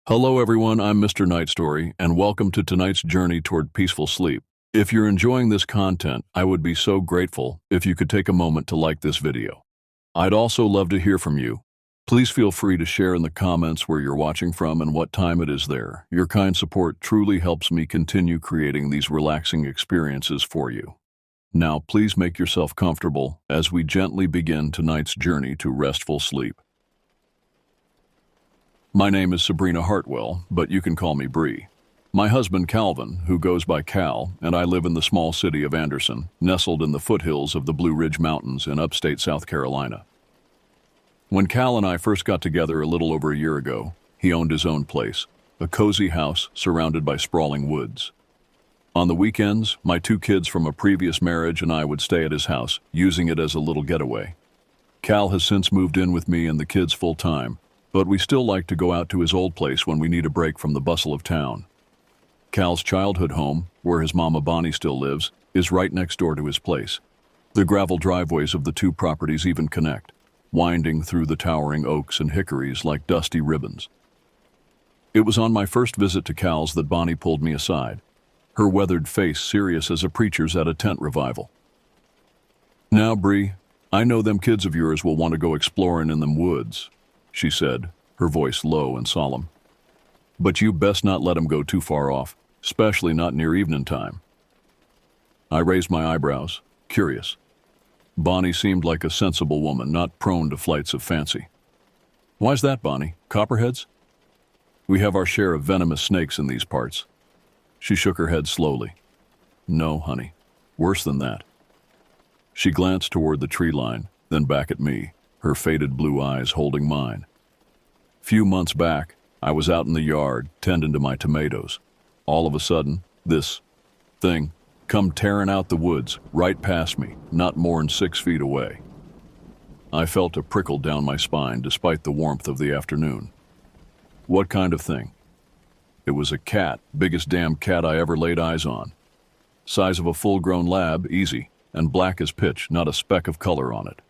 Hello everyone, I'm Mr. Night Story, and welcome to tonight's journey toward peaceful sleep. If you're enjoying this content, I would be so grateful if you could take a moment to like this video. I'd also love to hear from you. Please feel free to share in the comments where you're watching from and what time it is there. Your kind support truly helps me continue creating these relaxing experiences for you. Now, please make yourself comfortable as we gently begin tonight's journey to restful sleep. My name is Sabrina Hartwell, but you can call me Bree. My husband Calvin, who goes by Cal, and I live in the small city of Anderson, nestled in the foothills of the Blue Ridge Mountains in upstate South Carolina. When Cal and I first got together a little over a year ago, he owned his own place, a cozy house surrounded by sprawling woods. On the weekends, my two kids from a previous marriage and I would stay at his house, using it as a little getaway. Cal has since moved in with me and the kids full-time, but we still like to go out to his old place when we need a break from the bustle of town. Cal's childhood home, where his mama Bonnie still lives, is right next door to his place. The gravel driveways of the two properties even connect, winding through the towering oaks and hickories like dusty ribbons. It was on my first visit to Cal's that Bonnie pulled me aside, her weathered face serious as a preacher's at a tent revival. "Now, Bree, I know them kids of yours will want to go exploring in them woods," she said, her voice low and solemn. "But you best not let 'em go too far off, especially not near evening time." I raised my eyebrows, curious. Bonnie seemed like a sensible woman, not prone to flights of fancy. "Why's that, Bonnie? Copperheads?" "We have our share of venomous snakes in these parts." She shook her head slowly. "No, honey, worse than that." She glanced toward the tree line, then back at me, her faded blue eyes holding mine. Few months back, I was out in the yard, tending to my tomatoes. All of a sudden, this thing come tearing out the woods, right past me, not more'n 6 feet away. I felt a prickle down my spine despite the warmth of the afternoon. What kind of thing? It was a cat, biggest damn cat I ever laid eyes on. Size of a full-grown lab, easy, and black as pitch, not a speck of color on it.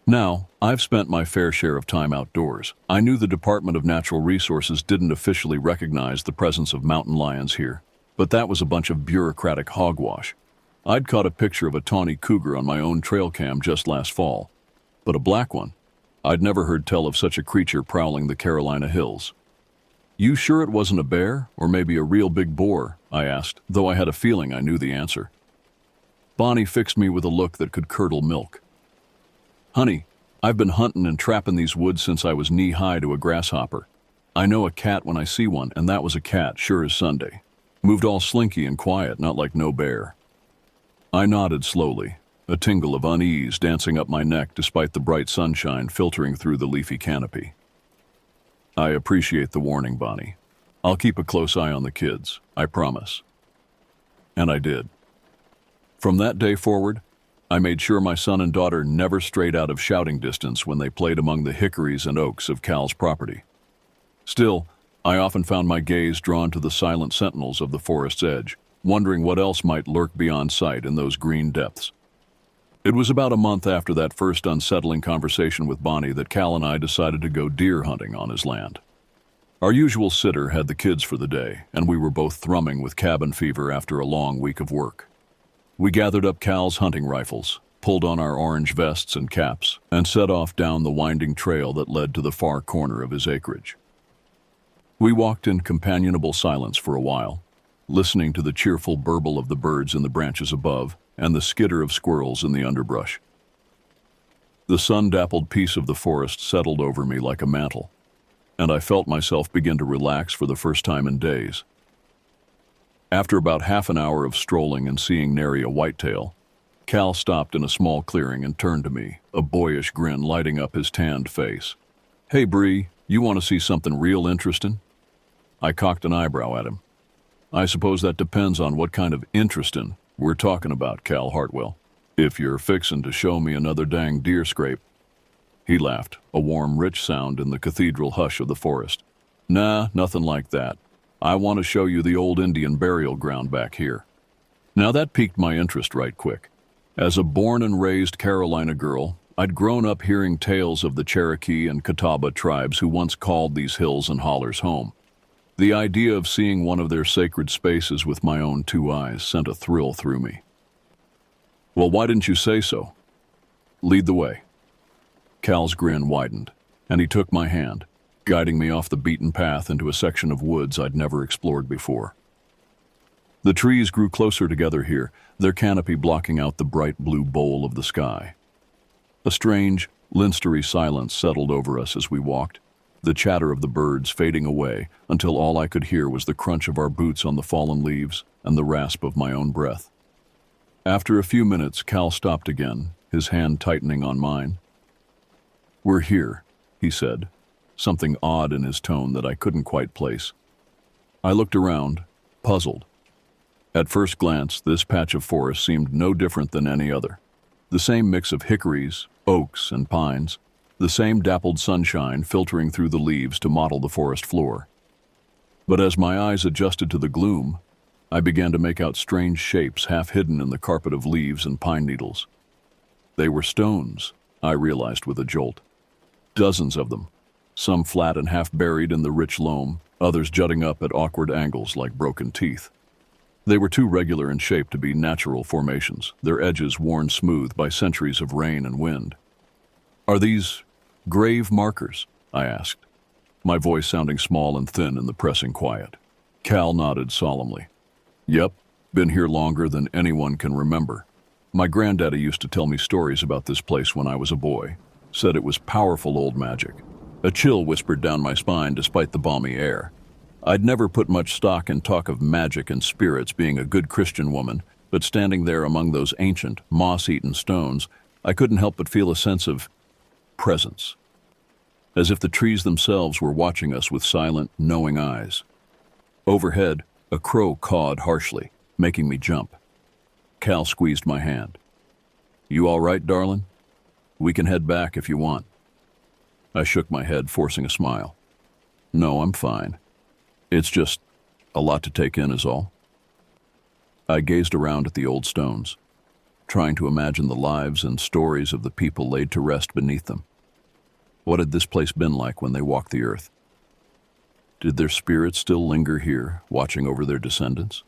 Now, I've spent my fair share of time outdoors. I knew the Department of Natural Resources didn't officially recognize the presence of mountain lions here, but that was a bunch of bureaucratic hogwash. I'd caught a picture of a tawny cougar on my own trail cam just last fall, but a black one? I'd never heard tell of such a creature prowling the Carolina hills. "You sure it wasn't a bear, or maybe a real big boar?" I asked, though I had a feeling I knew the answer. Bonnie fixed me with a look that could curdle milk. "Honey, I've been hunting and trapping these woods since I was knee-high to a grasshopper. I know a cat when I see one, and that was a cat, sure as Sunday. Moved all slinky and quiet, not like no bear." I nodded slowly, a tingle of unease dancing up my neck despite the bright sunshine filtering through the leafy canopy. "I appreciate the warning, Bonnie. I'll keep a close eye on the kids, I promise." And I did. From that day forward, I made sure my son and daughter never strayed out of shouting distance when they played among the hickories and oaks of Cal's property. Still, I often found my gaze drawn to the silent sentinels of the forest's edge, wondering what else might lurk beyond sight in those green depths. It was about a month after that first unsettling conversation with Bonnie that Cal and I decided to go deer hunting on his land. Our usual sitter had the kids for the day, and we were both thrumming with cabin fever after a long week of work. We gathered up Cal's hunting rifles, pulled on our orange vests and caps, and set off down the winding trail that led to the far corner of his acreage. We walked in companionable silence for a while, listening to the cheerful burble of the birds in the branches above and the skitter of squirrels in the underbrush. The sun-dappled peace of the forest settled over me like a mantle, and I felt myself begin to relax for the first time in days. After about half an hour of strolling and seeing nary a whitetail, Cal stopped in a small clearing and turned to me, a boyish grin lighting up his tanned face. "Hey, Bree, you want to see something real interesting?" I cocked an eyebrow at him. "I suppose that depends on what kind of interesting we're talking about, Cal Hartwell. If you're fixin' to show me another dang deer scrape." He laughed, a warm, rich sound in the cathedral hush of the forest. "Nah, nothing like that. I want to show you the old Indian burial ground back here." Now that piqued my interest right quick. As a born and raised Carolina girl, I'd grown up hearing tales of the Cherokee and Catawba tribes who once called these hills and hollers home. The idea of seeing one of their sacred spaces with my own two eyes sent a thrill through me. Well, why didn't you say so? Lead the way. Cal's grin widened, and he took my hand, guiding me off the beaten path into a section of woods I'd never explored before. The trees grew closer together here, their canopy blocking out the bright blue bowl of the sky. A strange, linstery silence settled over us as we walked, the chatter of the birds fading away until all I could hear was the crunch of our boots on the fallen leaves and the rasp of my own breath. After a few minutes, Cal stopped again, his hand tightening on mine. "We're here," he said, something odd in his tone that I couldn't quite place. I looked around, puzzled. At first glance, this patch of forest seemed no different than any other. The same mix of hickories, oaks, and pines, the same dappled sunshine filtering through the leaves to mottle the forest floor. But as my eyes adjusted to the gloom, I began to make out strange shapes half hidden in the carpet of leaves and pine needles. They were stones, I realized with a jolt. Dozens of them, some flat and half buried in the rich loam, others jutting up at awkward angles like broken teeth. They were too regular in shape to be natural formations, their edges worn smooth by centuries of rain and wind. "Are these grave markers?" I asked, my voice sounding small and thin in the pressing quiet. Cal nodded solemnly. "Yep, been here longer than anyone can remember. My granddaddy used to tell me stories about this place when I was a boy, said it was powerful old magic. A chill whispered down my spine despite the balmy air. I'd never put much stock in talk of magic and spirits being a good Christian woman, but standing there among those ancient, moss-eaten stones, I couldn't help but feel a sense of presence, as if the trees themselves were watching us with silent, knowing eyes. Overhead, a crow cawed harshly, making me jump. Cal squeezed my hand. "You all right, darling? We can head back if you want." I shook my head, forcing a smile. "No, I'm fine. It's just a lot to take in is all." I gazed around at the old stones, trying to imagine the lives and stories of the people laid to rest beneath them. What had this place been like when they walked the earth? Did their spirits still linger here, watching over their descendants?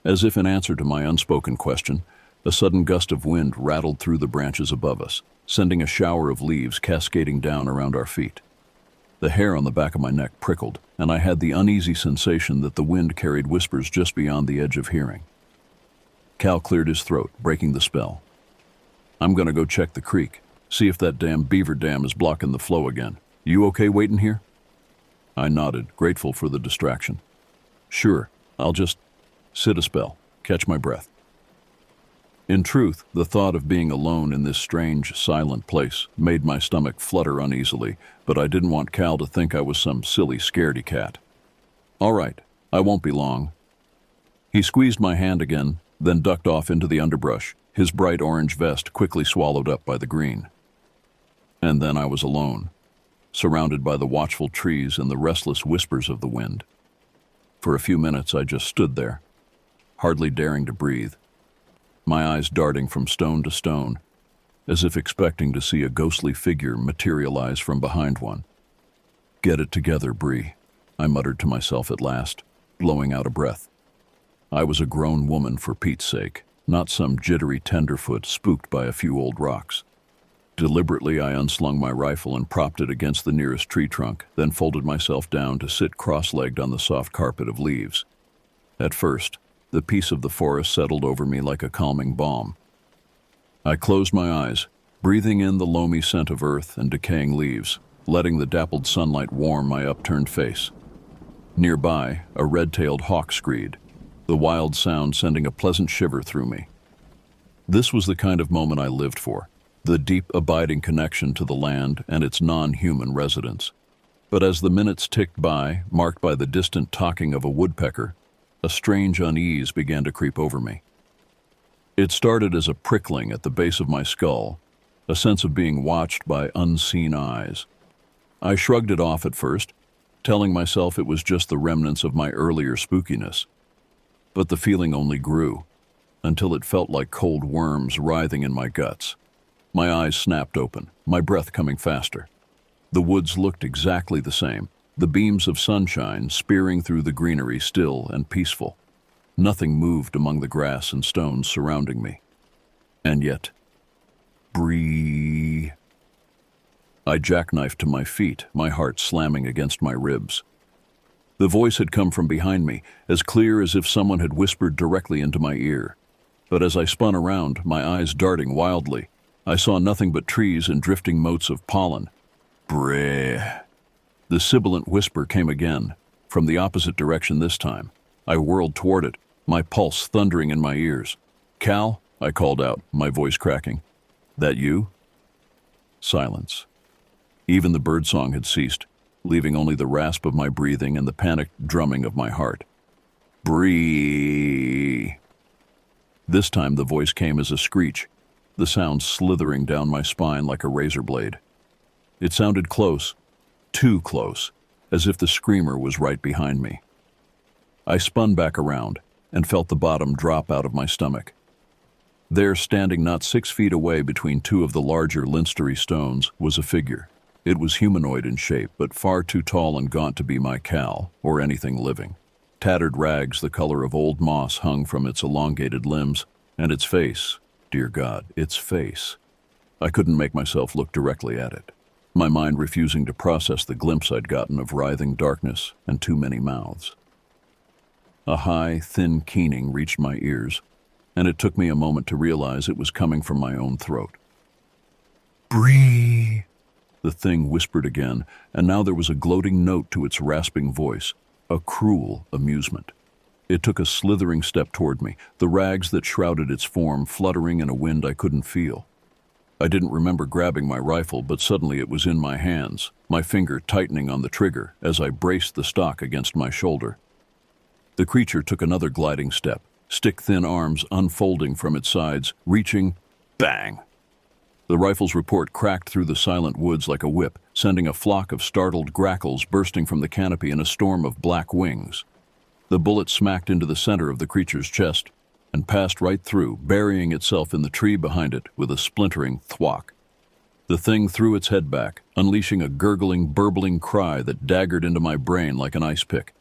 As if in answer to my unspoken question, a sudden gust of wind rattled through the branches above us, sending a shower of leaves cascading down around our feet. The hair on the back of my neck prickled, and I had the uneasy sensation that the wind carried whispers just beyond the edge of hearing. Cal cleared his throat, breaking the spell. "I'm gonna go check the creek, see if that damn beaver dam is blocking the flow again. You okay waiting here?" I nodded, grateful for the distraction. "Sure, I'll just sit a spell, catch my breath." In truth, the thought of being alone in this strange, silent place made my stomach flutter uneasily, but I didn't want Cal to think I was some silly scaredy cat. "All right, I won't be long." He squeezed my hand again, then ducked off into the underbrush, his bright orange vest quickly swallowed up by the green. And then I was alone, surrounded by the watchful trees and the restless whispers of the wind. For a few minutes I just stood there, hardly daring to breathe, my eyes darting from stone to stone, as if expecting to see a ghostly figure materialize from behind one. "Get it together, Bree," I muttered to myself at last, blowing out a breath. I was a grown woman for Pete's sake, not some jittery tenderfoot spooked by a few old rocks. Deliberately, I unslung my rifle and propped it against the nearest tree trunk, then folded myself down to sit cross-legged on the soft carpet of leaves. At first, the peace of the forest settled over me like a calming balm. I closed my eyes, breathing in the loamy scent of earth and decaying leaves, letting the dappled sunlight warm my upturned face. Nearby, a red-tailed hawk screed, the wild sound sending a pleasant shiver through me. This was the kind of moment I lived for, the deep, abiding connection to the land and its non-human residents. But as the minutes ticked by, marked by the distant talking of a woodpecker, a strange unease began to creep over me. It started as a prickling at the base of my skull, a sense of being watched by unseen eyes. I shrugged it off at first, telling myself it was just the remnants of my earlier spookiness. But the feeling only grew, until it felt like cold worms writhing in my guts. My eyes snapped open, my breath coming faster. The woods looked exactly the same, the beams of sunshine spearing through the greenery still and peaceful. Nothing moved among the grass and stones surrounding me. And yet, Bree. I jackknifed to my feet, my heart slamming against my ribs. The voice had come from behind me, as clear as if someone had whispered directly into my ear. But as I spun around, my eyes darting wildly, I saw nothing but trees and drifting motes of pollen. Bree. The sibilant whisper came again, from the opposite direction this time. I whirled toward it, my pulse thundering in my ears. "Cal," I called out, my voice cracking. "That you?" Silence. Even the birdsong had ceased, leaving only the rasp of my breathing and the panicked drumming of my heart. Bree. This time the voice came as a screech, the sound slithering down my spine like a razor blade. It sounded close, too close, as if the screamer was right behind me. I spun back around and felt the bottom drop out of my stomach. There, standing not 6 feet away between two of the larger linstery stones, was a figure. It was humanoid in shape, but far too tall and gaunt to be my Cal, or anything living. Tattered rags the color of old moss hung from its elongated limbs, and its face, dear God, its face. I couldn't make myself look directly at it, my mind refusing to process the glimpse I'd gotten of writhing darkness and too many mouths. A high, thin keening reached my ears, and it took me a moment to realize it was coming from my own throat. Bree, the thing whispered again, and now there was a gloating note to its rasping voice, a cruel amusement. It took a slithering step toward me, the rags that shrouded its form fluttering in a wind I couldn't feel. I didn't remember grabbing my rifle, but suddenly it was in my hands, my finger tightening on the trigger as I braced the stock against my shoulder. The creature took another gliding step, stick-thin arms unfolding from its sides, reaching, bang! The rifle's report cracked through the silent woods like a whip, sending a flock of startled grackles bursting from the canopy in a storm of black wings. The bullet smacked into the center of the creature's chest and passed right through, burying itself in the tree behind it with a splintering thwack. The thing threw its head back, unleashing a gurgling, burbling cry that daggered into my brain like an ice pick.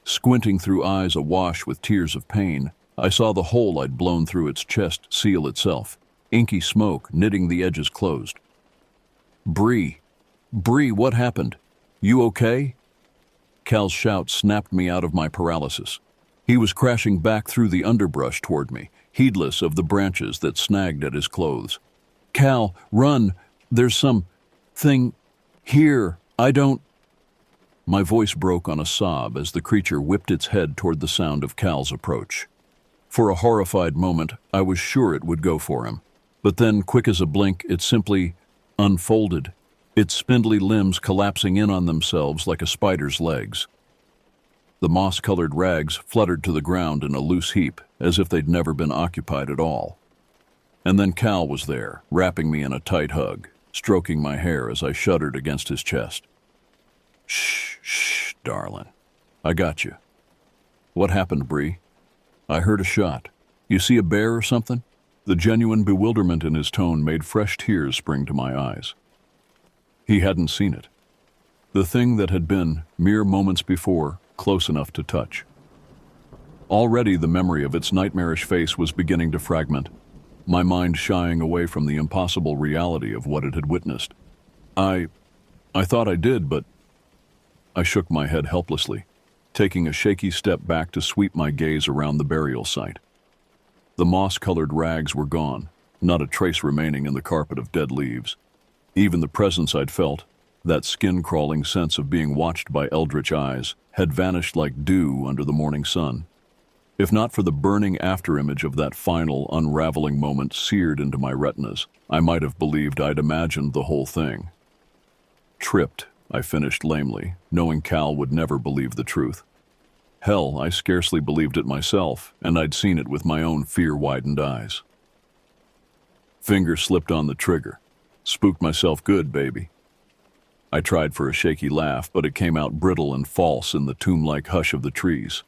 Squinting through eyes awash with tears of pain, I saw the hole I'd blown through its chest seal itself, inky smoke knitting the edges closed. Bree, what happened? You okay? Cal's shout snapped me out of my paralysis. He was crashing back through the underbrush toward me, heedless of the branches that snagged at his clothes. Cal, run! There's something here. I don't... My voice broke on a sob as the creature whipped its head toward the sound of Cal's approach. For a horrified moment, I was sure it would go for him. But then, quick as a blink, it simply unfolded, its spindly limbs collapsing in on themselves like a spider's legs. The moss-colored rags fluttered to the ground in a loose heap, as if they'd never been occupied at all. And then Cal was there, wrapping me in a tight hug, stroking my hair as I shuddered against his chest. Shh, darling. I got you. What happened, Bree? I heard a shot. You see a bear or something? The genuine bewilderment in his tone made fresh tears spring to my eyes. He hadn't seen it. The thing that had been, mere moments before, close enough to touch. Already the memory of its nightmarish face was beginning to fragment, my mind shying away from the impossible reality of what it had witnessed. I thought I did, but... I shook my head helplessly, taking a shaky step back to sweep my gaze around the burial site. The moss-colored rags were gone, not a trace remaining in the carpet of dead leaves. Even the presence I'd felt, that skin-crawling sense of being watched by eldritch eyes, had vanished like dew under the morning sun. If not for the burning afterimage of that final, unraveling moment seared into my retinas, I might have believed I'd imagined the whole thing. Tripped, I finished lamely, knowing Cal would never believe the truth. Hell, I scarcely believed it myself, and I'd seen it with my own fear-widened eyes. Finger slipped on the trigger. Spooked myself good, baby. I tried for a shaky laugh, but it came out brittle and false in the tomb-like hush of the trees.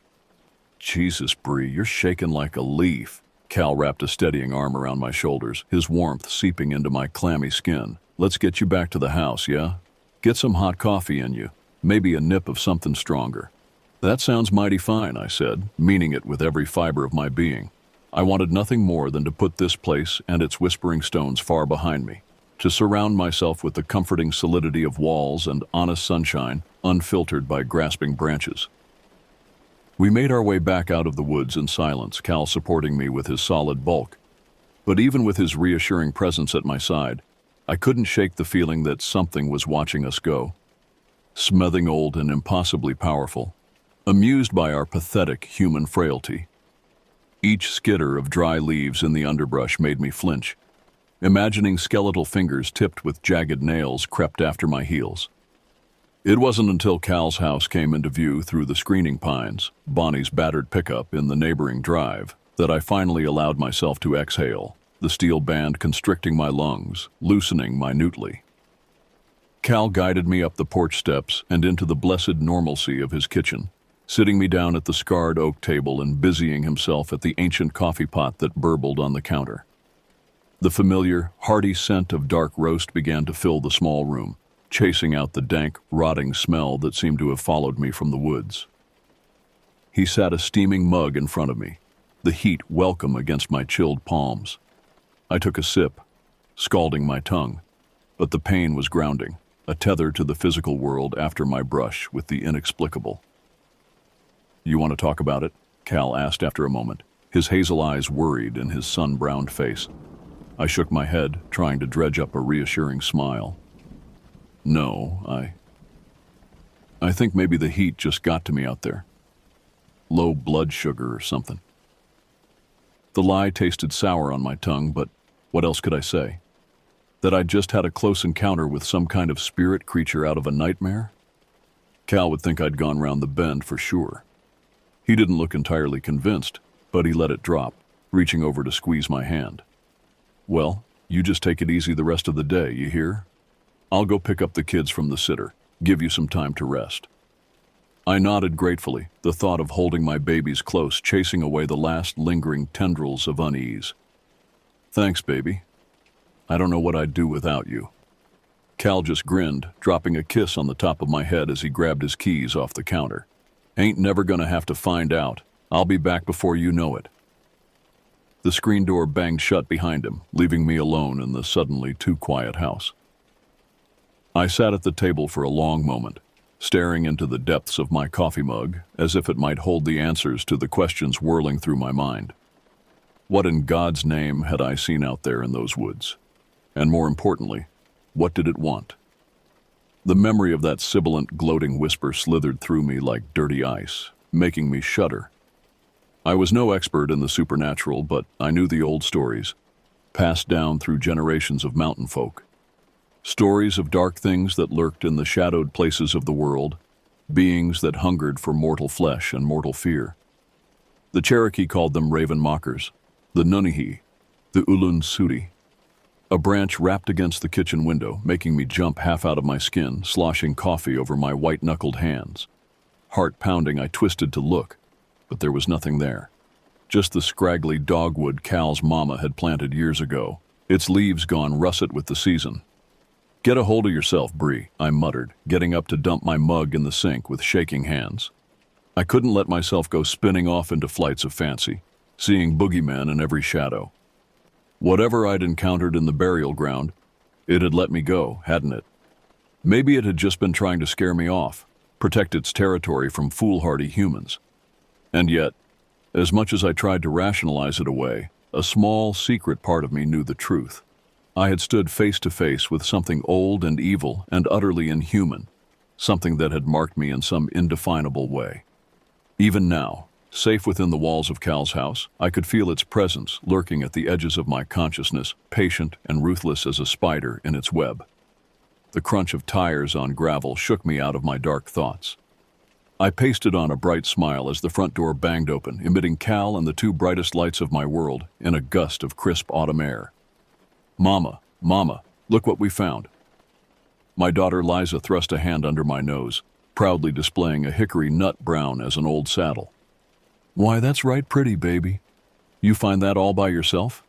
Jesus, Bree, you're shaking like a leaf. Cal wrapped a steadying arm around my shoulders, his warmth seeping into my clammy skin. Let's get you back to the house, yeah? Get some hot coffee in you. maybe a nip of something stronger. That sounds mighty fine, I said, meaning it with every fiber of my being. I wanted nothing more than to put this place and its whispering stones far behind me, to surround myself with the comforting solidity of walls and honest sunshine, unfiltered by grasping branches. We made our way back out of the woods in silence, Cal supporting me with his solid bulk. But even with his reassuring presence at my side, I couldn't shake the feeling that something was watching us go. Smething old and impossibly powerful, amused by our pathetic human frailty. Each skitter of dry leaves in the underbrush made me flinch. Imagining skeletal fingers tipped with jagged nails crept after my heels. It wasn't until Cal's house came into view through the screening pines, Bonnie's battered pickup in the neighboring drive, that I finally allowed myself to exhale, the steel band constricting my lungs, loosening minutely. Cal guided me up the porch steps and into the blessed normalcy of his kitchen, sitting me down at the scarred oak table and busying himself at the ancient coffee pot that burbled on the counter. The familiar, hearty scent of dark roast began to fill the small room, chasing out the dank, rotting smell that seemed to have followed me from the woods. He sat a steaming mug in front of me, the heat welcome against my chilled palms. I took a sip, scalding my tongue, but the pain was grounding, a tether to the physical world after my brush with the inexplicable. "You want to talk about it?" Cal asked after a moment, his hazel eyes worried in his sun-browned face. I shook my head, trying to dredge up a reassuring smile. "No, I think maybe the heat just got to me out there. Low blood sugar or something." The lie tasted sour on my tongue, but what else could I say? That I'd just had a close encounter with some kind of spirit creature out of a nightmare? Cal would think I'd gone round the bend for sure. He didn't look entirely convinced, but he let it drop, reaching over to squeeze my hand. "Well, you just take it easy the rest of the day, you hear? I'll go pick up the kids from the sitter, give you some time to rest." I nodded gratefully, the thought of holding my babies close, chasing away the last lingering tendrils of unease. "Thanks, baby. I don't know what I'd do without you." Cal just grinned, dropping a kiss on the top of my head as he grabbed his keys off the counter. "Ain't never gonna have to find out. I'll be back before you know it." The screen door banged shut behind him, leaving me alone in the suddenly too quiet house. I sat at the table for a long moment, staring into the depths of my coffee mug as if it might hold the answers to the questions whirling through my mind. What in God's name had I seen out there in those woods? And more importantly, what did it want? The memory of that sibilant, gloating whisper slithered through me like dirty ice, making me shudder. I was no expert in the supernatural, but I knew the old stories, passed down through generations of mountain folk. Stories of dark things that lurked in the shadowed places of the world, beings that hungered for mortal flesh and mortal fear. The Cherokee called them raven mockers, the Nunihi, the Ulun Suri. A branch rapped against the kitchen window, making me jump half out of my skin, sloshing coffee over my white-knuckled hands. Heart pounding, I twisted to look, but there was nothing there. Just the scraggly dogwood Cal's mama had planted years ago, its leaves gone russet with the season. "Get a hold of yourself, Bree," I muttered, getting up to dump my mug in the sink with shaking hands. I couldn't let myself go spinning off into flights of fancy, seeing boogeymen in every shadow. Whatever I'd encountered in the burial ground, it had let me go, hadn't it? Maybe it had just been trying to scare me off, protect its territory from foolhardy humans. And yet, as much as I tried to rationalize it away, a small, secret part of me knew the truth. I had stood face to face with something old and evil and utterly inhuman, something that had marked me in some indefinable way. Even now, safe within the walls of Cal's house, I could feel its presence lurking at the edges of my consciousness, patient and ruthless as a spider in its web. The crunch of tires on gravel shook me out of my dark thoughts. I pasted on a bright smile as the front door banged open, emitting Cal and the two brightest lights of my world in a gust of crisp autumn air. Mama, look what we found." My daughter Liza thrust a hand under my nose, proudly displaying a hickory nut brown as an old saddle. "Why, that's right pretty, baby. You find that all by yourself?"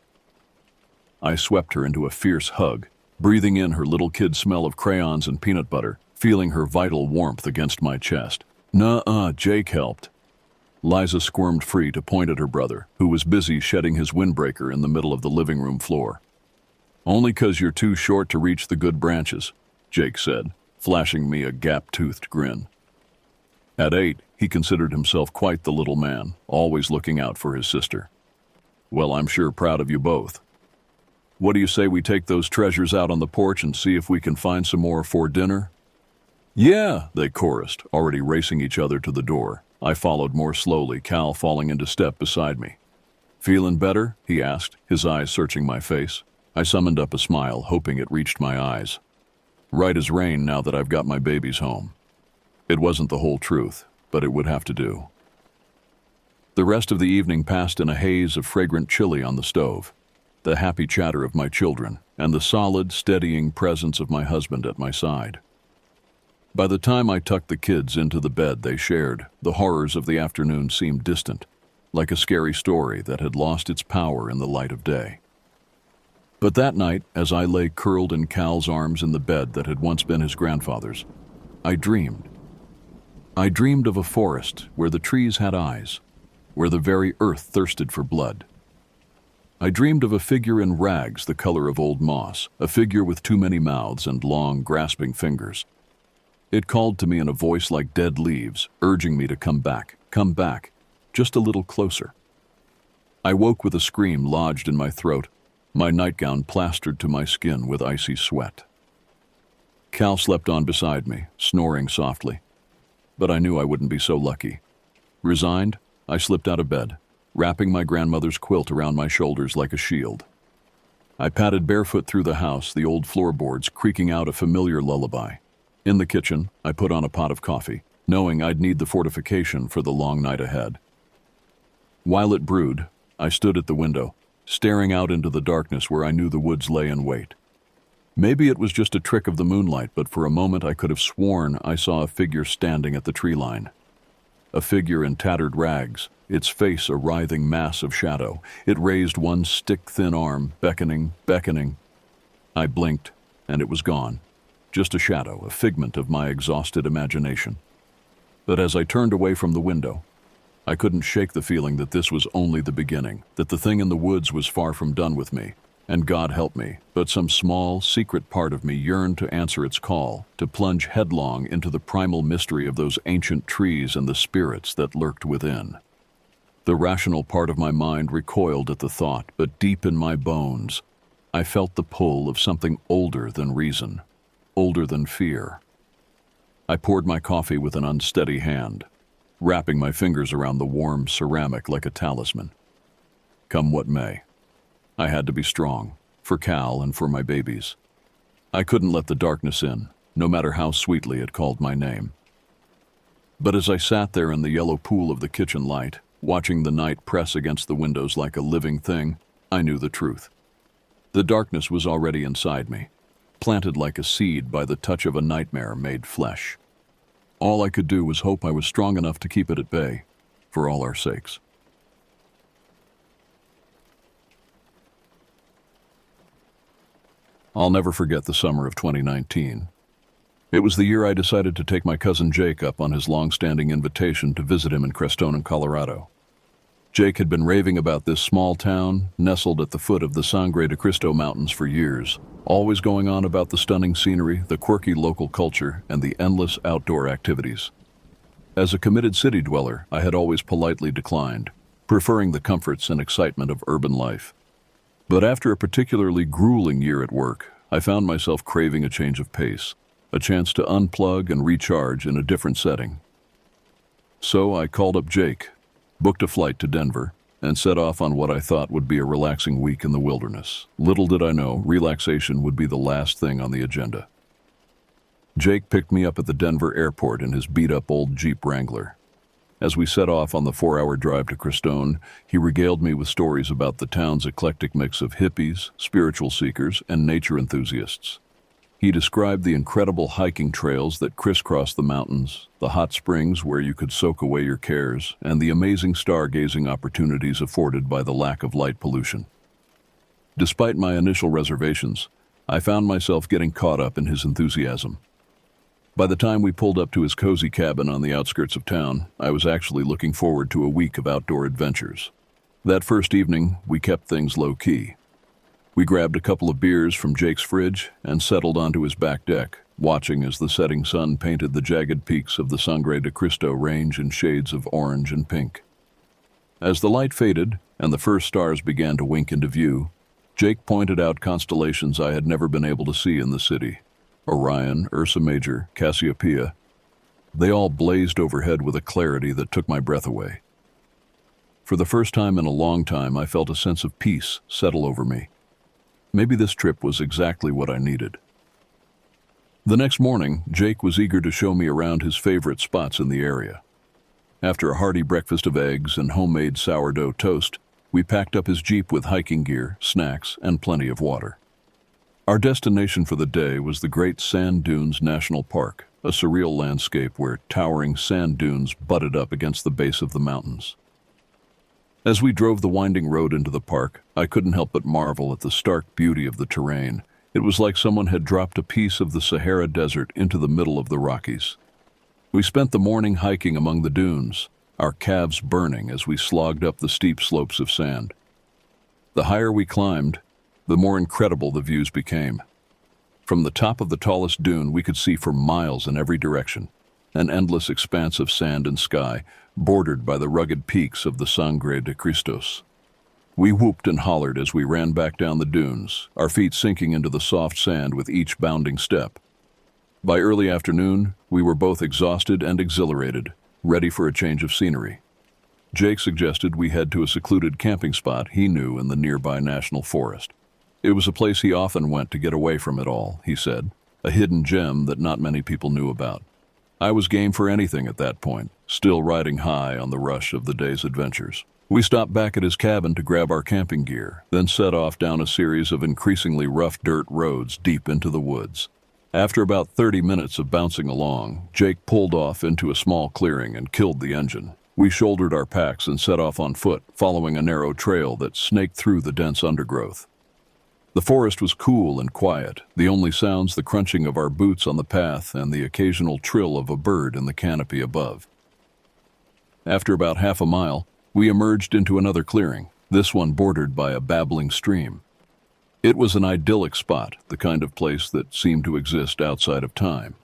I swept her into a fierce hug, breathing in her little kid smell of crayons and peanut butter, feeling her vital warmth against my chest. "Nuh-uh, Jake helped." Liza squirmed free to point at her brother, who was busy shedding his windbreaker in the middle of the living room floor. "Only 'cause you're too short to reach the good branches," Jake said, flashing me a gap-toothed grin. At 8, he considered himself quite the little man, always looking out for his sister. "Well, I'm sure proud of you both. What do you say we take those treasures out on the porch and see if we can find some more for dinner?" "Yeah," they chorused, already racing each other to the door. I followed more slowly, Cal falling into step beside me. "Feeling better?" he asked, his eyes searching my face. I summoned up a smile, hoping it reached my eyes. "Right as rain now that I've got my babies home." It wasn't the whole truth, but it would have to do. The rest of the evening passed in a haze of fragrant chili on the stove, the happy chatter of my children, and the solid, steadying presence of my husband at my side. By the time I tucked the kids into the bed they shared, the horrors of the afternoon seemed distant, like a scary story that had lost its power in the light of day. But that night, as I lay curled in Cal's arms in the bed that had once been his grandfather's, I dreamed. I dreamed of a forest where the trees had eyes, where the very earth thirsted for blood. I dreamed of a figure in rags the color of old moss, a figure with too many mouths and long, grasping fingers. It called to me in a voice like dead leaves, urging me to come back, just a little closer. I woke with a scream lodged in my throat, my nightgown plastered to my skin with icy sweat. Cal slept on beside me, snoring softly. But I knew I wouldn't be so lucky. Resigned, I slipped out of bed, wrapping my grandmother's quilt around my shoulders like a shield. I padded barefoot through the house, the old floorboards creaking out a familiar lullaby. In the kitchen, I put on a pot of coffee, knowing I'd need the fortification for the long night ahead. While it brewed, I stood at the window, staring out into the darkness where I knew the woods lay in wait. Maybe it was just a trick of the moonlight, but for a moment I could have sworn I saw a figure standing at the tree line. A figure in tattered rags, its face a writhing mass of shadow. It raised one stick-thin arm, beckoning. I blinked, and it was gone. Just a shadow, a figment of my exhausted imagination. But as I turned away from the window, I couldn't shake the feeling that this was only the beginning, that the thing in the woods was far from done with me. And God help me, but some small, secret part of me yearned to answer its call, to plunge headlong into the primal mystery of those ancient trees and the spirits that lurked within. The rational part of my mind recoiled at the thought, but deep in my bones, I felt the pull of something older than reason, older than fear. I poured my coffee with an unsteady hand, wrapping my fingers around the warm ceramic like a talisman. Come what may, I had to be strong, for Cal and for my babies. I couldn't let the darkness in, no matter how sweetly it called my name. But as I sat there in the yellow pool of the kitchen light, watching the night press against the windows like a living thing, I knew the truth. The darkness was already inside me, planted like a seed by the touch of a nightmare made flesh. All I could do was hope I was strong enough to keep it at bay, for all our sakes. I'll never forget the summer of 2019. It was the year I decided to take my cousin Jake up on his long-standing invitation to visit him in Crestone, Colorado. Jake had been raving about this small town, nestled at the foot of the Sangre de Cristo Mountains for years, always going on about the stunning scenery, the quirky local culture, and the endless outdoor activities. As a committed city dweller, I had always politely declined, preferring the comforts and excitement of urban life. But after a particularly grueling year at work, I found myself craving a change of pace, a chance to unplug and recharge in a different setting. So I called up Jake, booked a flight to Denver, and set off on what I thought would be a relaxing week in the wilderness. Little did I know, relaxation would be the last thing on the agenda. Jake picked me up at the Denver airport in his beat-up old Jeep Wrangler. As we set off on the 4-hour drive to Crestone, he regaled me with stories about the town's eclectic mix of hippies, spiritual seekers, and nature enthusiasts. He described the incredible hiking trails that crisscross the mountains, the hot springs where you could soak away your cares, and the amazing stargazing opportunities afforded by the lack of light pollution. Despite my initial reservations, I found myself getting caught up in his enthusiasm. By the time we pulled up to his cozy cabin on the outskirts of town, I was actually looking forward to a week of outdoor adventures. That first evening, we kept things low-key. We grabbed a couple of beers from Jake's fridge and settled onto his back deck, watching as the setting sun painted the jagged peaks of the Sangre de Cristo range in shades of orange and pink. As the light faded and the first stars began to wink into view, Jake pointed out constellations I had never been able to see in the city. Orion, Ursa Major, Cassiopeia. They all blazed overhead with a clarity that took my breath away. For the first time in a long time, I felt a sense of peace settle over me. Maybe this trip was exactly what I needed. The next morning, Jake was eager to show me around his favorite spots in the area. After a hearty breakfast of eggs and homemade sourdough toast, we packed up his Jeep with hiking gear, snacks, and plenty of water. Our destination for the day was the Great Sand Dunes National Park, a surreal landscape where towering sand dunes butted up against the base of the mountains. As we drove the winding road into the park, I couldn't help but marvel at the stark beauty of the terrain. It was like someone had dropped a piece of the Sahara Desert into the middle of the Rockies. We spent the morning hiking among the dunes, our calves burning as we slogged up the steep slopes of sand. The higher we climbed, the more incredible the views became. From the top of the tallest dune, we could see for miles in every direction, an endless expanse of sand and sky, bordered by the rugged peaks of the Sangre de Cristos. We whooped and hollered as we ran back down the dunes, our feet sinking into the soft sand with each bounding step. By early afternoon, we were both exhausted and exhilarated, ready for a change of scenery. Jake suggested we head to a secluded camping spot he knew in the nearby national forest. It was a place he often went to get away from it all, he said, a hidden gem that not many people knew about. I was game for anything at that point, still riding high on the rush of the day's adventures. We stopped back at his cabin to grab our camping gear, then set off down a series of increasingly rough dirt roads deep into the woods. After about 30 minutes of bouncing along, Jake pulled off into a small clearing and killed the engine. We shouldered our packs and set off on foot, following a narrow trail that snaked through the dense undergrowth. The forest was cool and quiet, the only sounds the crunching of our boots on the path and the occasional trill of a bird in the canopy above. After about half a mile, we emerged into another clearing, this one bordered by a babbling stream. It was an idyllic spot, the kind of place that seemed to exist outside of time.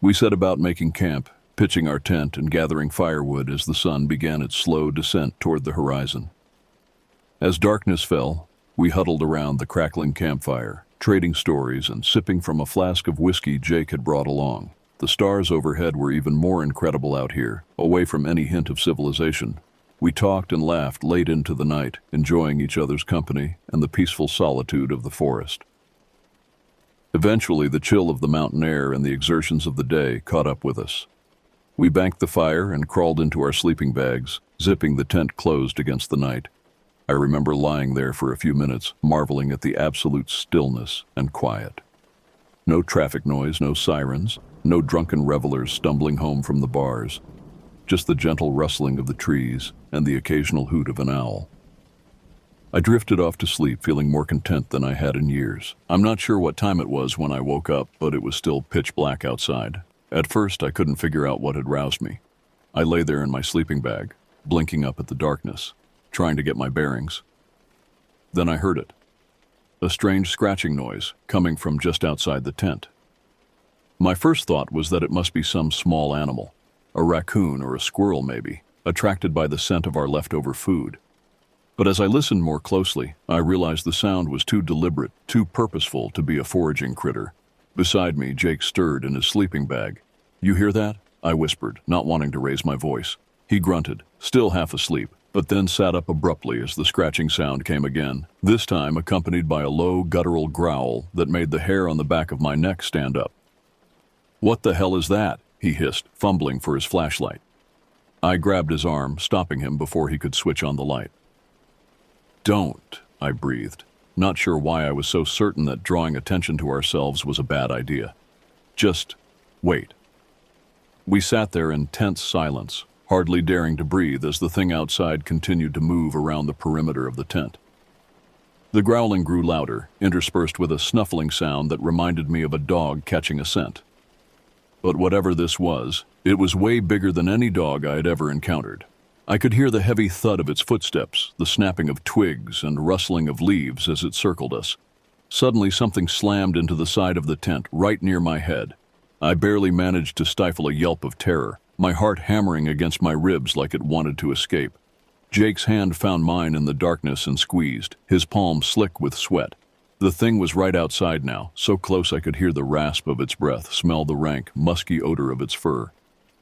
We set about making camp, pitching our tent and gathering firewood as the sun began its slow descent toward the horizon. As darkness fell, we huddled around the crackling campfire, trading stories and sipping from a flask of whiskey Jake had brought along. The stars overhead were even more incredible out here, away from any hint of civilization. We talked and laughed late into the night, enjoying each other's company and the peaceful solitude of the forest. Eventually, the chill of the mountain air and the exertions of the day caught up with us. We banked the fire and crawled into our sleeping bags, zipping the tent closed against the night. I remember lying there for a few minutes, marveling at the absolute stillness and quiet. No traffic noise, no sirens, no drunken revelers stumbling home from the bars. Just the gentle rustling of the trees and the occasional hoot of an owl. I drifted off to sleep, feeling more content than I had in years. I'm not sure what time it was when I woke up, but it was still pitch black outside. At first, I couldn't figure out what had roused me. I lay there in my sleeping bag, blinking up at the darkness, trying to get my bearings. Then I heard it. A strange scratching noise coming from just outside the tent. My first thought was that it must be some small animal, a raccoon or a squirrel maybe, attracted by the scent of our leftover food. But as I listened more closely, I realized the sound was too deliberate, too purposeful to be a foraging critter. Beside me, Jake stirred in his sleeping bag. "You hear that?" I whispered, not wanting to raise my voice. He grunted, still half asleep, but then sat up abruptly as the scratching sound came again, this time accompanied by a low, guttural growl that made the hair on the back of my neck stand up. "What the hell is that?" he hissed, fumbling for his flashlight. I grabbed his arm, stopping him before he could switch on the light. "Don't," I breathed, not sure why I was so certain that drawing attention to ourselves was a bad idea. "Just wait." We sat there in tense silence, hardly daring to breathe as the thing outside continued to move around the perimeter of the tent. The growling grew louder, interspersed with a snuffling sound that reminded me of a dog catching a scent. But whatever this was, it was way bigger than any dog I had ever encountered. I could hear the heavy thud of its footsteps, the snapping of twigs and rustling of leaves as it circled us. Suddenly, something slammed into the side of the tent right near my head. I barely managed to stifle a yelp of terror, my heart hammering against my ribs like it wanted to escape. Jake's hand found mine in the darkness and squeezed, his palm slick with sweat. The thing was right outside now, so close I could hear the rasp of its breath, smell the rank, musky odor of its fur.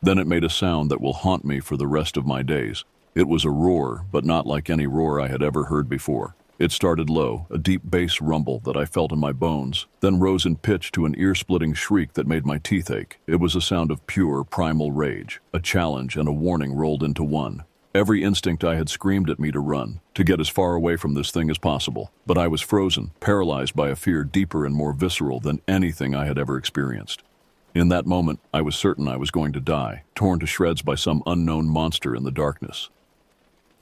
Then it made a sound that will haunt me for the rest of my days. It was a roar, but not like any roar I had ever heard before. It started low, a deep bass rumble that I felt in my bones, then rose in pitch to an ear-splitting shriek that made my teeth ache. It was a sound of pure, primal rage, a challenge and a warning rolled into one. Every instinct I had screamed at me to run, to get as far away from this thing as possible, but I was frozen, paralyzed by a fear deeper and more visceral than anything I had ever experienced. In that moment, I was certain I was going to die, torn to shreds by some unknown monster in the darkness.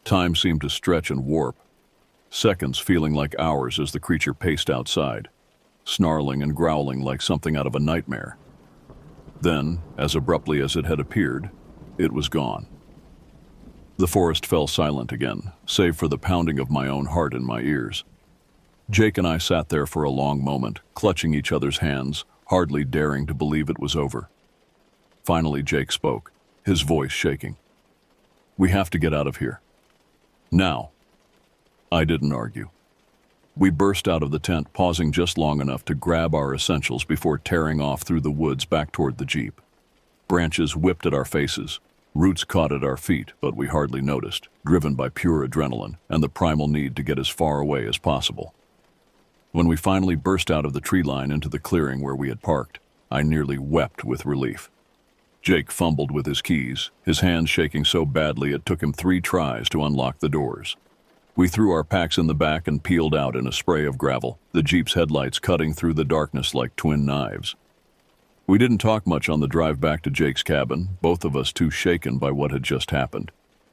Time seemed to stretch and warp, seconds feeling like hours as the creature paced outside, snarling and growling like something out of a nightmare. Then, as abruptly as it had appeared, it was gone. The forest fell silent again, save for the pounding of my own heart in my ears. Jake and I sat there for a long moment, clutching each other's hands, hardly daring to believe it was over. Finally, Jake spoke, his voice shaking. "We have to get out of here. Now." I didn't argue. We burst out of the tent, pausing just long enough to grab our essentials before tearing off through the woods back toward the jeep. Branches whipped at our faces. Roots caught at our feet, but we hardly noticed, driven by pure adrenaline and the primal need to get as far away as possible. When we finally burst out of the tree line into the clearing where we had parked, I nearly wept with relief. Jake fumbled with his keys, his hands shaking so badly it took him 3 tries to unlock the doors. We threw our packs in the back and peeled out in a spray of gravel, the Jeep's headlights cutting through the darkness like twin knives. We didn't talk much on the drive back to Jake's cabin, both of us too shaken by what had just happened.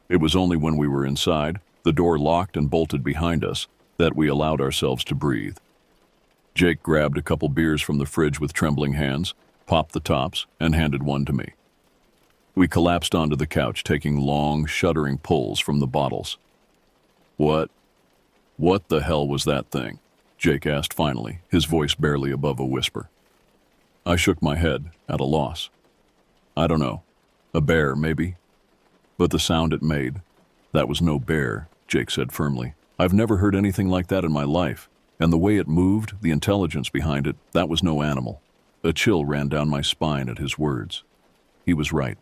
It was only when we were inside, the door locked and bolted behind us, that we allowed ourselves to breathe. Jake grabbed a couple beers from the fridge with trembling hands, popped the tops, and handed one to me. We collapsed onto the couch, taking long, shuddering pulls from the bottles. What the hell was that thing?" Jake asked finally, his voice barely above a whisper. I shook my head, at a loss. "I don't know. A bear, maybe. But the sound it made, that was no bear," Jake said firmly. "I've never heard anything like that in my life. And the way it moved, the intelligence behind it, that was no animal." A chill ran down my spine at his words. He was right.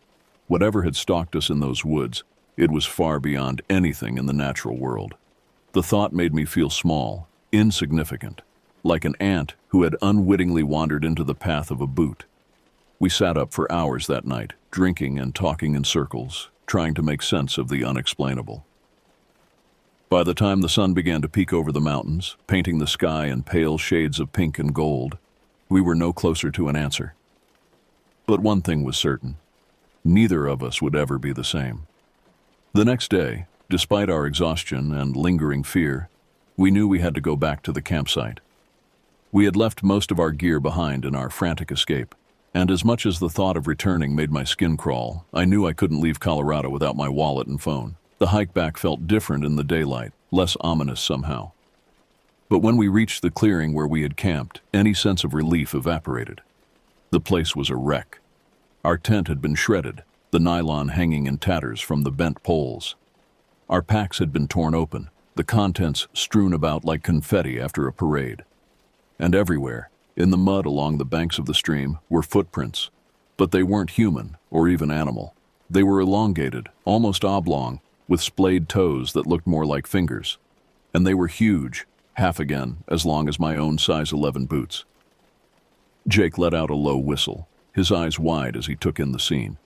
Whatever had stalked us in those woods, it was far beyond anything in the natural world. The thought made me feel small, insignificant, like an ant who had unwittingly wandered into the path of a boot. We sat up for hours that night, drinking and talking in circles, trying to make sense of the unexplainable. By the time the sun began to peek over the mountains, painting the sky in pale shades of pink and gold, we were no closer to an answer. But one thing was certain. Neither of us would ever be the same. The next day, despite our exhaustion and lingering fear, we knew we had to go back to the campsite. We had left most of our gear behind in our frantic escape, and as much as the thought of returning made my skin crawl, I knew I couldn't leave Colorado without my wallet and phone. The hike back felt different in the daylight, less ominous somehow. But when we reached the clearing where we had camped, any sense of relief evaporated. The place was a wreck. Our tent had been shredded, the nylon hanging in tatters from the bent poles. Our packs had been torn open, the contents strewn about like confetti after a parade. And everywhere, in the mud along the banks of the stream, were footprints. But they weren't human, or even animal. They were elongated, almost oblong, with splayed toes that looked more like fingers. And they were huge, half again, as long as my own size 11 boots. Jake let out a low whistle, his eyes wide as he took in the scene.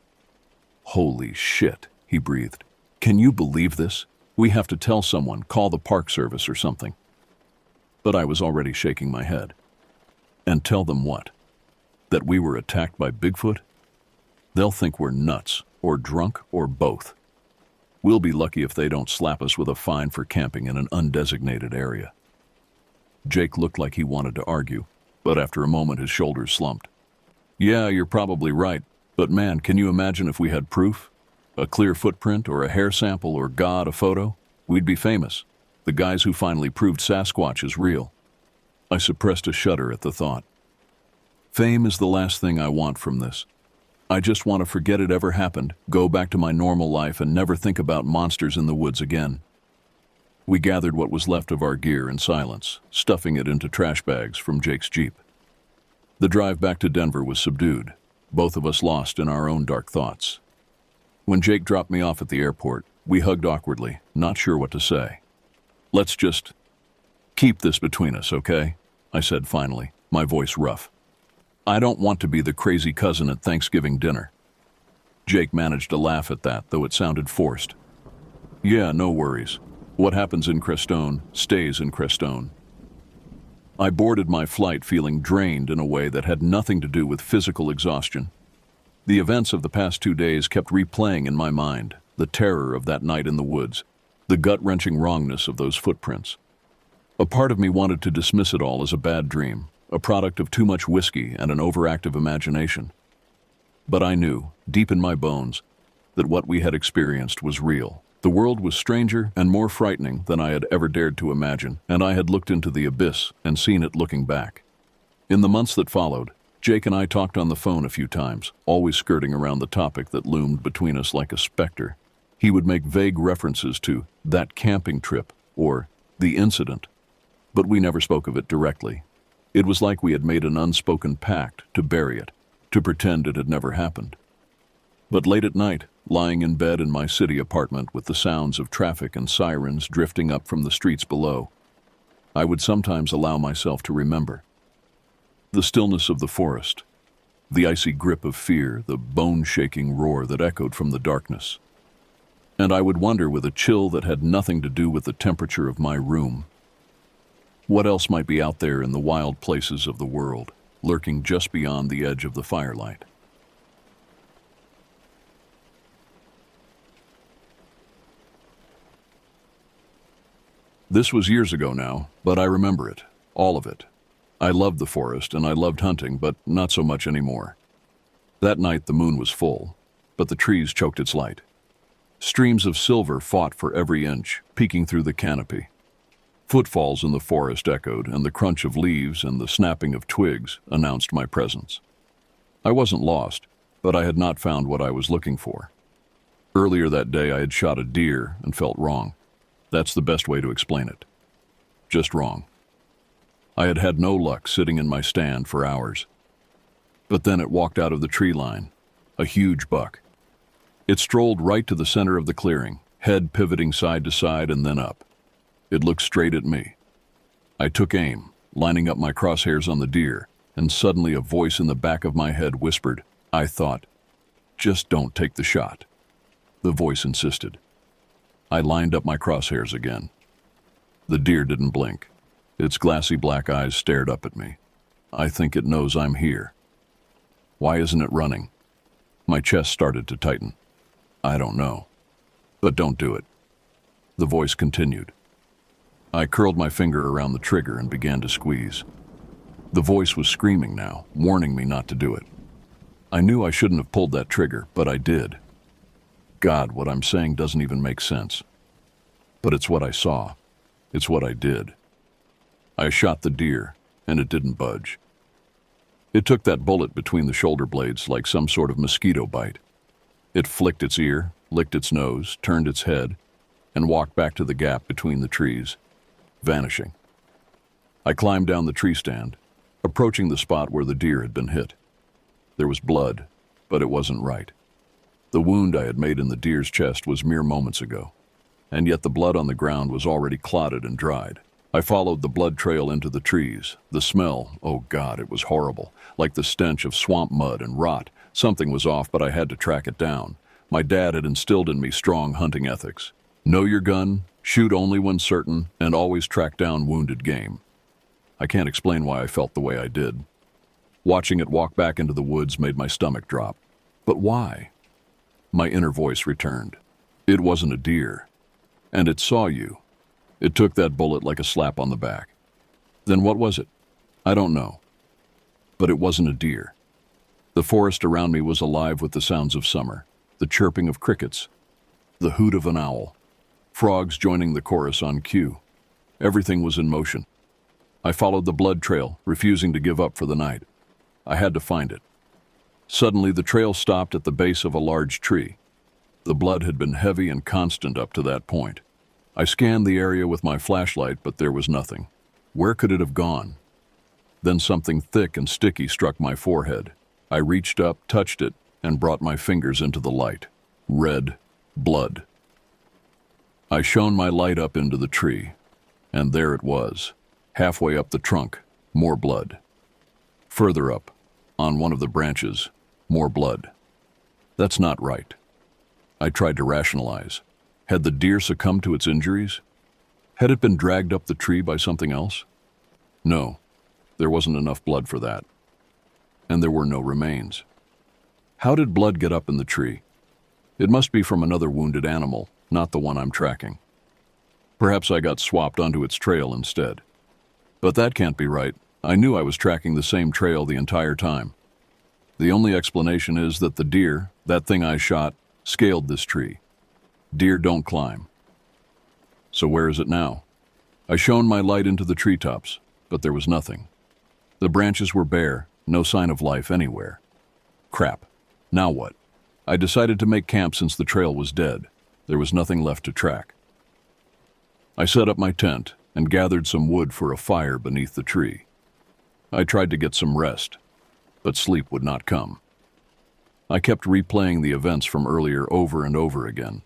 "Holy shit," he breathed. "Can you believe this? We have to tell someone, call the park service or something." But I was already shaking my head. And tell them what? That we were attacked by Bigfoot? They'll think we're nuts, or drunk, or both. We'll be lucky if they don't slap us with a fine for camping in an undesignated area. Jake looked like he wanted to argue, but after a moment his shoulders slumped. Yeah, you're probably right. But man, can you imagine if we had proof? A clear footprint or a hair sample or God, a photo? We'd be famous. The guys who finally proved Sasquatch is real. I suppressed a shudder at the thought. Fame is the last thing I want from this. I just want to forget it ever happened, go back to my normal life and never think about monsters in the woods again. We gathered what was left of our gear in silence, stuffing it into trash bags from Jake's Jeep. The drive back to Denver was subdued, both of us lost in our own dark thoughts. When Jake dropped me off at the airport, we hugged awkwardly, not sure what to say. Let's just keep this between us, okay? I said finally, my voice rough. I don't want to be the crazy cousin at Thanksgiving dinner. Jake managed to laugh at that, though it sounded forced. Yeah, no worries. What happens in Crestone stays in Crestone. I boarded my flight feeling drained in a way that had nothing to do with physical exhaustion. The events of the past 2 days kept replaying in my mind, the terror of that night in the woods, the gut-wrenching wrongness of those footprints. A part of me wanted to dismiss it all as a bad dream, a product of too much whiskey and an overactive imagination. But I knew, deep in my bones, that what we had experienced was real. The world was stranger and more frightening than I had ever dared to imagine, and I had looked into the abyss and seen it looking back. In the months that followed, Jake and I talked on the phone a few times, always skirting around the topic that loomed between us like a specter. He would make vague references to that camping trip or the incident, but we never spoke of it directly. It was like we had made an unspoken pact to bury it, to pretend it had never happened. But late at night, lying in bed in my city apartment with the sounds of traffic and sirens drifting up from the streets below, I would sometimes allow myself to remember. The stillness of the forest, the icy grip of fear, the bone-shaking roar that echoed from the darkness. And I would wonder with a chill that had nothing to do with the temperature of my room, what else might be out there in the wild places of the world, lurking just beyond the edge of the firelight. This was years ago now, but I remember it, all of it. I loved the forest and I loved hunting, but not so much anymore. That night the moon was full, but the trees choked its light. Streams of silver fought for every inch, peeking through the canopy. Footfalls in the forest echoed, and the crunch of leaves and the snapping of twigs announced my presence. I wasn't lost, but I had not found what I was looking for. Earlier that day I had shot a deer and felt wrong. That's the best way to explain it. Just wrong. I had had no luck sitting in my stand for hours. But then it walked out of the tree line, a huge buck. It strolled right to the center of the clearing, head pivoting side to side and then up. It looked straight at me. I took aim, lining up my crosshairs on the deer, and suddenly a voice in the back of my head whispered, I thought, just don't take the shot. The voice insisted. I lined up my crosshairs again. The deer didn't blink. Its glassy black eyes stared up at me. I think it knows I'm here. Why isn't it running? My chest started to tighten. I don't know. But don't do it. The voice continued. I curled my finger around the trigger and began to squeeze. The voice was screaming now, warning me not to do it. I knew I shouldn't have pulled that trigger, but I did. God, what I'm saying doesn't even make sense. But it's what I saw. It's what I did. I shot the deer, and it didn't budge. It took that bullet between the shoulder blades like some sort of mosquito bite. It flicked its ear, licked its nose, turned its head, and walked back to the gap between the trees, vanishing. I climbed down the tree stand, approaching the spot where the deer had been hit. There was blood, but it wasn't right. The wound I had made in the deer's chest was mere moments ago, and yet the blood on the ground was already clotted and dried. I followed the blood trail into the trees. The smell, oh God, it was horrible, like the stench of swamp mud and rot. Something was off, but I had to track it down. My dad had instilled in me strong hunting ethics. Know your gun, shoot only when certain, and always track down wounded game. I can't explain why I felt the way I did. Watching it walk back into the woods made my stomach drop. But why? My inner voice returned. It wasn't a deer. And it saw you. It took that bullet like a slap on the back. Then what was it? I don't know. But it wasn't a deer. The forest around me was alive with the sounds of summer, the chirping of crickets, the hoot of an owl, frogs joining the chorus on cue. Everything was in motion. I followed the blood trail, refusing to give up for the night. I had to find it. Suddenly, the trail stopped at the base of a large tree. The blood had been heavy and constant up to that point. I scanned the area with my flashlight, but there was nothing. Where could it have gone? Then something thick and sticky struck my forehead. I reached up, touched it, and brought my fingers into the light. Red blood. I shone my light up into the tree, and there it was. Halfway up the trunk, more blood. Further up, on one of the branches, more blood. That's not right. I tried to rationalize. Had the deer succumbed to its injuries? Had it been dragged up the tree by something else? No, there wasn't enough blood for that. And there were no remains. How did blood get up in the tree? It must be from another wounded animal, not the one I'm tracking. Perhaps I got swapped onto its trail instead. But that can't be right. I knew I was tracking the same trail the entire time. The only explanation is that the deer, that thing I shot, scaled this tree. Deer don't climb. So where is it now? I shone my light into the treetops, but there was nothing. The branches were bare, no sign of life anywhere. Crap. Now what? I decided to make camp since the trail was dead. There was nothing left to track. I set up my tent and gathered some wood for a fire beneath the tree. I tried to get some rest, but sleep would not come. I kept replaying the events from earlier over and over again.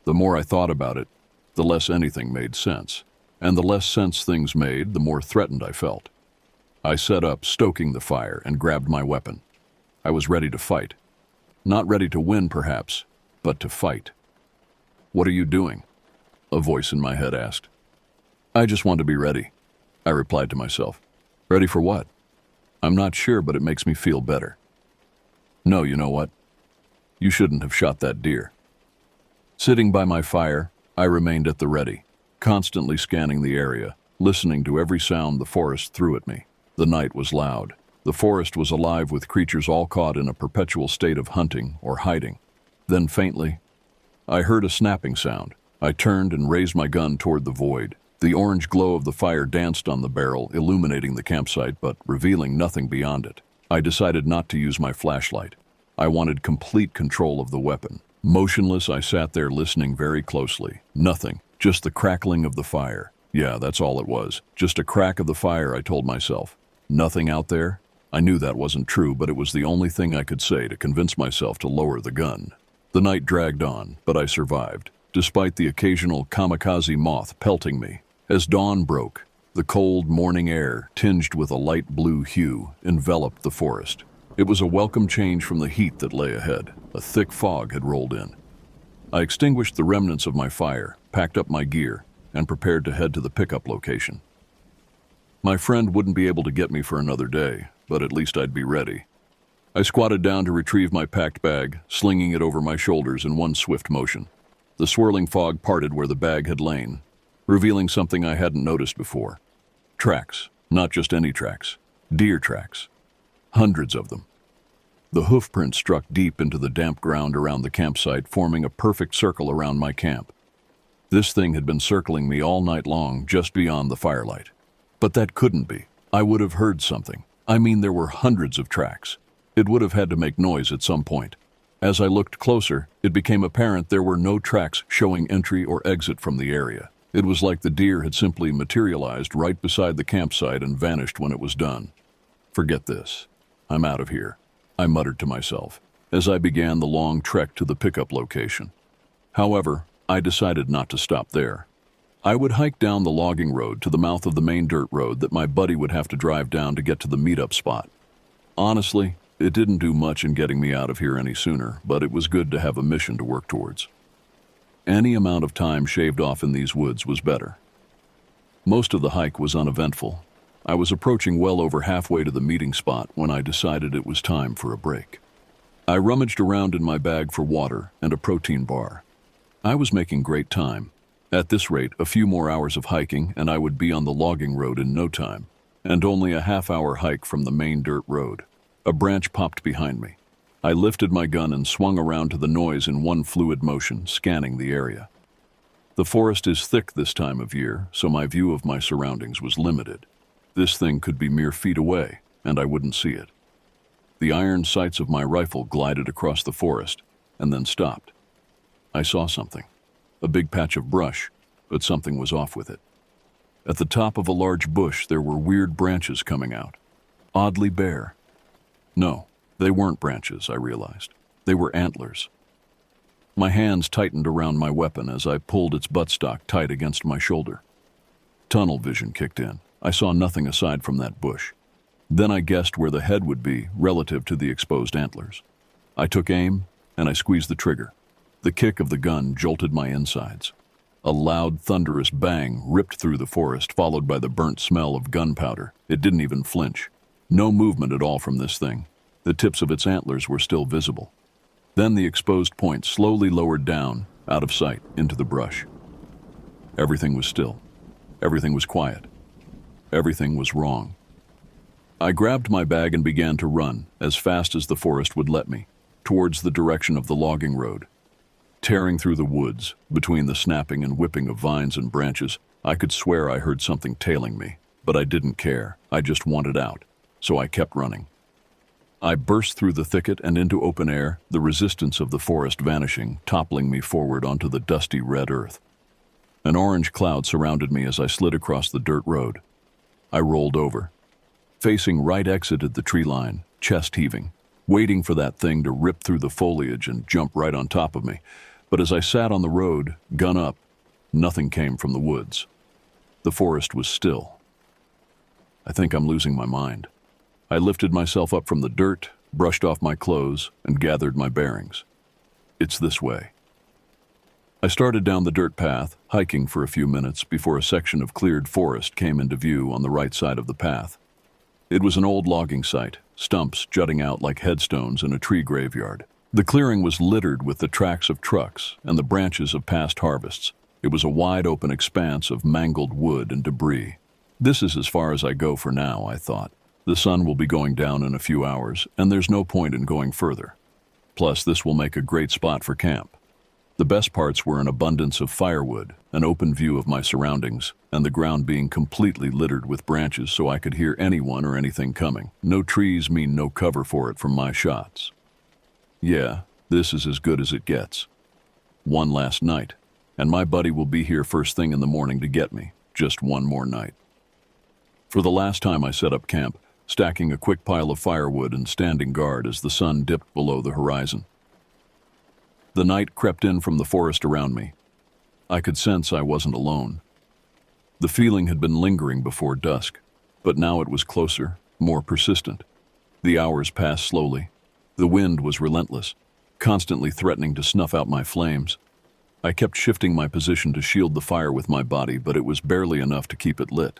The more I thought about it, the less anything made sense. And the less sense things made, the more threatened I felt. I set up, stoking the fire, and grabbed my weapon. I was ready to fight. Not ready to win, perhaps, but to fight. "What are you doing?" a voice in my head asked. "I just want to be ready," I replied to myself. "Ready for what?" "I'm not sure, but it makes me feel better." "No, you know what? You shouldn't have shot that deer." Sitting by my fire, I remained at the ready, constantly scanning the area, listening to every sound the forest threw at me. The night was loud. The forest was alive with creatures all caught in a perpetual state of hunting or hiding. Then faintly, I heard a snapping sound. I turned and raised my gun toward the void. The orange glow of the fire danced on the barrel, illuminating the campsite, but revealing nothing beyond it. I decided not to use my flashlight. I wanted complete control of the weapon. Motionless, I sat there listening very closely. Nothing, just the crackling of the fire. Yeah, that's all it was. Just a crack of the fire, I told myself. Nothing out there? I knew that wasn't true, but it was the only thing I could say to convince myself to lower the gun. The night dragged on, but I survived, despite the occasional kamikaze moth pelting me. As dawn broke, the cold morning air, tinged with a light blue hue, enveloped the forest. It was a welcome change from the heat that lay ahead. A thick fog had rolled in. I extinguished the remnants of my fire, packed up my gear, and prepared to head to the pickup location. My friend wouldn't be able to get me for another day, but at least I'd be ready. I squatted down to retrieve my packed bag, slinging it over my shoulders in one swift motion. The swirling fog parted where the bag had lain, revealing something I hadn't noticed before. Tracks, not just any tracks. Deer tracks. Hundreds of them. The hoof prints struck deep into the damp ground around the campsite, forming a perfect circle around my camp. This thing had been circling me all night long, just beyond the firelight. But that couldn't be. I would have heard something. I mean, there were hundreds of tracks. It would have had to make noise at some point. As I looked closer, it became apparent there were no tracks showing entry or exit from the area. It was like the deer had simply materialized right beside the campsite and vanished when it was done. Forget this. I'm out of here, I muttered to myself, as I began the long trek to the pickup location. However, I decided not to stop there. I would hike down the logging road to the mouth of the main dirt road that my buddy would have to drive down to get to the meetup spot. Honestly, it didn't do much in getting me out of here any sooner, but it was good to have a mission to work towards. Any amount of time shaved off in these woods was better. Most of the hike was uneventful. I was approaching well over halfway to the meeting spot when I decided it was time for a break. I rummaged around in my bag for water and a protein bar. I was making great time. At this rate, a few more hours of hiking and I would be on the logging road in no time, and only a half-hour hike from the main dirt road. A branch popped behind me. I lifted my gun and swung around to the noise in one fluid motion, scanning the area. The forest is thick this time of year, so my view of my surroundings was limited. This thing could be mere feet away, and I wouldn't see it. The iron sights of my rifle glided across the forest, and then stopped. I saw something. A big patch of brush, but something was off with it. At the top of a large bush, there were weird branches coming out. Oddly bare. No, they weren't branches, I realized. They were antlers. My hands tightened around my weapon as I pulled its buttstock tight against my shoulder. Tunnel vision kicked in. I saw nothing aside from that bush. Then I guessed where the head would be relative to the exposed antlers. I took aim, and I squeezed the trigger. The kick of the gun jolted my insides. A loud, thunderous bang ripped through the forest, followed by the burnt smell of gunpowder. It didn't even flinch. No movement at all from this thing. The tips of its antlers were still visible. Then the exposed point slowly lowered down, out of sight, into the brush. Everything was still. Everything was quiet. Everything was wrong. I grabbed my bag and began to run, as fast as the forest would let me, towards the direction of the logging road. Tearing through the woods, between the snapping and whipping of vines and branches, I could swear I heard something tailing me, but I didn't care. I just wanted out, so I kept running. I burst through the thicket and into open air, the resistance of the forest vanishing, toppling me forward onto the dusty red earth. An orange cloud surrounded me as I slid across the dirt road. I rolled over. Facing right exited the tree line, chest heaving, waiting for that thing to rip through the foliage and jump right on top of me. But as I sat on the road, gun up, nothing came from the woods. The forest was still. I think I'm losing my mind. I lifted myself up from the dirt, brushed off my clothes, and gathered my bearings. It's this way. I started down the dirt path, hiking for a few minutes before a section of cleared forest came into view on the right side of the path. It was an old logging site, stumps jutting out like headstones in a tree graveyard. The clearing was littered with the tracks of trucks and the branches of past harvests. It was a wide-open expanse of mangled wood and debris. This is as far as I go for now, I thought. The sun will be going down in a few hours, and there's no point in going further. Plus, this will make a great spot for camp. The best parts were an abundance of firewood, an open view of my surroundings, and the ground being completely littered with branches so I could hear anyone or anything coming. No trees mean no cover for it from my shots. Yeah, this is as good as it gets. One last night, and my buddy will be here first thing in the morning to get me. Just one more night. For the last time I set up camp, stacking a quick pile of firewood and standing guard as the sun dipped below the horizon. The night crept in from the forest around me. I could sense I wasn't alone. The feeling had been lingering before dusk, but now it was closer, more persistent. The hours passed slowly. The wind was relentless, constantly threatening to snuff out my flames. I kept shifting my position to shield the fire with my body, but it was barely enough to keep it lit.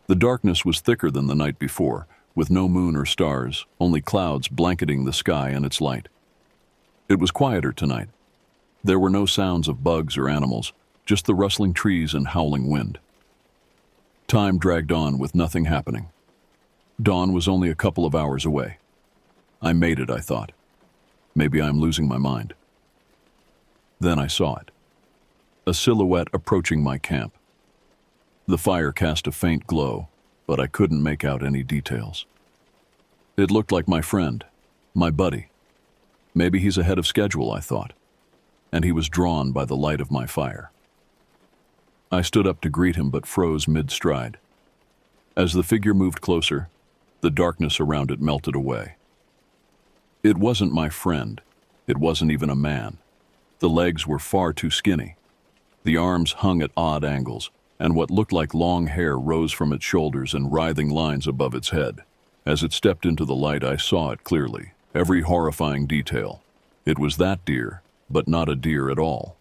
The darkness was thicker than the night before, with no moon or stars, only clouds blanketing the sky and its light. It was quieter tonight. There were no sounds of bugs or animals, just the rustling trees and howling wind. Time dragged on with nothing happening. Dawn was only a couple of hours away. I made it, I thought. Maybe I'm losing my mind. Then I saw it. A silhouette approaching my camp. The fire cast a faint glow, but I couldn't make out any details. It looked like my friend, my buddy. Maybe he's ahead of schedule, I thought, and he was drawn by the light of my fire. I stood up to greet him but froze mid-stride. As the figure moved closer, the darkness around it melted away. It wasn't my friend. It wasn't even a man. The legs were far too skinny. The arms hung at odd angles, and what looked like long hair rose from its shoulders in writhing lines above its head. As it stepped into the light, I saw it clearly, every horrifying detail. It was that deer, but not a deer at all.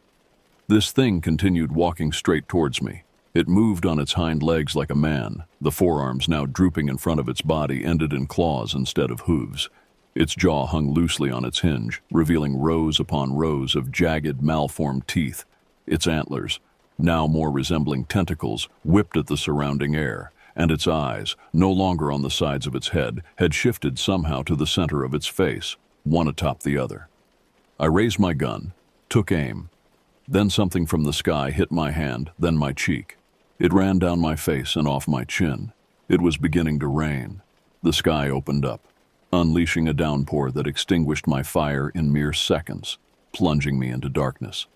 This thing continued walking straight towards me. It moved on its hind legs like a man. The forearms, now drooping in front of its body, ended in claws instead of hooves. Its jaw hung loosely on its hinge, revealing rows upon rows of jagged, malformed teeth. Its antlers, now more resembling tentacles, whipped at the surrounding air. and its eyes, no longer on the sides of its head, had shifted somehow to the center of its face, one atop the other. I raised my gun, took aim. Then something from the sky hit my hand, then my cheek. It ran down my face and off my chin. It was beginning to rain. The sky opened up, unleashing a downpour that extinguished my fire in mere seconds, plunging me into darkness.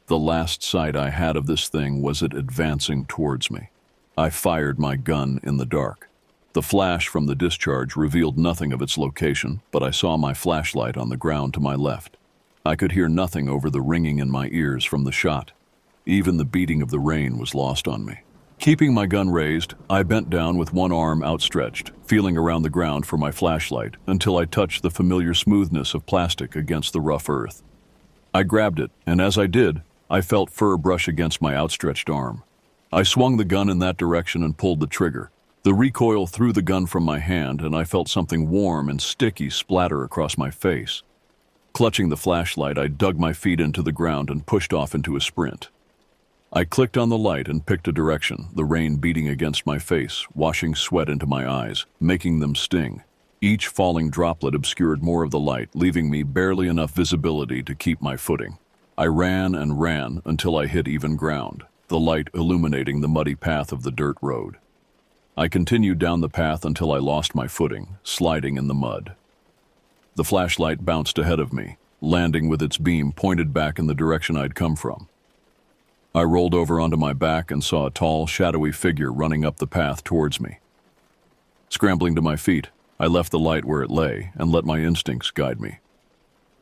The last sight I had of this thing was it advancing towards me. I fired my gun in the dark. The flash from the discharge revealed nothing of its location, but I saw my flashlight on the ground to my left. I could hear nothing over the ringing in my ears from the shot. Even the beating of the rain was lost on me. Keeping my gun raised, I bent down with one arm outstretched, feeling around the ground for my flashlight until I touched the familiar smoothness of plastic against the rough earth. I grabbed it, and as I did, I felt fur brush against my outstretched arm. I swung the gun in that direction and pulled the trigger. The recoil threw the gun from my hand, and I felt something warm and sticky splatter across my face. Clutching the flashlight, I dug my feet into the ground and pushed off into a sprint. I clicked on the light and picked a direction, the rain beating against my face, washing sweat into my eyes, making them sting. Each falling droplet obscured more of the light, leaving me barely enough visibility to keep my footing. I ran and ran until I hit even ground, the light illuminating the muddy path of the dirt road. I continued down the path until I lost my footing, sliding in the mud. The flashlight bounced ahead of me, landing with its beam pointed back in the direction I'd come from. I rolled over onto my back and saw a tall, shadowy figure running up the path towards me. Scrambling to my feet, I left the light where it lay and let my instincts guide me.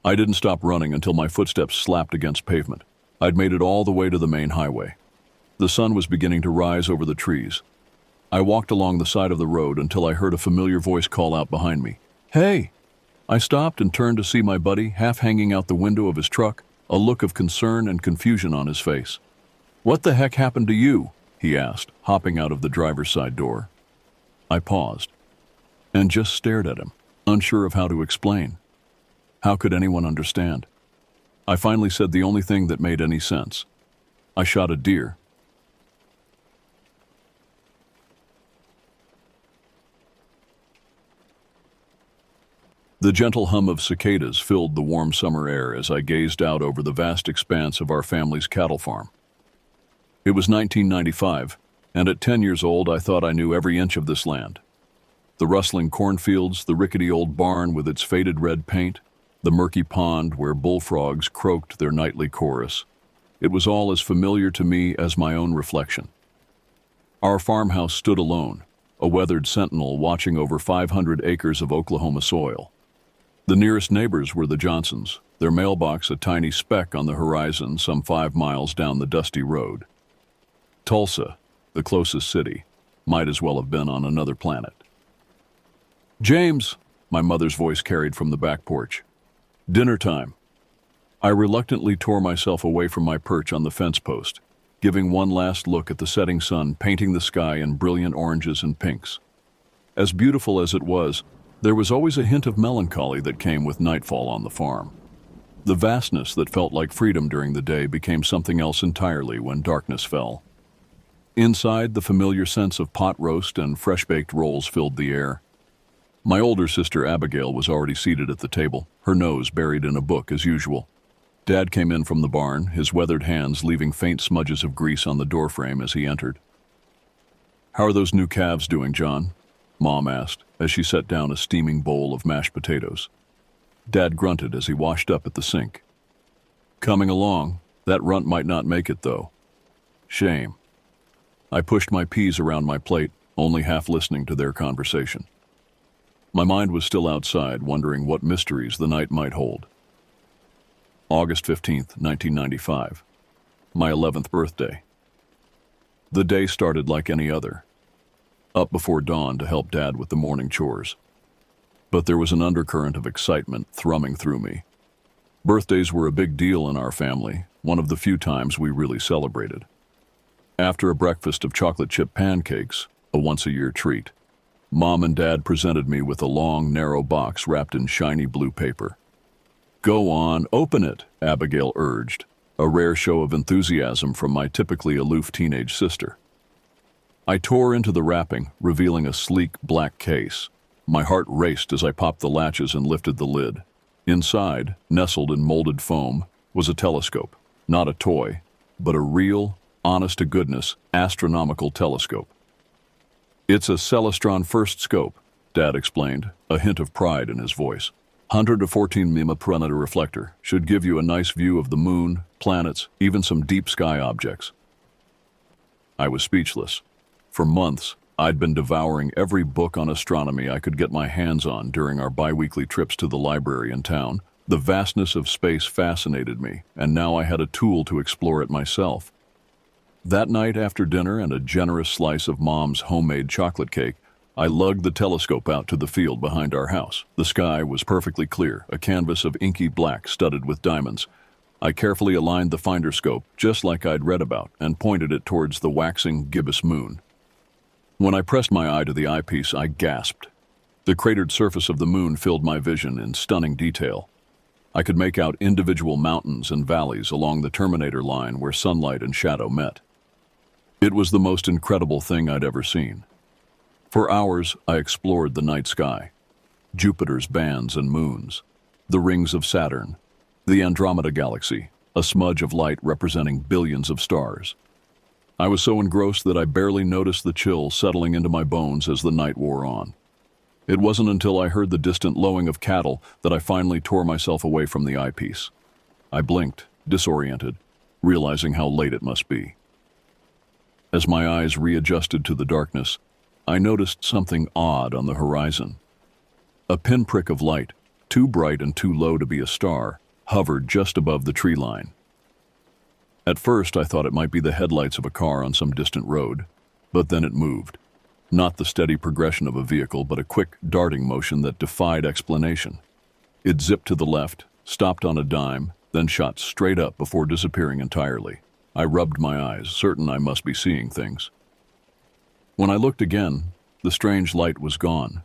I didn't stop running until my footsteps slapped against pavement. I'd made it all the way to the main highway. The sun was beginning to rise over the trees. I walked along the side of the road until I heard a familiar voice call out behind me, "Hey!" I stopped and turned to see my buddy half hanging out the window of his truck, a look of concern and confusion on his face. "What the heck happened to you?" he asked, hopping out of the driver's side door. I paused and just stared at him, unsure of how to explain. How could anyone understand? I finally said the only thing that made any sense. I shot a deer. The gentle hum of cicadas filled the warm summer air as I gazed out over the vast expanse of our family's cattle farm. It was 1995, and at 10 years old I thought I knew every inch of this land. The rustling cornfields, the rickety old barn with its faded red paint, the murky pond where bullfrogs croaked their nightly chorus. It was all as familiar to me as my own reflection. Our farmhouse stood alone, a weathered sentinel watching over 500 acres of Oklahoma soil. The nearest neighbors were the Johnsons, their mailbox a tiny speck on the horizon some 5 miles down the dusty road. Tulsa, the closest city, might as well have been on another planet. "James," my mother's voice carried from the back porch. "Dinner time." I reluctantly tore myself away from my perch on the fence post, giving one last look at the setting sun painting the sky in brilliant oranges and pinks. As beautiful as it was, there was always a hint of melancholy that came with nightfall on the farm. The vastness that felt like freedom during the day became something else entirely when darkness fell. Inside, the familiar sense of pot roast and fresh-baked rolls filled the air. My older sister Abigail was already seated at the table, her nose buried in a book as usual. Dad came in from the barn, his weathered hands leaving faint smudges of grease on the doorframe as he entered. "How are those new calves doing, John?" Mom asked, as she set down a steaming bowl of mashed potatoes. Dad grunted as he washed up at the sink. "Coming along. That runt might not make it, though." "Shame." I pushed my peas around my plate, only half listening to their conversation. My mind was still outside, wondering what mysteries the night might hold. August 15th, 1995. My 11th birthday. The day started like any other. Up before dawn to help Dad with the morning chores. But there was an undercurrent of excitement thrumming through me. Birthdays were a big deal in our family, one of the few times we really celebrated. After a breakfast of chocolate chip pancakes, a once-a-year treat, Mom and Dad presented me with a long, narrow box wrapped in shiny blue paper. "Go on, open it," Abigail urged, a rare show of enthusiasm from my typically aloof teenage sister. I tore into the wrapping, revealing a sleek black case. My heart raced as I popped the latches and lifted the lid. Inside, nestled in molded foam, was a telescope. Not a toy, but a real, honest-to-goodness, astronomical telescope. "It's a Celestron first scope," Dad explained, a hint of pride in his voice. 114 mm reflector should give you a nice view of the moon, planets, even some deep sky objects. I was speechless. For months, I'd been devouring every book on astronomy I could get my hands on during our bi-weekly trips to the library in town. The vastness of space fascinated me, and now I had a tool to explore it myself. That night after dinner and a generous slice of Mom's homemade chocolate cake, I lugged the telescope out to the field behind our house. The sky was perfectly clear, a canvas of inky black studded with diamonds. I carefully aligned the finder scope, just like I'd read about, and pointed it towards the waxing gibbous moon. When I pressed my eye to the eyepiece, I gasped. The cratered surface of the moon filled my vision in stunning detail. I could make out individual mountains and valleys along the terminator line where sunlight and shadow met. It was the most incredible thing I'd ever seen. For hours, I explored the night sky. Jupiter's bands and moons, the rings of Saturn, the Andromeda Galaxy, a smudge of light representing billions of stars. I was so engrossed that I barely noticed the chill settling into my bones as the night wore on. It wasn't until I heard the distant lowing of cattle that I finally tore myself away from the eyepiece. I blinked, disoriented, realizing how late it must be. As my eyes readjusted to the darkness, I noticed something odd on the horizon. A pinprick of light, too bright and too low to be a star, hovered just above the tree line. At first, I thought it might be the headlights of a car on some distant road, but then it moved. Not the steady progression of a vehicle, but a quick, darting motion that defied explanation. It zipped to the left, stopped on a dime, then shot straight up before disappearing entirely. I rubbed my eyes, certain I must be seeing things. When I looked again, the strange light was gone.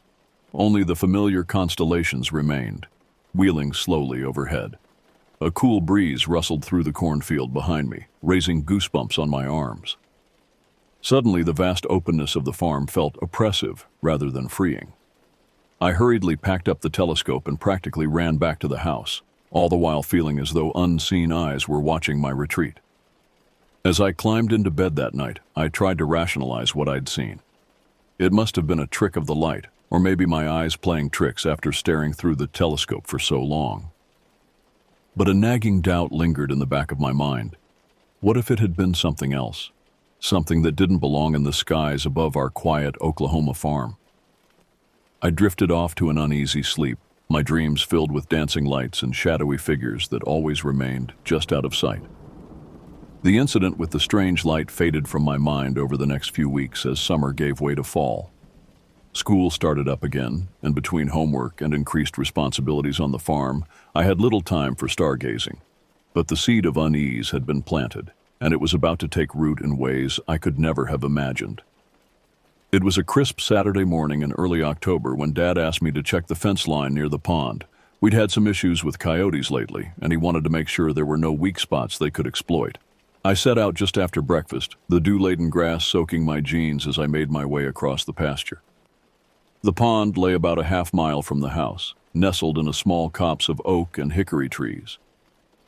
Only the familiar constellations remained, wheeling slowly overhead. A cool breeze rustled through the cornfield behind me, raising goosebumps on my arms. Suddenly, the vast openness of the farm felt oppressive rather than freeing. I hurriedly packed up the telescope and practically ran back to the house, all the while feeling as though unseen eyes were watching my retreat. As I climbed into bed that night, I tried to rationalize what I'd seen. It must have been a trick of the light, or maybe my eyes playing tricks after staring through the telescope for so long. But a nagging doubt lingered in the back of my mind. What if it had been something else? Something that didn't belong in the skies above our quiet Oklahoma farm. I drifted off to an uneasy sleep, my dreams filled with dancing lights and shadowy figures that always remained just out of sight. The incident with the strange light faded from my mind over the next few weeks as summer gave way to fall. School started up again, and between homework and increased responsibilities on the farm, I had little time for stargazing. But the seed of unease had been planted, and it was about to take root in ways I could never have imagined. It was a crisp Saturday morning in early October when Dad asked me to check the fence line near the pond. We'd had some issues with coyotes lately, and he wanted to make sure there were no weak spots they could exploit. I set out just after breakfast, the dew-laden grass soaking my jeans as I made my way across the pasture. The pond lay about a half-mile from the house, nestled in a small copse of oak and hickory trees.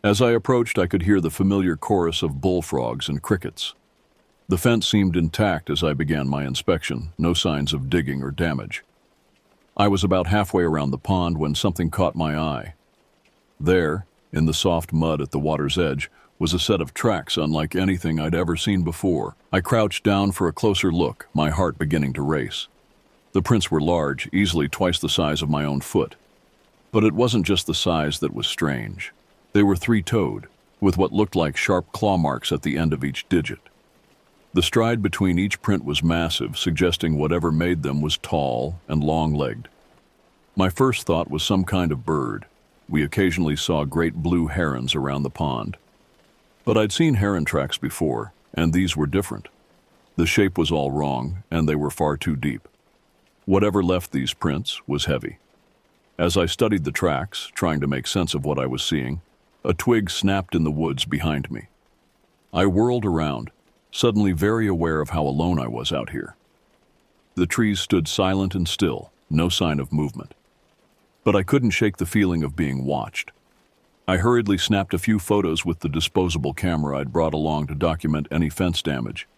As I approached, I could hear the familiar chorus of bullfrogs and crickets. The fence seemed intact as I began my inspection, no signs of digging or damage. I was about halfway around the pond when something caught my eye. There, in the soft mud at the water's edge, was a set of tracks unlike anything I'd ever seen before. I crouched down for a closer look, my heart beginning to race. The prints were large, easily twice the size of my own foot. But it wasn't just the size that was strange. They were three-toed, with what looked like sharp claw marks at the end of each digit. The stride between each print was massive, suggesting whatever made them was tall and long-legged. My first thought was some kind of bird. We occasionally saw great blue herons around the pond. But I'd seen heron tracks before, and these were different. The shape was all wrong, and they were far too deep. Whatever left these prints was heavy. As I studied the tracks, trying to make sense of what I was seeing, a twig snapped in the woods behind me. I whirled around, suddenly very aware of how alone I was out here. The trees stood silent and still, no sign of movement. But I couldn't shake the feeling of being watched. I hurriedly snapped a few photos with the disposable camera I'd brought along to document any fence damage.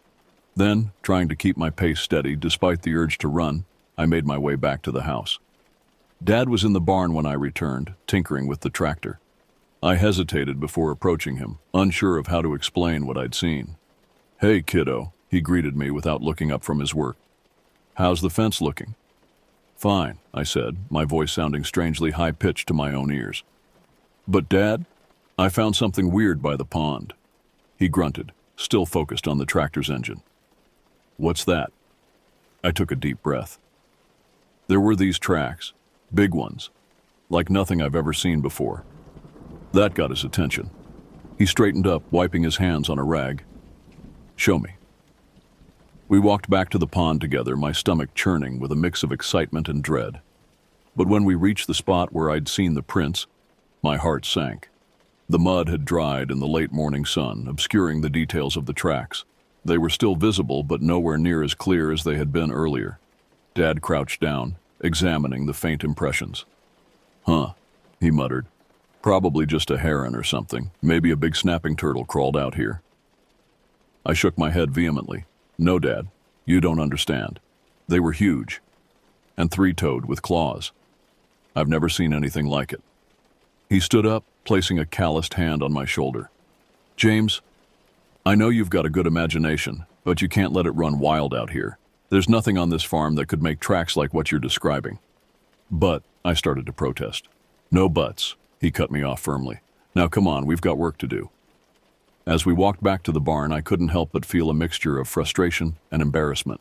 Then, trying to keep my pace steady despite the urge to run, I made my way back to the house. Dad was in the barn when I returned, tinkering with the tractor. I hesitated before approaching him, unsure of how to explain what I'd seen. "Hey, kiddo," he greeted me without looking up from his work. "How's the fence looking?" "Fine," I said, my voice sounding strangely high-pitched to my own ears. "But Dad, I found something weird by the pond." He grunted, still focused on the tractor's engine. "What's that?" I took a deep breath. There were these tracks, big ones, like nothing I've ever seen before. That got his attention. He straightened up, wiping his hands on a rag. "Show me." We walked back to the pond together, my stomach churning with a mix of excitement and dread. But when we reached the spot where I'd seen the prints, my heart sank. The mud had dried in the late morning sun, obscuring the details of the tracks. They were still visible, but nowhere near as clear as they had been earlier. Dad crouched down, examining the faint impressions. "Huh," he muttered. "Probably just a heron or something. Maybe a big snapping turtle crawled out here." I shook my head vehemently. "No, Dad, you don't understand. They were huge, and three-toed with claws. I've never seen anything like it." He stood up, placing a calloused hand on my shoulder. "James, I know you've got a good imagination, but you can't let it run wild out here. There's nothing on this farm that could make tracks like what you're describing." "But," I started to protest. "No buts," he cut me off firmly. "Now come on, we've got work to do." As we walked back to the barn, I couldn't help but feel a mixture of frustration and embarrassment.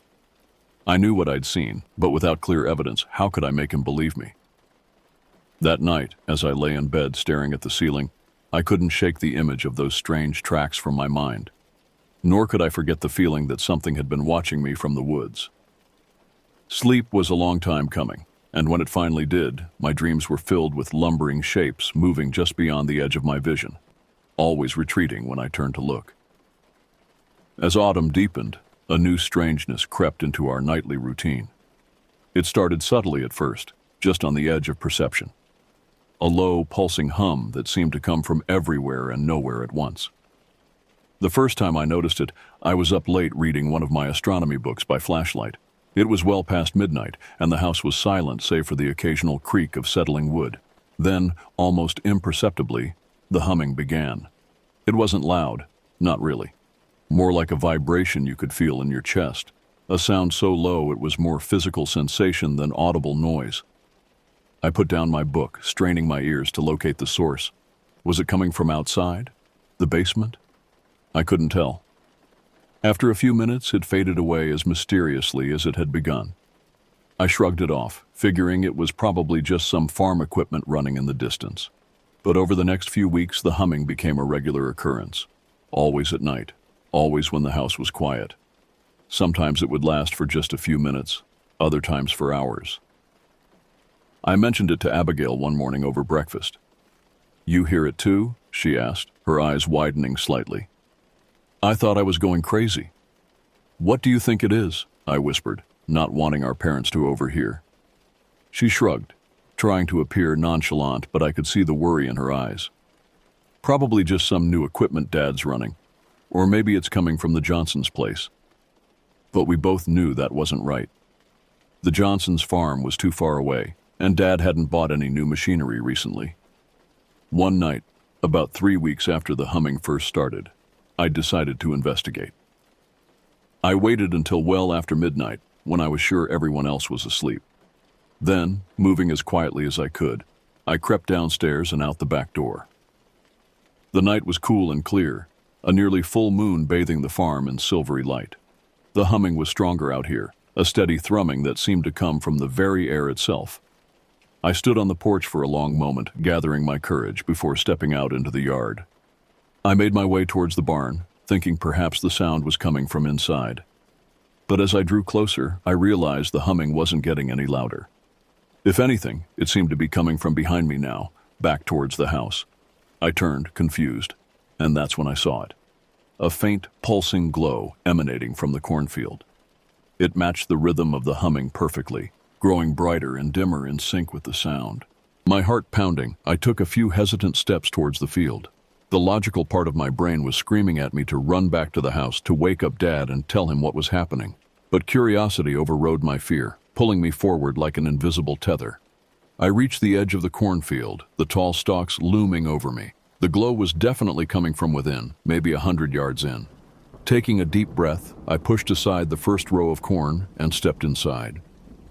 I knew what I'd seen, but without clear evidence, how could I make him believe me? That night, as I lay in bed staring at the ceiling, I couldn't shake the image of those strange tracks from my mind. Nor could I forget the feeling that something had been watching me from the woods. Sleep was a long time coming, and when it finally did, my dreams were filled with lumbering shapes moving just beyond the edge of my vision, always retreating when I turned to look. As autumn deepened, a new strangeness crept into our nightly routine. It started subtly at first, just on the edge of perception. A low, pulsing hum that seemed to come from everywhere and nowhere at once. The first time I noticed it, I was up late reading one of my astronomy books by flashlight. It was well past midnight, and the house was silent save for the occasional creak of settling wood. Then, almost imperceptibly, the humming began. It wasn't loud, not really. More like a vibration you could feel in your chest, a sound so low it was more physical sensation than audible noise. I put down my book, straining my ears to locate the source. Was it coming from outside? The basement? I couldn't tell. After a few minutes, it faded away as mysteriously as it had begun. I shrugged it off, figuring it was probably just some farm equipment running in the distance. But over the next few weeks, the humming became a regular occurrence. Always at night, always when the house was quiet. Sometimes it would last for just a few minutes, other times for hours. I mentioned it to Abigail one morning over breakfast. "You hear it too?" she asked, her eyes widening slightly. I thought I was going crazy. "What do you think it is?" I whispered, not wanting our parents to overhear. She shrugged, trying to appear nonchalant, but I could see the worry in her eyes. "Probably just some new equipment Dad's running. Or maybe it's coming from the Johnsons' place." But we both knew that wasn't right. The Johnsons' farm was too far away, and Dad hadn't bought any new machinery recently. One night, about 3 weeks after the humming first started, I decided to investigate. I waited until well after midnight, when I was sure everyone else was asleep. Then, moving as quietly as I could, I crept downstairs and out the back door. The night was cool and clear, a nearly full moon bathing the farm in silvery light. The humming was stronger out here, a steady thrumming that seemed to come from the very air itself. I stood on the porch for a long moment, gathering my courage before stepping out into the yard. I made my way towards the barn, thinking perhaps the sound was coming from inside. But as I drew closer, I realized the humming wasn't getting any louder. If anything, it seemed to be coming from behind me now, back towards the house. I turned, confused, and that's when I saw it. a faint, pulsing glow emanating from the cornfield. It matched the rhythm of the humming perfectly, growing brighter and dimmer in sync with the sound. My heart pounding, I took a few hesitant steps towards the field. The logical part of my brain was screaming at me to run back to the house, to wake up Dad and tell him what was happening. But curiosity overrode my fear, pulling me forward like an invisible tether. I reached the edge of the cornfield, the tall stalks looming over me. The glow was definitely coming from within, maybe 100 yards in. Taking a deep breath, I pushed aside the first row of corn and stepped inside.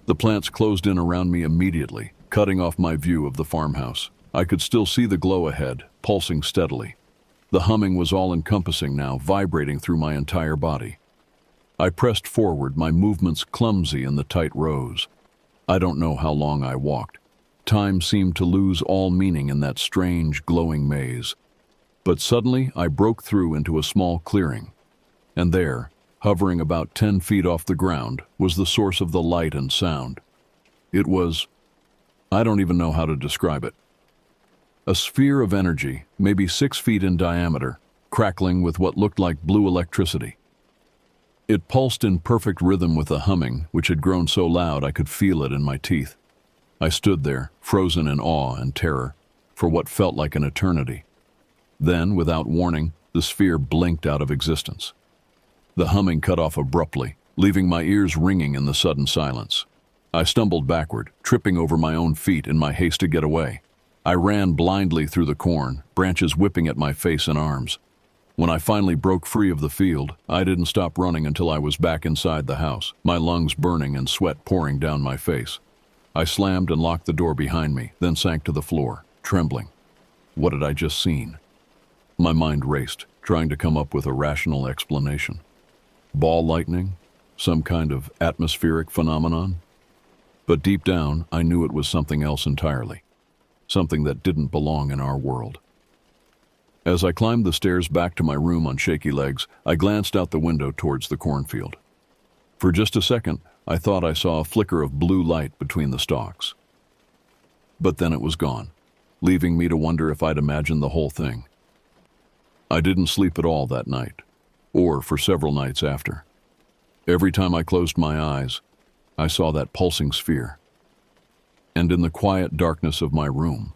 The plants closed in around me immediately, cutting off my view of the farmhouse. I could still see the glow ahead, pulsing steadily. The humming was all-encompassing now, vibrating through my entire body. I pressed forward, my movements clumsy in the tight rows. I don't know how long I walked. Time seemed to lose all meaning in that strange, glowing maze. But suddenly, I broke through into a small clearing. And there, hovering about 10 feet off the ground, was the source of the light and sound. It was... I don't even know how to describe it. A sphere of energy, maybe 6 feet in diameter, crackling with what looked like blue electricity. It pulsed in perfect rhythm with the humming, which had grown so loud I could feel it in my teeth. I stood there, frozen in awe and terror, for what felt like an eternity. Then, without warning, the sphere blinked out of existence. The humming cut off abruptly, leaving my ears ringing in the sudden silence. I stumbled backward, tripping over my own feet in my haste to get away. I ran blindly through the corn, branches whipping at my face and arms. When I finally broke free of the field, I didn't stop running until I was back inside the house, my lungs burning and sweat pouring down my face. I slammed and locked the door behind me, then sank to the floor, trembling. What had I just seen? My mind raced, trying to come up with a rational explanation. Ball lightning? Some kind of atmospheric phenomenon? But deep down, I knew it was something else entirely. Something that didn't belong in our world. As I climbed the stairs back to my room on shaky legs, I glanced out the window towards the cornfield. For just a second, I thought I saw a flicker of blue light between the stalks. But then it was gone, leaving me to wonder if I'd imagined the whole thing. I didn't sleep at all that night, or for several nights after. Every time I closed my eyes, I saw that pulsing sphere. And in the quiet darkness of my room,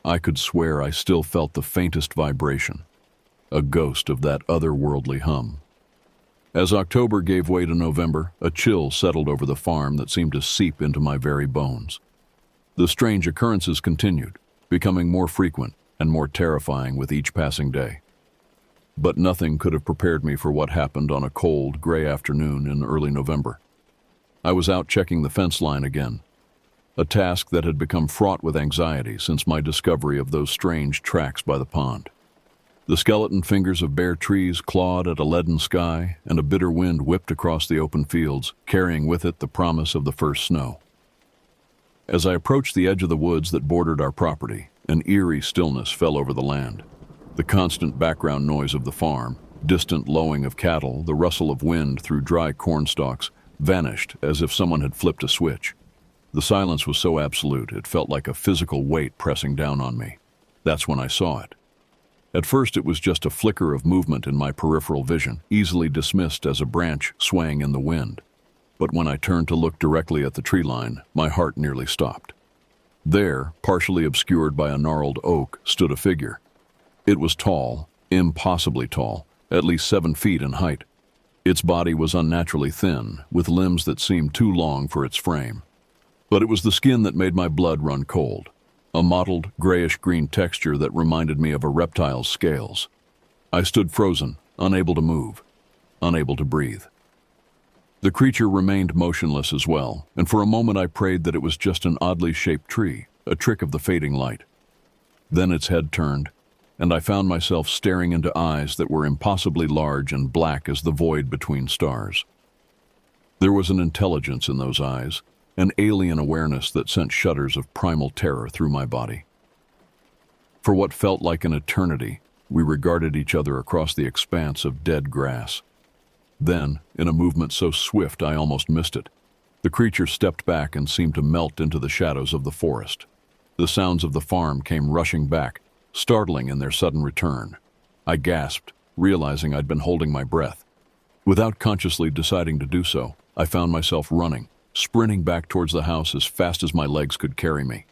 I could swear I still felt the faintest vibration, a ghost of that otherworldly hum. As October gave way to November, a chill settled over the farm that seemed to seep into my very bones. The strange occurrences continued, becoming more frequent and more terrifying with each passing day. But nothing could have prepared me for what happened on a cold, gray afternoon in early November. I was out checking the fence line again, a task that had become fraught with anxiety since my discovery of those strange tracks by the pond. The skeleton fingers of bare trees clawed at a leaden sky, and a bitter wind whipped across the open fields, carrying with it the promise of the first snow. As I approached the edge of the woods that bordered our property, an eerie stillness fell over the land. The constant background noise of the farm, distant lowing of cattle, the rustle of wind through dry corn stalks, vanished as if someone had flipped a switch. The silence was so absolute, it felt like a physical weight pressing down on me. That's when I saw it. At first, it was just a flicker of movement in my peripheral vision, easily dismissed as a branch swaying in the wind. But when I turned to look directly at the tree line, my heart nearly stopped. There, partially obscured by a gnarled oak, stood a figure. It was tall, impossibly tall, at least 7 feet in height. Its body was unnaturally thin, with limbs that seemed too long for its frame. But it was the skin that made my blood run cold, a mottled, grayish-green texture that reminded me of a reptile's scales. I stood frozen, unable to move, unable to breathe. The creature remained motionless as well, and for a moment I prayed that it was just an oddly shaped tree, a trick of the fading light. Then its head turned, and I found myself staring into eyes that were impossibly large and black as the void between stars. There was an intelligence in those eyes, an alien awareness that sent shudders of primal terror through my body. For what felt like an eternity, we regarded each other across the expanse of dead grass. Then, in a movement so swift I almost missed it, the creature stepped back and seemed to melt into the shadows of the forest. The sounds of the farm came rushing back, startling in their sudden return. I gasped, realizing I'd been holding my breath. Without consciously deciding to do so, I found myself running, sprinting back towards the house as fast as my legs could carry me.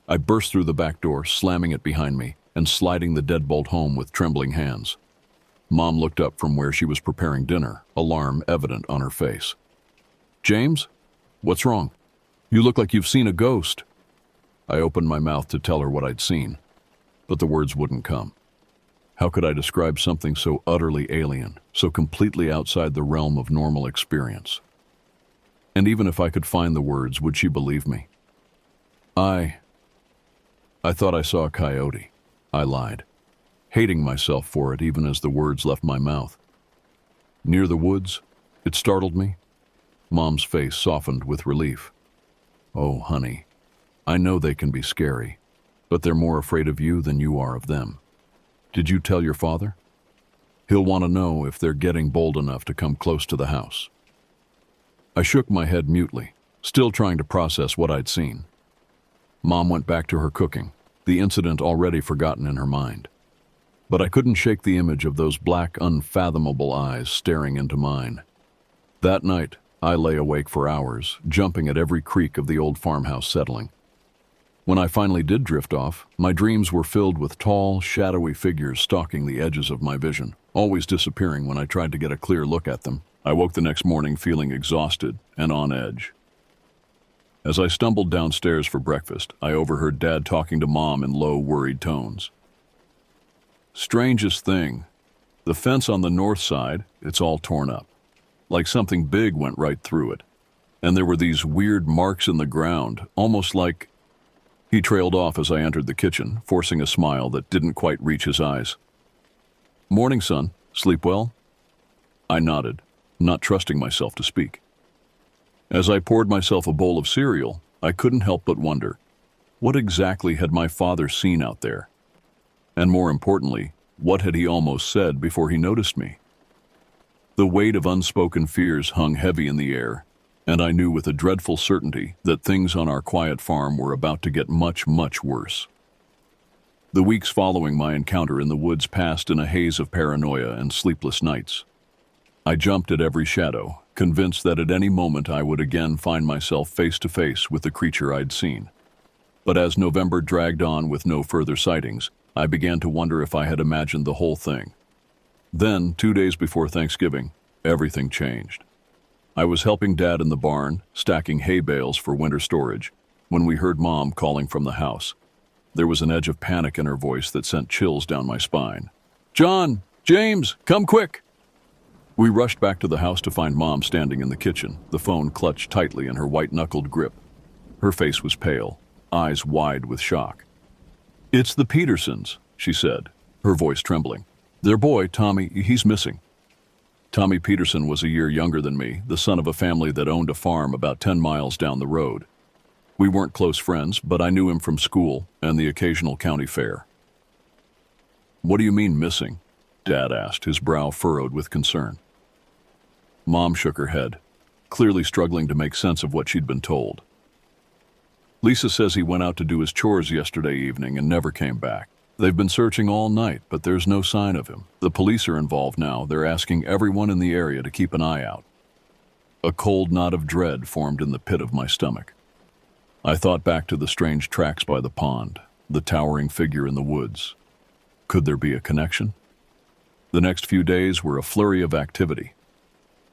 I burst through the back door, slamming it behind me, and sliding the deadbolt home with trembling hands. Mom looked up from where she was preparing dinner, alarm evident on her face. "James? What's wrong? You look like you've seen a ghost." I opened my mouth to tell her what I'd seen, but the words wouldn't come. How could I describe something so utterly alien, so completely outside the realm of normal experience? And even if I could find the words, would she believe me? I thought I saw a coyote. I lied, hating myself for it even as the words left my mouth. Near the woods, it startled me. Mom's face softened with relief. "Oh, honey, I know they can be scary, but they're more afraid of you than you are of them. Did you tell your father? He'll want to know if they're getting bold enough to come close to the house." I shook my head mutely, still trying to process what I'd seen. Mom went back to her cooking, the incident already forgotten in her mind. But I couldn't shake the image of those black, unfathomable eyes staring into mine. That night, I lay awake for hours, jumping at every creak of the old farmhouse settling. When I finally did drift off, my dreams were filled with tall, shadowy figures stalking the edges of my vision, always disappearing when I tried to get a clear look at them. I woke the next morning feeling exhausted and on edge. As I stumbled downstairs for breakfast, I overheard Dad talking to Mom in low, worried tones. "Strangest thing. The fence on the north side, it's all torn up. Like something big went right through it. And there were these weird marks in the ground, almost like..." He trailed off as I entered the kitchen, forcing a smile that didn't quite reach his eyes. "Morning, son. Sleep well?" I nodded, not trusting myself to speak. As I poured myself a bowl of cereal, I couldn't help but wonder, what exactly had my father seen out there? And more importantly, what had he almost said before he noticed me? The weight of unspoken fears hung heavy in the air, and I knew with a dreadful certainty that things on our quiet farm were about to get much, much worse. The weeks following my encounter in the woods passed in a haze of paranoia and sleepless nights. I jumped at every shadow, convinced that at any moment I would again find myself face to face with the creature I'd seen. But as November dragged on with no further sightings, I began to wonder if I had imagined the whole thing. Then, 2 days before Thanksgiving, everything changed. I was helping Dad in the barn, stacking hay bales for winter storage, when we heard Mom calling from the house. There was an edge of panic in her voice that sent chills down my spine. "John! James! Come quick!" We rushed back to the house to find Mom standing in the kitchen, the phone clutched tightly in her white-knuckled grip. Her face was pale, eyes wide with shock. "It's the Petersons," she said, her voice trembling. "Their boy, Tommy, he's missing." Tommy Peterson was a year younger than me, the son of a family that owned a farm about 10 miles down the road. We weren't close friends, but I knew him from school and the occasional county fair. "What do you mean missing?" Dad asked, his brow furrowed with concern. Mom shook her head, clearly struggling to make sense of what she'd been told. "Lisa says he went out to do his chores yesterday evening and never came back. They've been searching all night, but there's no sign of him. The police are involved now. They're asking everyone in the area to keep an eye out." A cold knot of dread formed in the pit of my stomach. I thought back to the strange tracks by the pond, the towering figure in the woods. Could there be a connection? The next few days were a flurry of activity.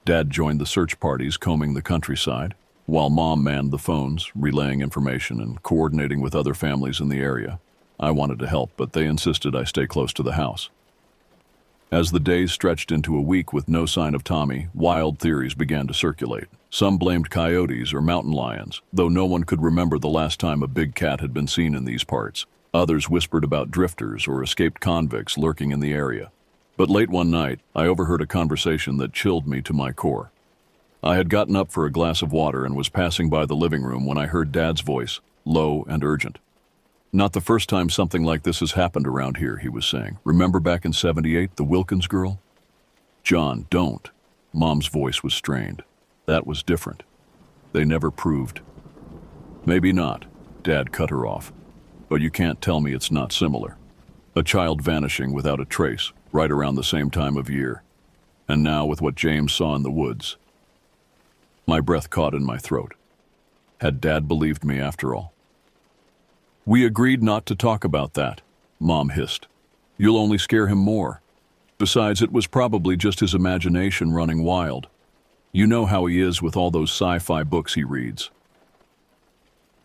Dad joined the search parties combing the countryside, while Mom manned the phones, relaying information and coordinating with other families in the area. I wanted to help, but they insisted I stay close to the house. As the days stretched into a week with no sign of Tommy, wild theories began to circulate. Some blamed coyotes or mountain lions, though no one could remember the last time a big cat had been seen in these parts. Others whispered about drifters or escaped convicts lurking in the area. But late one night, I overheard a conversation that chilled me to my core. I had gotten up for a glass of water and was passing by the living room when I heard Dad's voice, low and urgent. "Not the first time something like this has happened around here," he was saying. "Remember back in '78, the Wilkins girl?" "John, don't." Mom's voice was strained. "That was different. They never proved." "Maybe not," Dad cut her off. "But you can't tell me it's not similar. A child vanishing without a trace, right around the same time of year. And now with what James saw in the woods. My breath caught in my throat. Had Dad believed me after all? "We agreed not to talk about that," Mom hissed. "You'll only scare him more. Besides, it was probably just his imagination running wild. You know how he is with all those sci-fi books he reads."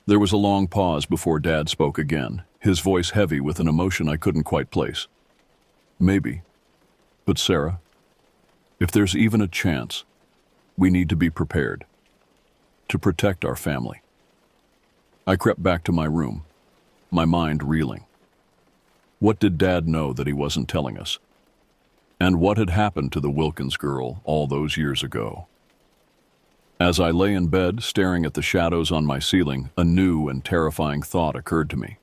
There was a long pause before Dad spoke again, his voice heavy with an emotion I couldn't quite place. "Maybe. But Sarah, if there's even a chance, we need to be prepared. To protect our family." I crept back to my room, my mind reeling. What did Dad know that he wasn't telling us? And what had happened to the Wilkins girl all those years ago? As I lay in bed, staring at the shadows on my ceiling, a new and terrifying thought occurred to me.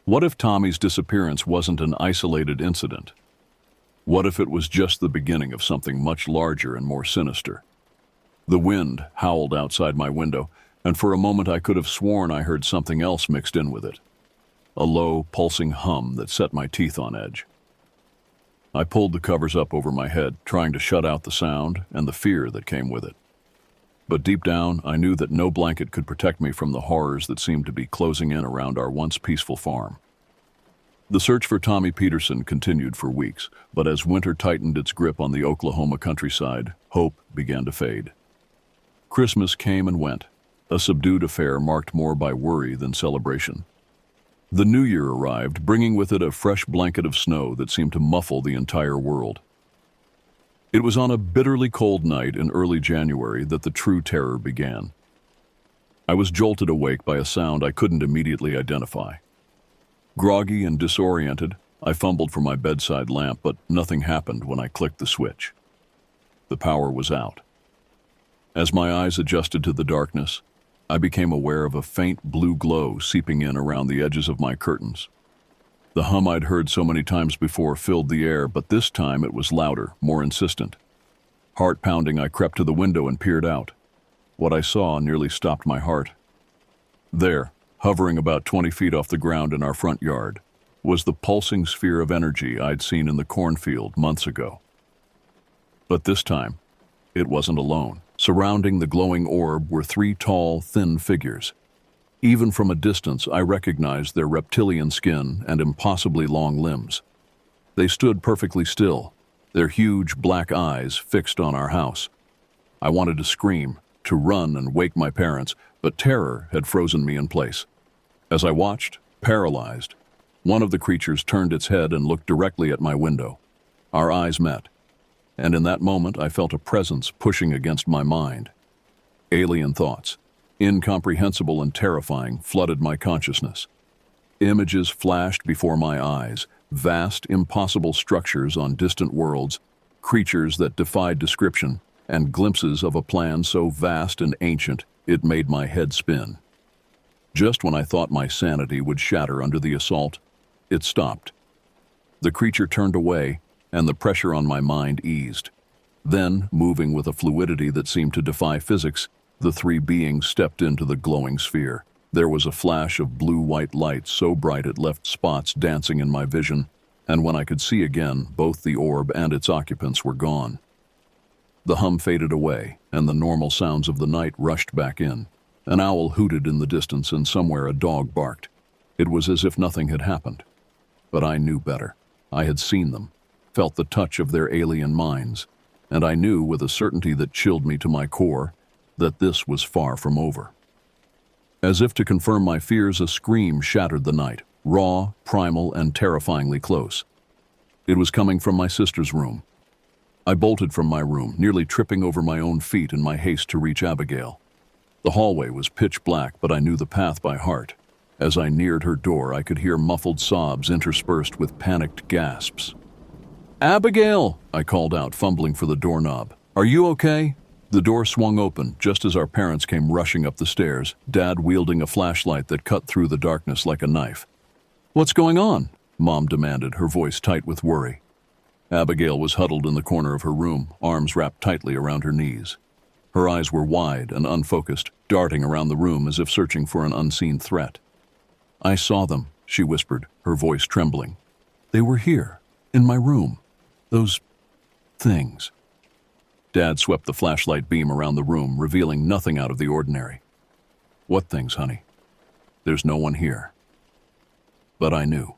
What if Tommy's disappearance wasn't an isolated incident? What if it was just the beginning of something much larger and more sinister? The wind howled outside my window, and for a moment I could have sworn I heard something else mixed in with it. A low, pulsing hum that set my teeth on edge. I pulled the covers up over my head, trying to shut out the sound and the fear that came with it. But deep down, I knew that no blanket could protect me from the horrors that seemed to be closing in around our once peaceful farm. The search for Tommy Peterson continued for weeks, but as winter tightened its grip on the Oklahoma countryside, hope began to fade. Christmas came and went, a subdued affair marked more by worry than celebration. The New Year arrived, bringing with it a fresh blanket of snow that seemed to muffle the entire world. It was on a bitterly cold night in early January that the true terror began. I was jolted awake by a sound I couldn't immediately identify. Groggy and disoriented, I fumbled for my bedside lamp, but nothing happened when I clicked the switch. The power was out. As my eyes adjusted to the darkness, I became aware of a faint blue glow seeping in around the edges of my curtains. The hum I'd heard so many times before filled the air, but this time it was louder, more insistent. Heart pounding, I crept to the window and peered out. What I saw nearly stopped my heart. There, hovering about 20 feet off the ground in our front yard, was the pulsing sphere of energy I'd seen in the cornfield months ago. But this time, it wasn't alone. Surrounding the glowing orb were three tall, thin figures. Even from a distance, I recognized their reptilian skin and impossibly long limbs. They stood perfectly still, their huge black eyes fixed on our house. I wanted to scream, to run and wake my parents, but terror had frozen me in place. As I watched, paralyzed, one of the creatures turned its head and looked directly at my window. Our eyes met, and in that moment I felt a presence pushing against my mind. Alien thoughts, incomprehensible and terrifying, flooded my consciousness. Images flashed before my eyes, vast, impossible structures on distant worlds, creatures that defied description, and glimpses of a plan so vast and ancient it made my head spin. Just when I thought my sanity would shatter under the assault, it stopped. The creature turned away, and the pressure on my mind eased. Then, moving with a fluidity that seemed to defy physics, the three beings stepped into the glowing sphere. There was a flash of blue-white light so bright it left spots dancing in my vision, and when I could see again, both the orb and its occupants were gone. The hum faded away, and the normal sounds of the night rushed back in. An owl hooted in the distance, and somewhere a dog barked. It was as if nothing had happened. But I knew better. I had seen them, felt the touch of their alien minds, and I knew with a certainty that chilled me to my core that this was far from over. As if to confirm my fears, a scream shattered the night, raw, primal, and terrifyingly close. It was coming from my sister's room. I bolted from my room, nearly tripping over my own feet in my haste to reach Abigail. The hallway was pitch black, but I knew the path by heart. As I neared her door, I could hear muffled sobs interspersed with panicked gasps. "Abigail!" I called out, fumbling for the doorknob. "Are you okay?" The door swung open just as our parents came rushing up the stairs, Dad wielding a flashlight that cut through the darkness like a knife. "What's going on?" Mom demanded, her voice tight with worry. Abigail was huddled in the corner of her room, arms wrapped tightly around her knees. Her eyes were wide and unfocused, darting around the room as if searching for an unseen threat. "I saw them," she whispered, her voice trembling. "They were here. In my room. Those things. Dad swept the flashlight beam around the room, revealing nothing out of the ordinary. What things, honey? There's no one here. But I knew.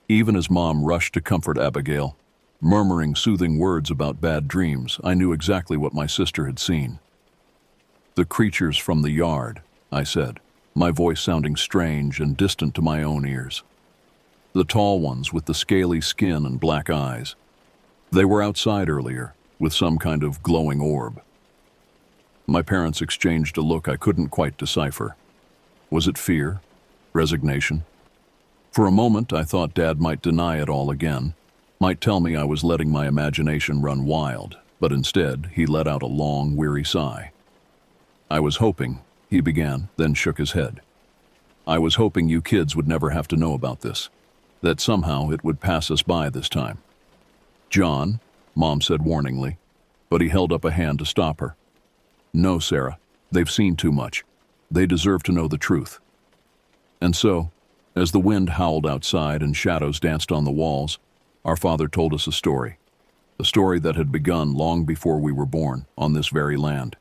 Even as Mom rushed to comfort Abigail, murmuring soothing words about bad dreams, I knew exactly what my sister had seen. The creatures from the yard, I said, my voice sounding strange and distant to my own ears. The tall ones with the scaly skin and black eyes. They were outside earlier, with some kind of glowing orb. My parents exchanged a look I couldn't quite decipher. Was it fear? Resignation? For a moment, I thought Dad might deny it all again, might tell me I was letting my imagination run wild, but instead, he let out a long, weary sigh. I was hoping, he began, then shook his head. I was hoping you kids would never have to know about this, that somehow it would pass us by this time. John, Mom said warningly, but he held up a hand to stop her. No, Sarah, they've seen too much. They deserve to know the truth. And so, as the wind howled outside and shadows danced on the walls, our father told us a story that had begun long before we were born on this very land.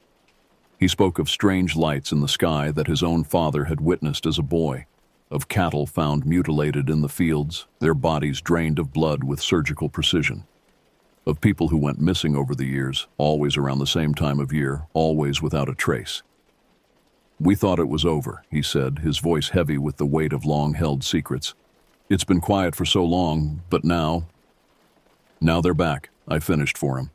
He spoke of strange lights in the sky that his own father had witnessed as a boy, of cattle found mutilated in the fields, their bodies drained of blood with surgical precision, of people who went missing over the years, always around the same time of year, always without a trace. We thought it was over, he said, his voice heavy with the weight of long-held secrets. It's been quiet for so long, but now they're back, I finished for him.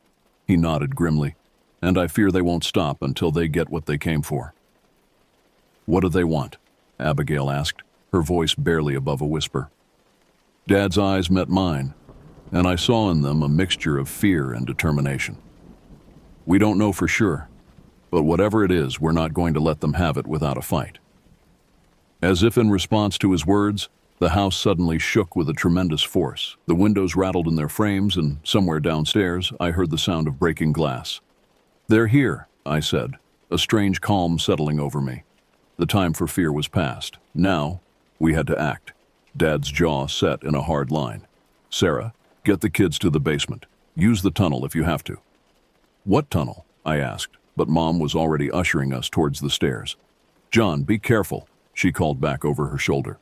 He nodded grimly, and I fear they won't stop until they get what they came for. What do they want? Abigail asked, her voice barely above a whisper. Dad's eyes met mine, and I saw in them a mixture of fear and determination. We don't know for sure, but whatever it is, we're not going to let them have it without a fight. As if in response to his words, the house suddenly shook with a tremendous force. The windows rattled in their frames, and somewhere downstairs, I heard the sound of breaking glass. They're here, I said, a strange calm settling over me. The time for fear was past. Now, we had to act. Dad's jaw set in a hard line. Sarah, get the kids to the basement. Use the tunnel if you have to. What tunnel? I asked, but Mom was already ushering us towards the stairs. John, be careful, she called back over her shoulder.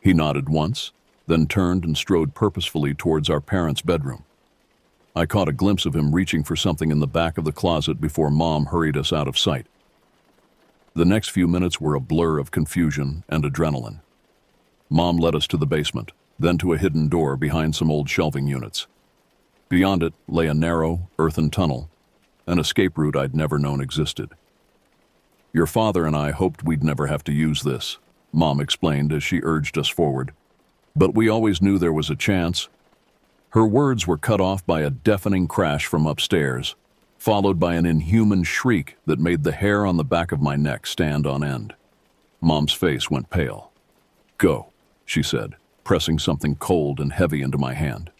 He nodded once, then turned and strode purposefully towards our parents' bedroom. I caught a glimpse of him reaching for something in the back of the closet before Mom hurried us out of sight. The next few minutes were a blur of confusion and adrenaline. Mom led us to the basement, then to a hidden door behind some old shelving units. Beyond it lay a narrow, earthen tunnel, an escape route I'd never known existed. Your father and I hoped we'd never have to use this, Mom explained as she urged us forward. But we always knew there was a chance. Her words were cut off by a deafening crash from upstairs, followed by an inhuman shriek that made the hair on the back of my neck stand on end. Mom's face went pale. Go, she said, pressing something cold and heavy into my hand.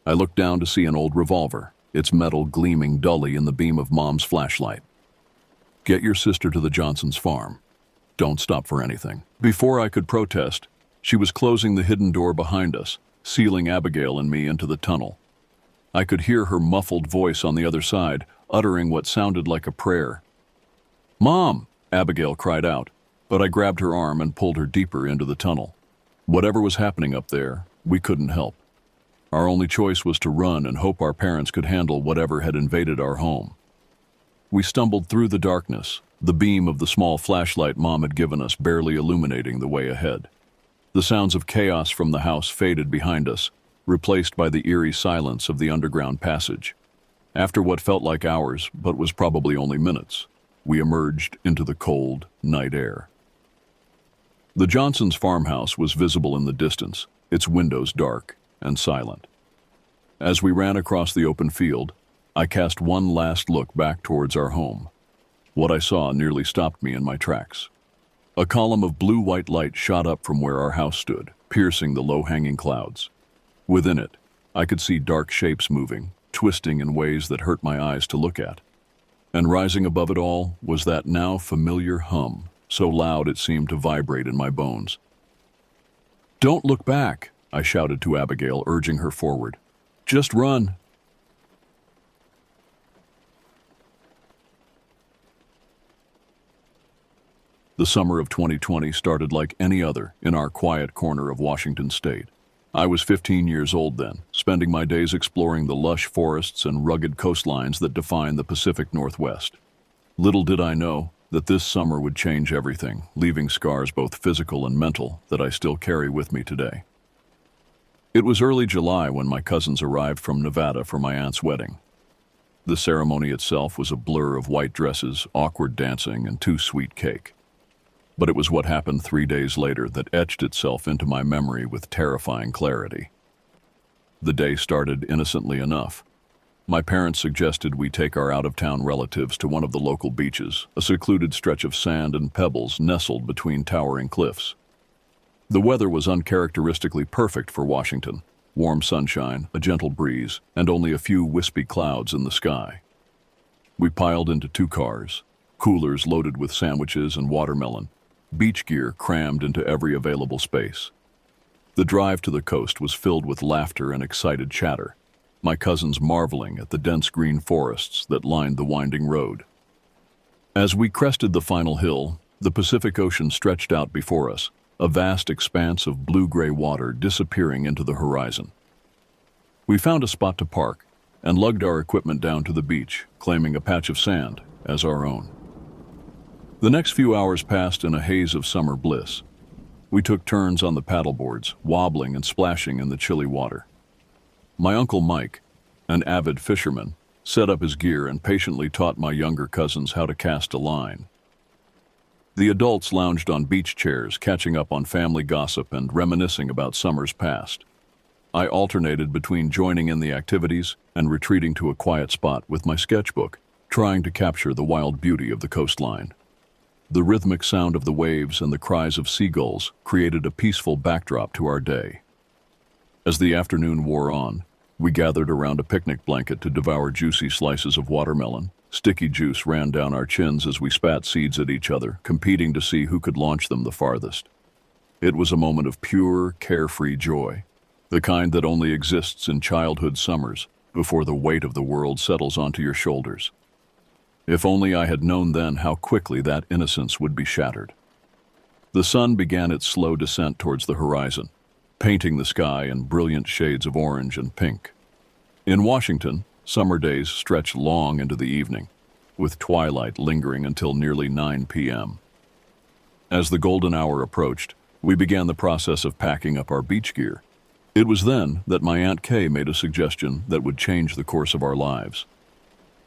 I looked down to see an old revolver, its metal gleaming dully in the beam of Mom's flashlight. Get your sister to the Johnsons' farm. Don't stop for anything. Before I could protest, she was closing the hidden door behind us, sealing Abigail and me into the tunnel. I could hear her muffled voice on the other side, uttering what sounded like a prayer. Mom! Abigail cried out, but I grabbed her arm and pulled her deeper into the tunnel. Whatever was happening up there, we couldn't help. Our only choice was to run and hope our parents could handle whatever had invaded our home. We stumbled through the darkness, the beam of the small flashlight Mom had given us barely illuminating the way ahead. The sounds of chaos from the house faded behind us, replaced by the eerie silence of the underground passage. After what felt like hours, but was probably only minutes, we emerged into the cold night air. The Johnsons' farmhouse was visible in the distance, its windows dark and silent. As we ran across the open field, I cast one last look back towards our home. What I saw nearly stopped me in my tracks. A column of blue-white light shot up from where our house stood, piercing the low-hanging clouds. Within it, I could see dark shapes moving, twisting in ways that hurt my eyes to look at. And rising above it all was that now familiar hum, so loud it seemed to vibrate in my bones. Don't look back, I shouted to Abigail, urging her forward. Just run. The summer of 2020 started like any other in our quiet corner of Washington state. I was 15 years old then, spending my days exploring the lush forests and rugged coastlines that define the Pacific Northwest. Little did I know that this summer would change everything, leaving scars both physical and mental that I still carry with me today. It was early July when my cousins arrived from Nevada for my aunt's wedding. The ceremony itself was a blur of white dresses, awkward dancing, and too sweet cake. But it was what happened 3 days later that etched itself into my memory with terrifying clarity. The day started innocently enough. My parents suggested we take our out-of-town relatives to one of the local beaches, a secluded stretch of sand and pebbles nestled between towering cliffs. The weather was uncharacteristically perfect for Washington: warm sunshine, a gentle breeze, and only a few wispy clouds in the sky. We piled into 2 cars, coolers loaded with sandwiches and watermelon, beach gear crammed into every available space. The drive to the coast was filled with laughter and excited chatter, my cousins marveling at the dense green forests that lined the winding road. As we crested the final hill, the Pacific Ocean stretched out before us, a vast expanse of blue-gray water disappearing into the horizon. We found a spot to park and lugged our equipment down to the beach, claiming a patch of sand as our own. The next few hours passed in a haze of summer bliss. We took turns on the paddleboards, wobbling and splashing in the chilly water. My Uncle Mike, an avid fisherman, set up his gear and patiently taught my younger cousins how to cast a line. The adults lounged on beach chairs, catching up on family gossip and reminiscing about summers past. I alternated between joining in the activities and retreating to a quiet spot with my sketchbook, trying to capture the wild beauty of the coastline. The rhythmic sound of the waves and the cries of seagulls created a peaceful backdrop to our day. As the afternoon wore on, we gathered around a picnic blanket to devour juicy slices of watermelon. Sticky juice ran down our chins as we spat seeds at each other, competing to see who could launch them the farthest. It was a moment of pure, carefree joy, the kind that only exists in childhood summers before the weight of the world settles onto your shoulders. If only I had known then how quickly that innocence would be shattered. The sun began its slow descent towards the horizon, painting the sky in brilliant shades of orange and pink. In Washington, summer days stretch long into the evening, with twilight lingering until nearly 9 p.m. As the golden hour approached, we began the process of packing up our beach gear. It was then that my Aunt Kay made a suggestion that would change the course of our lives.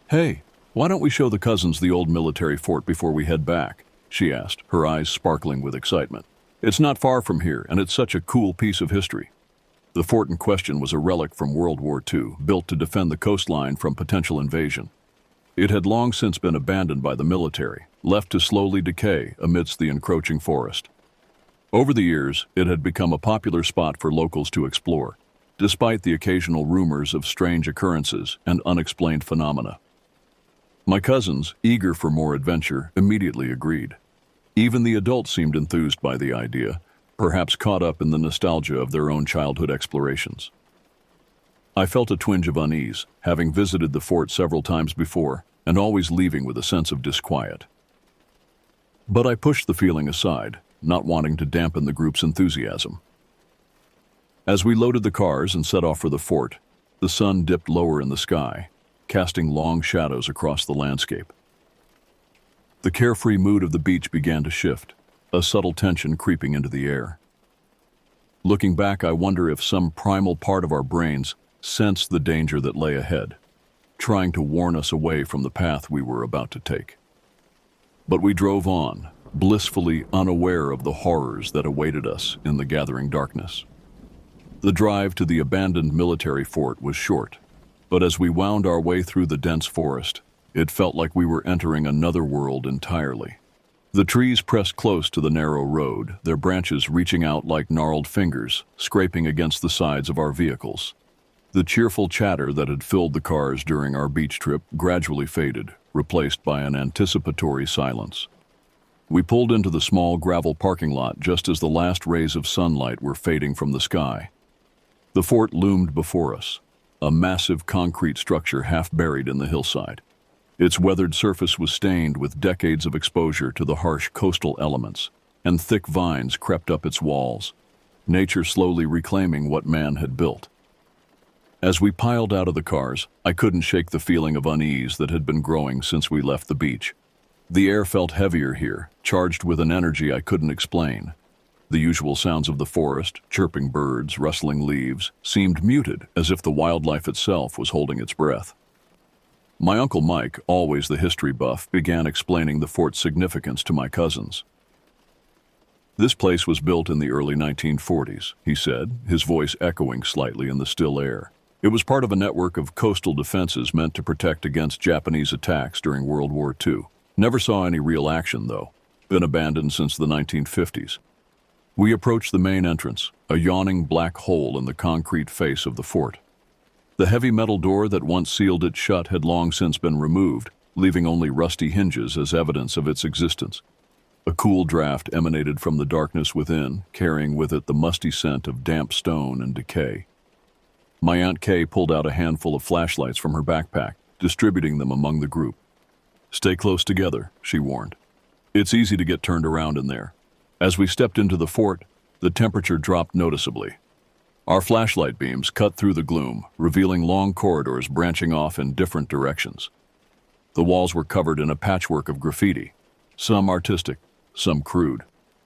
"Hey, why don't we show the cousins the old military fort before we head back?" she asked, her eyes sparkling with excitement. "It's not far from here, and it's such a cool piece of history." The fort in question was a relic from World War II, built to defend the coastline from potential invasion. It had long since been abandoned by the military, left to slowly decay amidst the encroaching forest. Over the years, it had become a popular spot for locals to explore, despite the occasional rumors of strange occurrences and unexplained phenomena. My cousins, eager for more adventure, immediately agreed. Even the adults seemed enthused by the idea, perhaps caught up in the nostalgia of their own childhood explorations. I felt a twinge of unease, having visited the fort several times before, and always leaving with a sense of disquiet. But I pushed the feeling aside, not wanting to dampen the group's enthusiasm. As we loaded the cars and set off for the fort, the sun dipped lower in the sky, casting long shadows across the landscape. The carefree mood of the beach began to shift, a subtle tension creeping into the air. Looking back, I wonder if some primal part of our brains sensed the danger that lay ahead, trying to warn us away from the path we were about to take. But we drove on, blissfully unaware of the horrors that awaited us in the gathering darkness. The drive to the abandoned military fort was short, but as we wound our way through the dense forest, it felt like we were entering another world entirely. The trees pressed close to the narrow road, their branches reaching out like gnarled fingers, scraping against the sides of our vehicles. The cheerful chatter that had filled the cars during our beach trip gradually faded, replaced by an anticipatory silence. We pulled into the small gravel parking lot just as the last rays of sunlight were fading from the sky. The fort loomed before us, a massive concrete structure half buried in the hillside. Its weathered surface was stained with decades of exposure to the harsh coastal elements, and thick vines crept up its walls, nature slowly reclaiming what man had built. As we piled out of the cars, I couldn't shake the feeling of unease that had been growing since we left the beach. The air felt heavier here, charged with an energy I couldn't explain. The usual sounds of the forest, chirping birds, rustling leaves, seemed muted, as if the wildlife itself was holding its breath. My Uncle Mike, always the history buff, began explaining the fort's significance to my cousins. This place was built in the early 1940s, he said, his voice echoing slightly in the still air. It was part of a network of coastal defenses meant to protect against Japanese attacks during World War II. Never saw any real action, though. Been abandoned since the 1950s. We approached the main entrance, a yawning black hole in the concrete face of the fort. The heavy metal door that once sealed it shut had long since been removed, leaving only rusty hinges as evidence of its existence. A cool draft emanated from the darkness within, carrying with it the musty scent of damp stone and decay. My Aunt Kay pulled out a handful of flashlights from her backpack, distributing them among the group. "Stay close together," she warned. "It's easy to get turned around in there." As we stepped into the fort, the temperature dropped noticeably. Our flashlight beams cut through the gloom, revealing long corridors branching off in different directions. The walls were covered in a patchwork of graffiti, some artistic, some crude,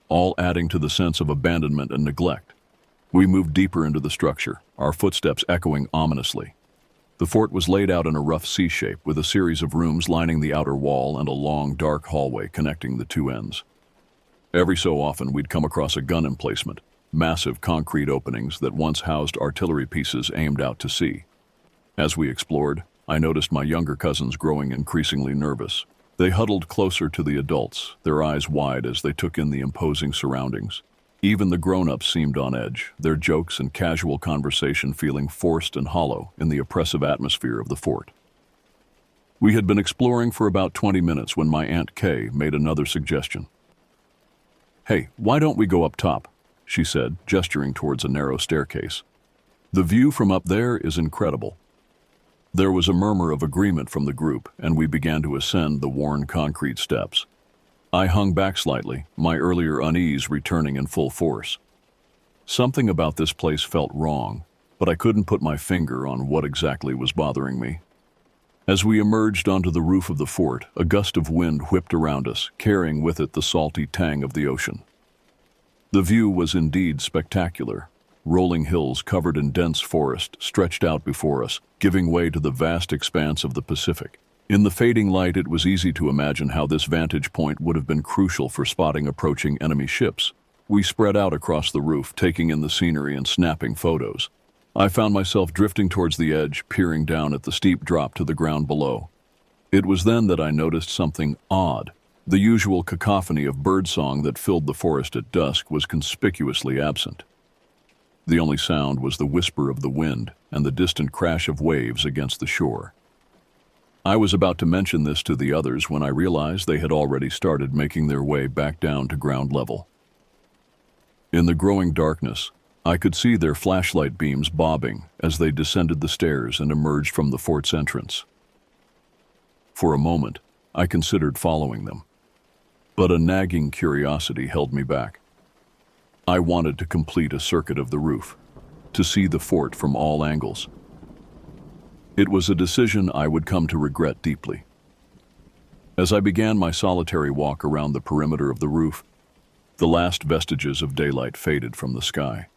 all adding to the sense of abandonment and neglect. We moved deeper into the structure, our footsteps echoing ominously. The fort was laid out in a rough C-shape with a series of rooms lining the outer wall and a long, dark hallway connecting the two ends. Every so often we'd come across a gun emplacement, massive concrete openings that once housed artillery pieces aimed out to sea. As we explored, I noticed my younger cousins growing increasingly nervous. They huddled closer to the adults, their eyes wide as they took in the imposing surroundings. Even the grown-ups seemed on edge, their jokes and casual conversation feeling forced and hollow in the oppressive atmosphere of the fort. We had been exploring for about 20 minutes when my Aunt Kay made another suggestion. "Hey, why don't we go up top?" she said, gesturing towards a narrow staircase. "The view from up there is incredible." There was a murmur of agreement from the group, and we began to ascend the worn concrete steps. I hung back slightly, my earlier unease returning in full force. Something about this place felt wrong, but I couldn't put my finger on what exactly was bothering me. As we emerged onto the roof of the fort, a gust of wind whipped around us, carrying with it the salty tang of the ocean. The view was indeed spectacular. Rolling hills covered in dense forest stretched out before us, giving way to the vast expanse of the Pacific. In the fading light, it was easy to imagine how this vantage point would have been crucial for spotting approaching enemy ships. We spread out across the roof, taking in the scenery and snapping photos. I found myself drifting towards the edge, peering down at the steep drop to the ground below. It was then that I noticed something odd. The usual cacophony of birdsong that filled the forest at dusk was conspicuously absent. The only sound was the whisper of the wind and the distant crash of waves against the shore. I was about to mention this to the others when I realized they had already started making their way back down to ground level. In the growing darkness, I could see their flashlight beams bobbing as they descended the stairs and emerged from the fort's entrance. For a moment, I considered following them, but a nagging curiosity held me back. I wanted to complete a circuit of the roof, to see the fort from all angles. It was a decision I would come to regret deeply. As I began my solitary walk around the perimeter of the roof, the last vestiges of daylight faded from the sky.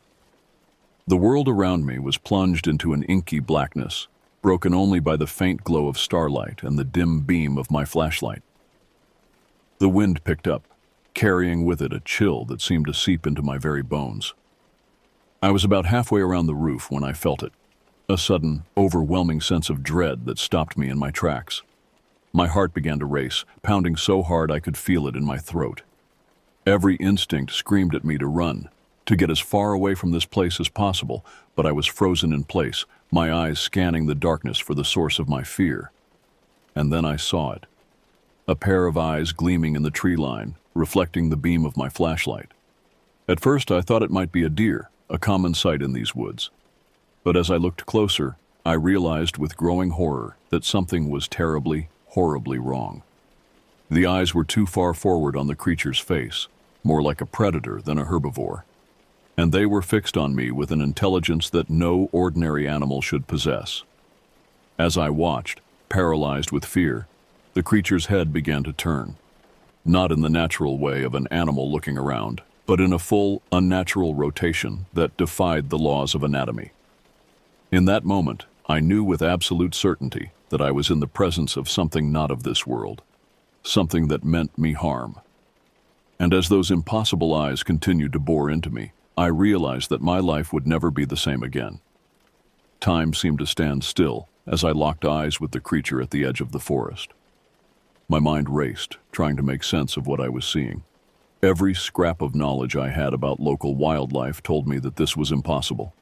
The world around me was plunged into an inky blackness, broken only by the faint glow of starlight and the dim beam of my flashlight. The wind picked up, carrying with it a chill that seemed to seep into my very bones. I was about halfway around the roof when I felt it. A sudden, overwhelming sense of dread that stopped me in my tracks. My heart began to race, pounding so hard I could feel it in my throat. Every instinct screamed at me to run, to get as far away from this place as possible, but I was frozen in place, my eyes scanning the darkness for the source of my fear. And then I saw it. A pair of eyes gleaming in the tree line, reflecting the beam of my flashlight. At first I thought it might be a deer, a common sight in these woods. But as I looked closer, I realized with growing horror that something was terribly, horribly wrong. The eyes were too far forward on the creature's face, more like a predator than a herbivore. And they were fixed on me with an intelligence that no ordinary animal should possess. As I watched, paralyzed with fear, the creature's head began to turn. Not in the natural way of an animal looking around, but in a full, unnatural rotation that defied the laws of anatomy. In that moment, I knew with absolute certainty that I was in the presence of something not of this world, something that meant me harm. And as those impossible eyes continued to bore into me, I realized that my life would never be the same again. Time seemed to stand still as I locked eyes with the creature at the edge of the forest. My mind raced, trying to make sense of what I was seeing. Every scrap of knowledge I had about local wildlife told me that this was impossible.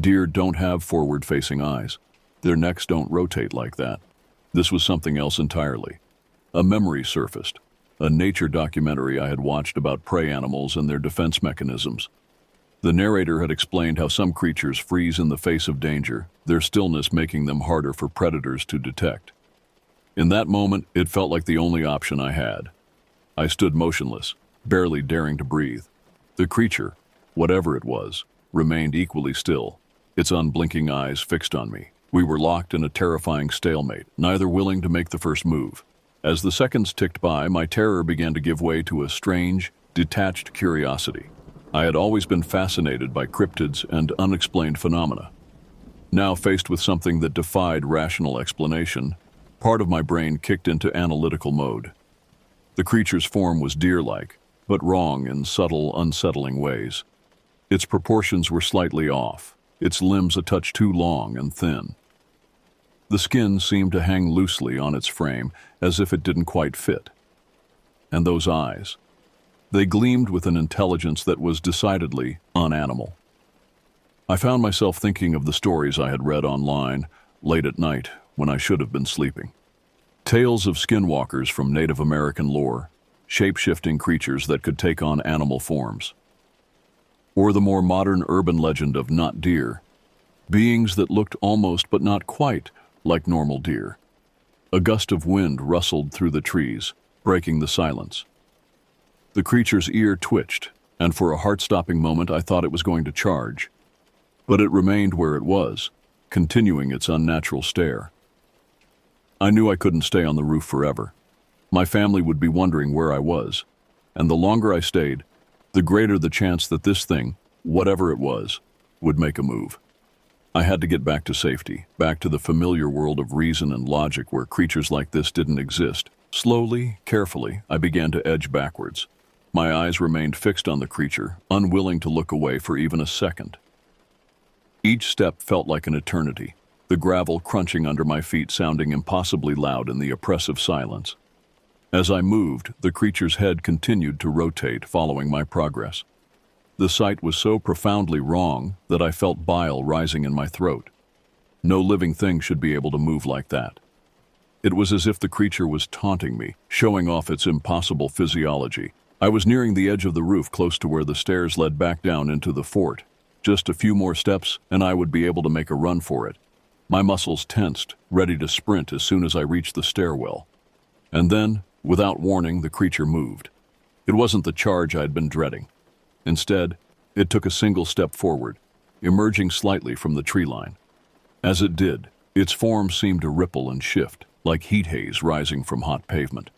Deer don't have forward-facing eyes. Their necks don't rotate like that. This was something else entirely. A memory surfaced, a nature documentary I had watched about prey animals and their defense mechanisms. The narrator had explained how some creatures freeze in the face of danger, their stillness making them harder for predators to detect. In that moment, it felt like the only option I had. I stood motionless, barely daring to breathe. The creature, whatever it was, remained equally still, its unblinking eyes fixed on me. We were locked in a terrifying stalemate, neither willing to make the first move. As the seconds ticked by, my terror began to give way to a strange, detached curiosity. I had always been fascinated by cryptids and unexplained phenomena. Now faced with something that defied rational explanation, part of my brain kicked into analytical mode. The creature's form was deer-like, but wrong in subtle, unsettling ways. Its proportions were slightly off, its limbs a touch too long and thin. The skin seemed to hang loosely on its frame, as if it didn't quite fit. And those eyes, they gleamed with an intelligence that was decidedly unanimal. I found myself thinking of the stories I had read online late at night when I should have been sleeping. Tales of skinwalkers from Native American lore, shape-shifting creatures that could take on animal forms. Or the more modern urban legend of not deer, beings that looked almost but not quite like normal deer. A gust of wind rustled through the trees, breaking the silence. The creature's ear twitched, and for a heart-stopping moment I thought it was going to charge. But it remained where it was, continuing its unnatural stare. I knew I couldn't stay on the roof forever. My family would be wondering where I was, and the longer I stayed, the greater the chance that this thing, whatever it was, would make a move. I had to get back to safety, back to the familiar world of reason and logic where creatures like this didn't exist. Slowly, carefully, I began to edge backwards. My eyes remained fixed on the creature, unwilling to look away for even a second. Each step felt like an eternity, the gravel crunching under my feet sounding impossibly loud in the oppressive silence. As I moved, the creature's head continued to rotate, following my progress. The sight was so profoundly wrong that I felt bile rising in my throat. No living thing should be able to move like that. It was as if the creature was taunting me, showing off its impossible physiology. I was nearing the edge of the roof, close to where the stairs led back down into the fort. Just a few more steps, and I would be able to make a run for it. My muscles tensed, ready to sprint as soon as I reached the stairwell. And then, without warning, the creature moved. It wasn't the charge I'd been dreading. Instead, it took a single step forward, emerging slightly from the tree line. As it did, its form seemed to ripple and shift, like heat haze rising from hot pavement.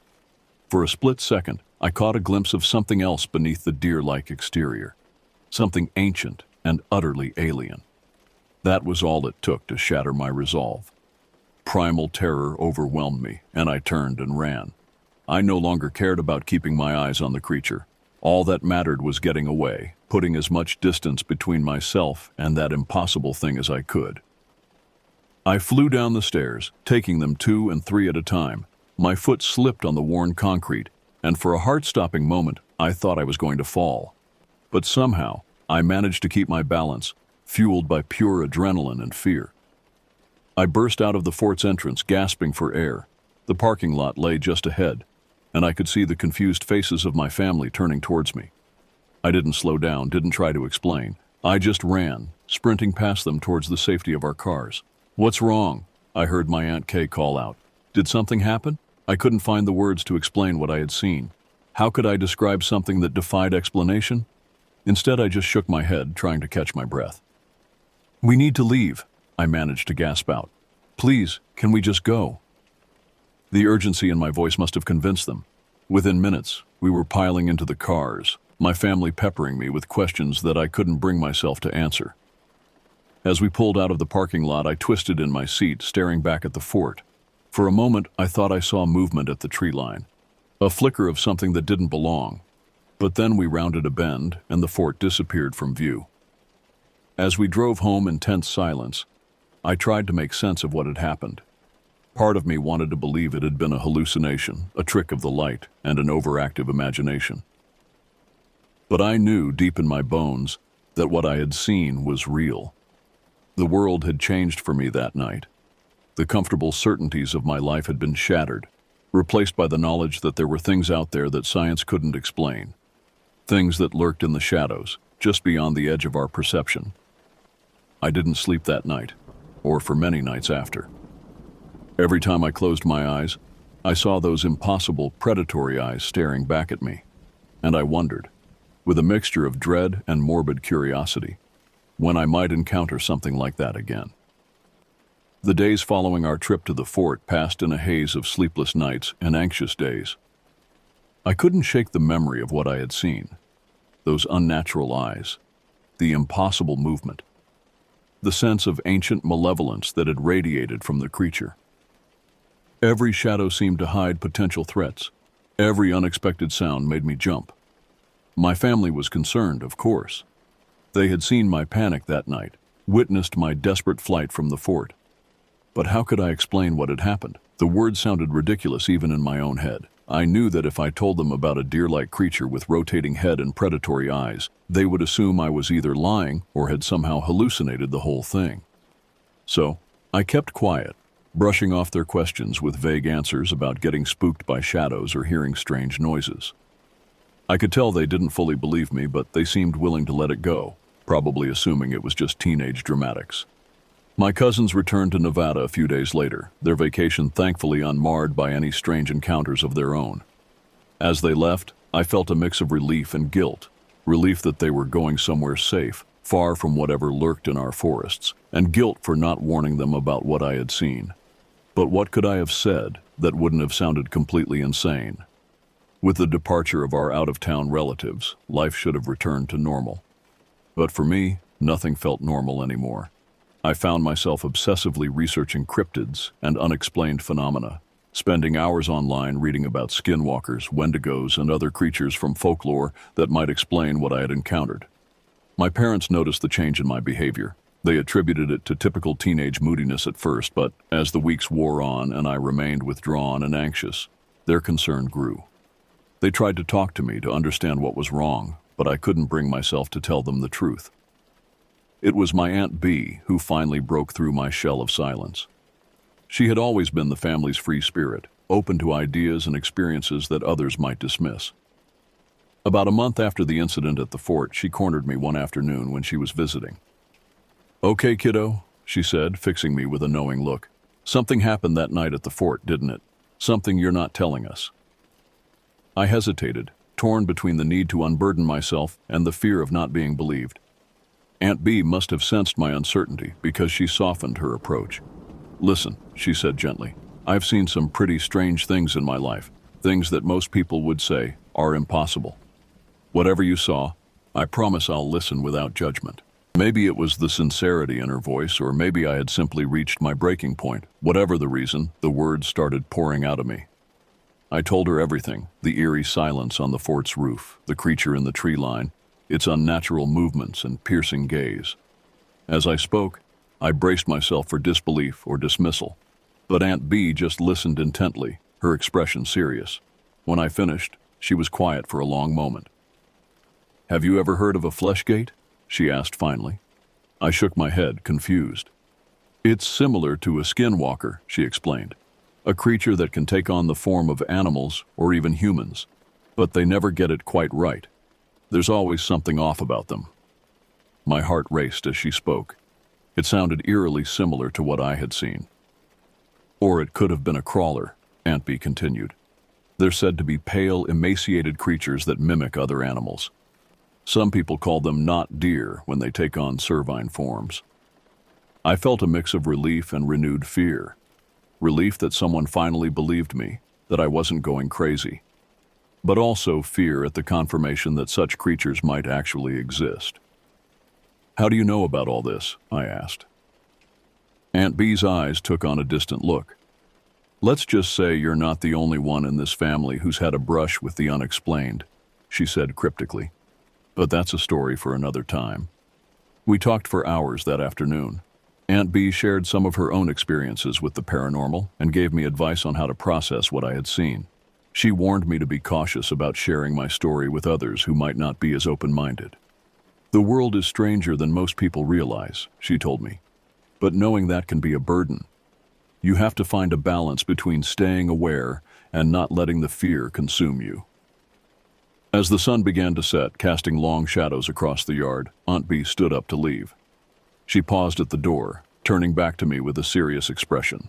For a split second, I caught a glimpse of something else beneath the deer-like exterior, something ancient and utterly alien. That was all it took to shatter my resolve. Primal terror overwhelmed me, and I turned and ran. I no longer cared about keeping my eyes on the creature. All that mattered was getting away, putting as much distance between myself and that impossible thing as I could. I flew down the stairs, taking them 2 and 3 at a time. My foot slipped on the worn concrete, and for a heart-stopping moment, I thought I was going to fall. But somehow, I managed to keep my balance, fueled by pure adrenaline and fear. I burst out of the fort's entrance, gasping for air. The parking lot lay just ahead, and I could see the confused faces of my family turning towards me. I didn't slow down, didn't try to explain. I just ran, sprinting past them towards the safety of our cars. "What's wrong?" I heard my Aunt Kay call out. Did something happen? I couldn't find the words to explain what I had seen. How could I describe something that defied explanation? Instead, I just shook my head, trying to catch my breath. "We need to leave," I managed to gasp out. "Please, can we just go?" The urgency in my voice must have convinced them. Within minutes, we were piling into the cars, my family peppering me with questions that I couldn't bring myself to answer. As we pulled out of the parking lot, I twisted in my seat, staring back at the fort. For a moment, I thought I saw movement at the tree line, a flicker of something that didn't belong. But then we rounded a bend, and the fort disappeared from view. As we drove home in tense silence, I tried to make sense of what had happened. Part of me wanted to believe it had been a hallucination, a trick of the light, and an overactive imagination. But I knew deep in my bones that what I had seen was real. The world had changed for me that night. The comfortable certainties of my life had been shattered, replaced by the knowledge that there were things out there that science couldn't explain. Things that lurked in the shadows, just beyond the edge of our perception. I didn't sleep that night, or for many nights after. Every time I closed my eyes, I saw those impossible, predatory eyes staring back at me, and I wondered, with a mixture of dread and morbid curiosity, when I might encounter something like that again. The days following our trip to the fort passed in a haze of sleepless nights and anxious days. I couldn't shake the memory of what I had seen, those unnatural eyes, the impossible movement, the sense of ancient malevolence that had radiated from the creature. Every shadow seemed to hide potential threats. Every unexpected sound made me jump. My family was concerned, of course. They had seen my panic that night, witnessed my desperate flight from the fort. But how could I explain what had happened? The words sounded ridiculous even in my own head. I knew that if I told them about a deer-like creature with rotating head and predatory eyes, they would assume I was either lying or had somehow hallucinated the whole thing. So, I kept quiet, brushing off their questions with vague answers about getting spooked by shadows or hearing strange noises. I could tell they didn't fully believe me, but they seemed willing to let it go, probably assuming it was just teenage dramatics. My cousins returned to Nevada a few days later, their vacation thankfully unmarred by any strange encounters of their own. As they left, I felt a mix of relief and guilt, relief that they were going somewhere safe, far from whatever lurked in our forests, and guilt for not warning them about what I had seen. But what could I have said that wouldn't have sounded completely insane? With the departure of our out-of-town relatives, life should have returned to normal. But for me, nothing felt normal anymore. I found myself obsessively researching cryptids and unexplained phenomena, spending hours online reading about skinwalkers, wendigos, and other creatures from folklore that might explain what I had encountered. My parents noticed the change in my behavior. They attributed it to typical teenage moodiness at first, but as the weeks wore on and I remained withdrawn and anxious, their concern grew. They tried to talk to me to understand what was wrong, but I couldn't bring myself to tell them the truth. It was my Aunt B who finally broke through my shell of silence. She had always been the family's free spirit, open to ideas and experiences that others might dismiss. About a month after the incident at the fort, she cornered me one afternoon when she was visiting. "Okay, kiddo," she said, fixing me with a knowing look. "Something happened that night at the fort, didn't it? Something you're not telling us." I hesitated, torn between the need to unburden myself and the fear of not being believed. Aunt B must have sensed my uncertainty because she softened her approach. "Listen," she said gently, "I've seen some pretty strange things in my life, things that most people would say are impossible. Whatever you saw, I promise I'll listen without judgment." Maybe it was the sincerity in her voice, or maybe I had simply reached my breaking point. Whatever the reason, the words started pouring out of me. I told her everything, the eerie silence on the fort's roof, the creature in the tree line, its unnatural movements and piercing gaze. As I spoke, I braced myself for disbelief or dismissal, but Aunt B just listened intently, her expression serious. When I finished, she was quiet for a long moment. "Have you ever heard of a fleshgate?" she asked finally. I shook my head, confused. "It's similar to a skinwalker," she explained, "a creature that can take on the form of animals or even humans, but they never get it quite right. There's always something off about them." My heart raced as she spoke. It sounded eerily similar to what I had seen. Or it could have been a crawler, Aunt B continued. They're said to be pale, emaciated creatures that mimic other animals. Some people call them not deer when they take on cervine forms. I felt a mix of relief and renewed fear. Relief that someone finally believed me, that I wasn't going crazy. But also fear at the confirmation that such creatures might actually exist. How do you know about all this? I asked. Aunt B's eyes took on a distant look. Let's just say you're not the only one in this family who's had a brush with the unexplained, she said cryptically. But that's a story for another time. We talked for hours that afternoon. Aunt B shared some of her own experiences with the paranormal and gave me advice on how to process what I had seen. She warned me to be cautious about sharing my story with others who might not be as open-minded. The world is stranger than most people realize, she told me. But knowing that can be a burden. You have to find a balance between staying aware and not letting the fear consume you. As the sun began to set, casting long shadows across the yard, Aunt B stood up to leave. She paused at the door, turning back to me with a serious expression.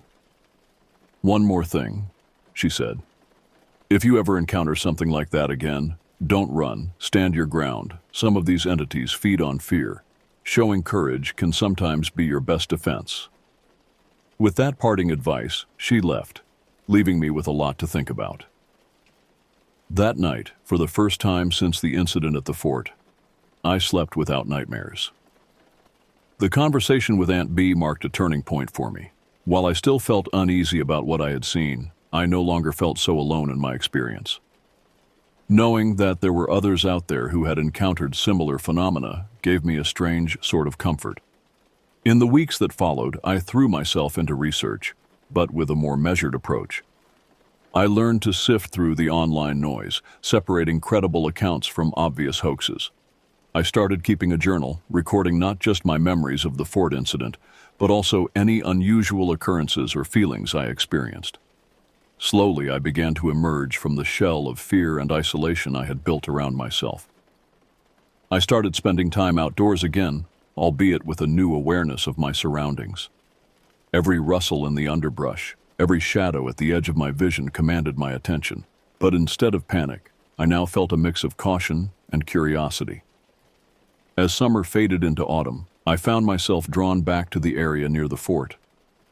One more thing, she said. If you ever encounter something like that again, don't run, stand your ground. Some of these entities feed on fear. Showing courage can sometimes be your best defense. With that parting advice, she left, leaving me with a lot to think about. That night, for the first time since the incident at the fort, I slept without nightmares. The conversation with Aunt B marked a turning point for me. While I still felt uneasy about what I had seen, I no longer felt so alone in my experience. Knowing that there were others out there who had encountered similar phenomena gave me a strange sort of comfort. In the weeks that followed, I threw myself into research, but with a more measured approach. I learned to sift through the online noise, separating credible accounts from obvious hoaxes. I started keeping a journal, recording not just my memories of the fort incident, but also any unusual occurrences or feelings I experienced. Slowly, I began to emerge from the shell of fear and isolation I had built around myself. I started spending time outdoors again, albeit with a new awareness of my surroundings. Every rustle in the underbrush, every shadow at the edge of my vision commanded my attention. But instead of panic, I now felt a mix of caution and curiosity. As summer faded into autumn, I found myself drawn back to the area near the fort.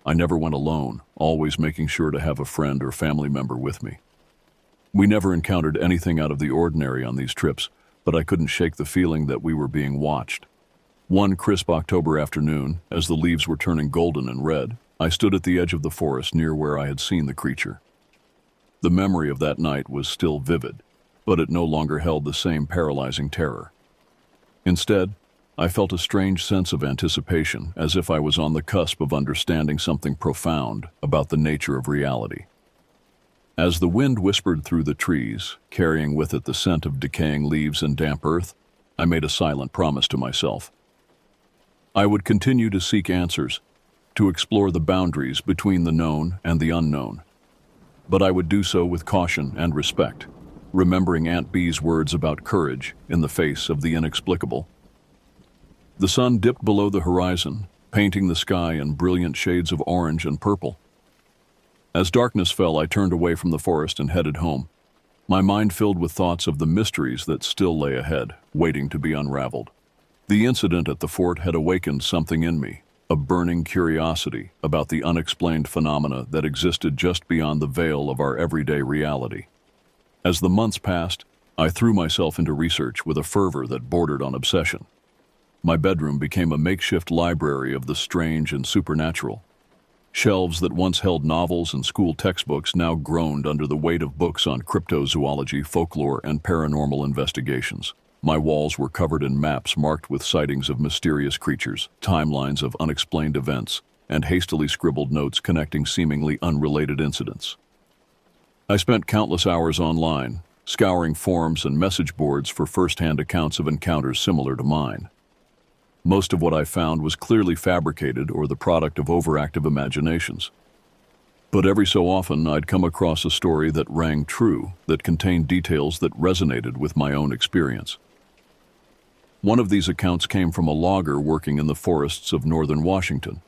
I never went alone, always making sure to have a friend or family member with me. We never encountered anything out of the ordinary on these trips, but I couldn't shake the feeling that we were being watched. One crisp October afternoon, as the leaves were turning golden and red, I stood at the edge of the forest near where I had seen the creature. The memory of that night was still vivid, but it no longer held the same paralyzing terror. Instead, I felt a strange sense of anticipation, as if I was on the cusp of understanding something profound about the nature of reality. As the wind whispered through the trees, carrying with it the scent of decaying leaves and damp earth, I made a silent promise to myself. I would continue to seek answers, to explore the boundaries between the known and the unknown. But I would do so with caution and respect, remembering Aunt B's words about courage in the face of the inexplicable. The sun dipped below the horizon, painting the sky in brilliant shades of orange and purple. As darkness fell, I turned away from the forest and headed home, my mind filled with thoughts of the mysteries that still lay ahead, waiting to be unraveled. The incident at the fort had awakened something in me, a burning curiosity about the unexplained phenomena that existed just beyond the veil of our everyday reality. As the months passed, I threw myself into research with a fervor that bordered on obsession. My bedroom became a makeshift library of the strange and supernatural. Shelves that once held novels and school textbooks now groaned under the weight of books on cryptozoology, folklore, and paranormal investigations. My walls were covered in maps marked with sightings of mysterious creatures, timelines of unexplained events, and hastily scribbled notes connecting seemingly unrelated incidents. I spent countless hours online, scouring forums and message boards for first-hand accounts of encounters similar to mine. Most of what I found was clearly fabricated or the product of overactive imaginations. But every so often I'd come across a story that rang true, that contained details that resonated with my own experience. One of these accounts came from a logger working in the forests of northern Washington.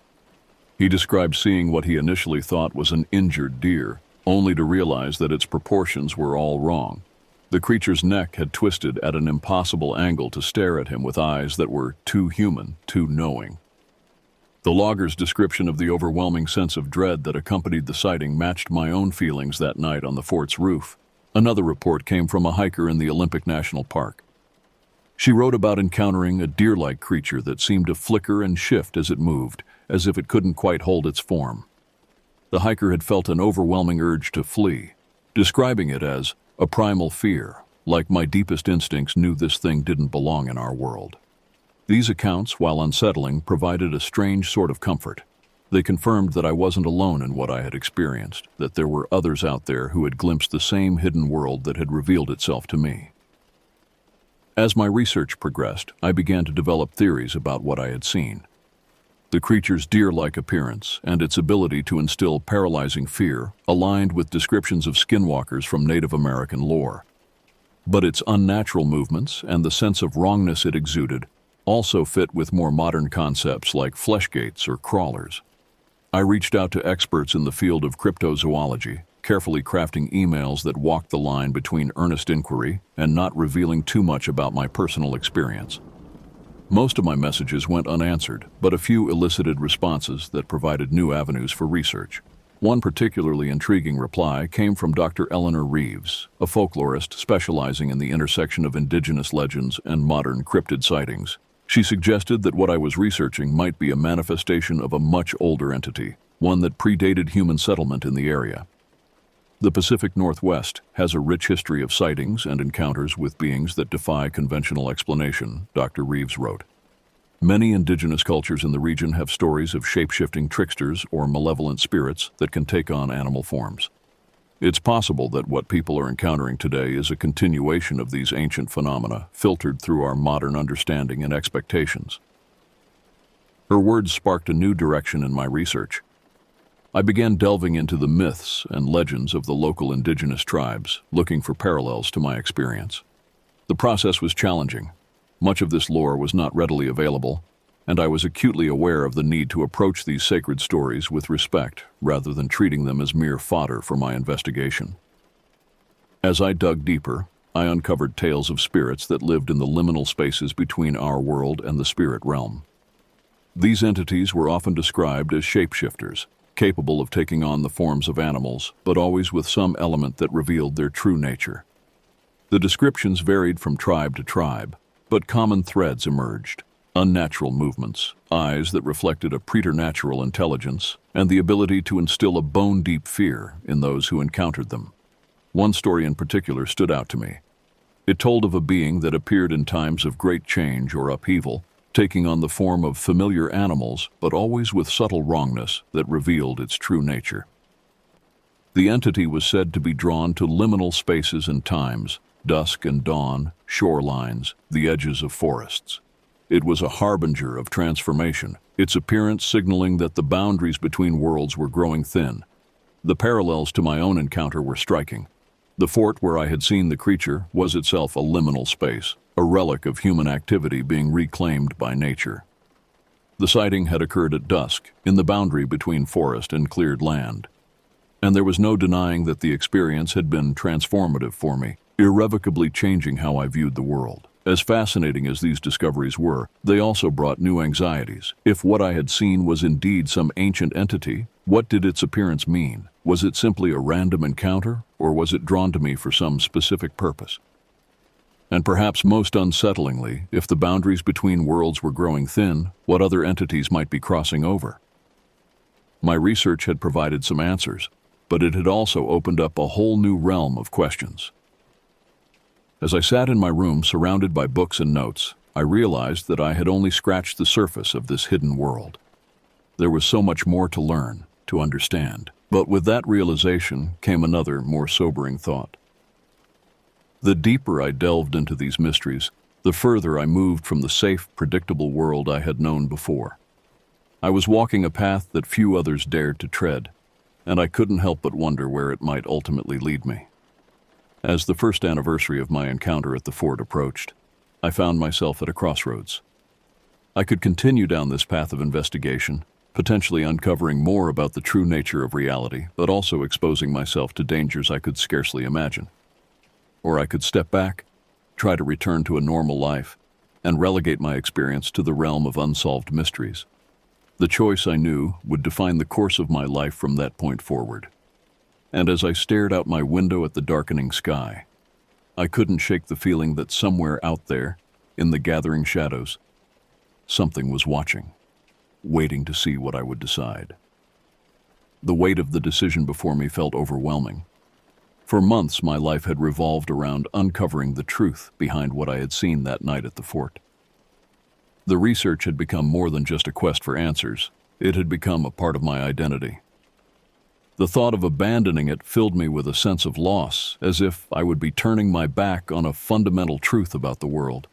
He described seeing what he initially thought was an injured deer, only to realize that its proportions were all wrong. The creature's neck had twisted at an impossible angle to stare at him with eyes that were too human, too knowing. The logger's description of the overwhelming sense of dread that accompanied the sighting matched my own feelings that night on the fort's roof. Another report came from a hiker in the Olympic National Park. She wrote about encountering a deer-like creature that seemed to flicker and shift as it moved, as if it couldn't quite hold its form. The hiker had felt an overwhelming urge to flee, describing it as a primal fear, like my deepest instincts knew this thing didn't belong in our world. These accounts, while unsettling, provided a strange sort of comfort. They confirmed that I wasn't alone in what I had experienced, that there were others out there who had glimpsed the same hidden world that had revealed itself to me. As my research progressed, I began to develop theories about what I had seen. The creature's deer-like appearance and its ability to instill paralyzing fear aligned with descriptions of skinwalkers from Native American lore. But its unnatural movements and the sense of wrongness it exuded also fit with more modern concepts like fleshgates or crawlers. I reached out to experts in the field of cryptozoology, carefully crafting emails that walked the line between earnest inquiry and not revealing too much about my personal experience. Most of my messages went unanswered, but a few elicited responses that provided new avenues for research. One particularly intriguing reply came from Dr. Eleanor Reeves, a folklorist specializing in the intersection of indigenous legends and modern cryptid sightings. She suggested that what I was researching might be a manifestation of a much older entity, one that predated human settlement in the area. The Pacific Northwest has a rich history of sightings and encounters with beings that defy conventional explanation, Dr. Reeves wrote. Many indigenous cultures in the region have stories of shape-shifting tricksters or malevolent spirits that can take on animal forms. It's possible that what people are encountering today is a continuation of these ancient phenomena, filtered through our modern understanding and expectations. Her words sparked a new direction in my research. I began delving into the myths and legends of the local indigenous tribes, looking for parallels to my experience. The process was challenging. Much of this lore was not readily available, and I was acutely aware of the need to approach these sacred stories with respect rather than treating them as mere fodder for my investigation. As I dug deeper, I uncovered tales of spirits that lived in the liminal spaces between our world and the spirit realm. These entities were often described as shapeshifters, capable of taking on the forms of animals, but always with some element that revealed their true nature. The descriptions varied from tribe to tribe, but common threads emerged. Unnatural movements, eyes that reflected a preternatural intelligence, and the ability to instill a bone-deep fear in those who encountered them. One story in particular stood out to me. It told of a being that appeared in times of great change or upheaval, taking on the form of familiar animals, but always with subtle wrongness that revealed its true nature. The entity was said to be drawn to liminal spaces and times, dusk and dawn, shorelines, the edges of forests. It was a harbinger of transformation, its appearance signaling that the boundaries between worlds were growing thin. The parallels to my own encounter were striking. The fort where I had seen the creature was itself a liminal space, a relic of human activity being reclaimed by nature. The sighting had occurred at dusk, in the boundary between forest and cleared land. And there was no denying that the experience had been transformative for me, irrevocably changing how I viewed the world. As fascinating as these discoveries were, they also brought new anxieties. If what I had seen was indeed some ancient entity, what did its appearance mean? Was it simply a random encounter, or was it drawn to me for some specific purpose? And perhaps most unsettlingly, if the boundaries between worlds were growing thin, what other entities might be crossing over? My research had provided some answers, but it had also opened up a whole new realm of questions. As I sat in my room surrounded by books and notes, I realized that I had only scratched the surface of this hidden world. There was so much more to learn, to understand. But with that realization came another, more sobering thought. The deeper I delved into these mysteries, the further I moved from the safe, predictable world I had known before. I was walking a path that few others dared to tread, and I couldn't help but wonder where it might ultimately lead me. As the first anniversary of my encounter at the fort approached, I found myself at a crossroads. I could continue down this path of investigation, potentially uncovering more about the true nature of reality, but also exposing myself to dangers I could scarcely imagine. Or I could step back, try to return to a normal life, and relegate my experience to the realm of unsolved mysteries. The choice, I knew, would define the course of my life from that point forward. And as I stared out my window at the darkening sky, I couldn't shake the feeling that somewhere out there, in the gathering shadows, something was watching, waiting to see what I would decide. The weight of the decision before me felt overwhelming. For months, my life had revolved around uncovering the truth behind what I had seen that night at the fort. The research had become more than just a quest for answers. It had become a part of my identity. The thought of abandoning it filled me with a sense of loss, as if I would be turning my back on a fundamental truth about the world.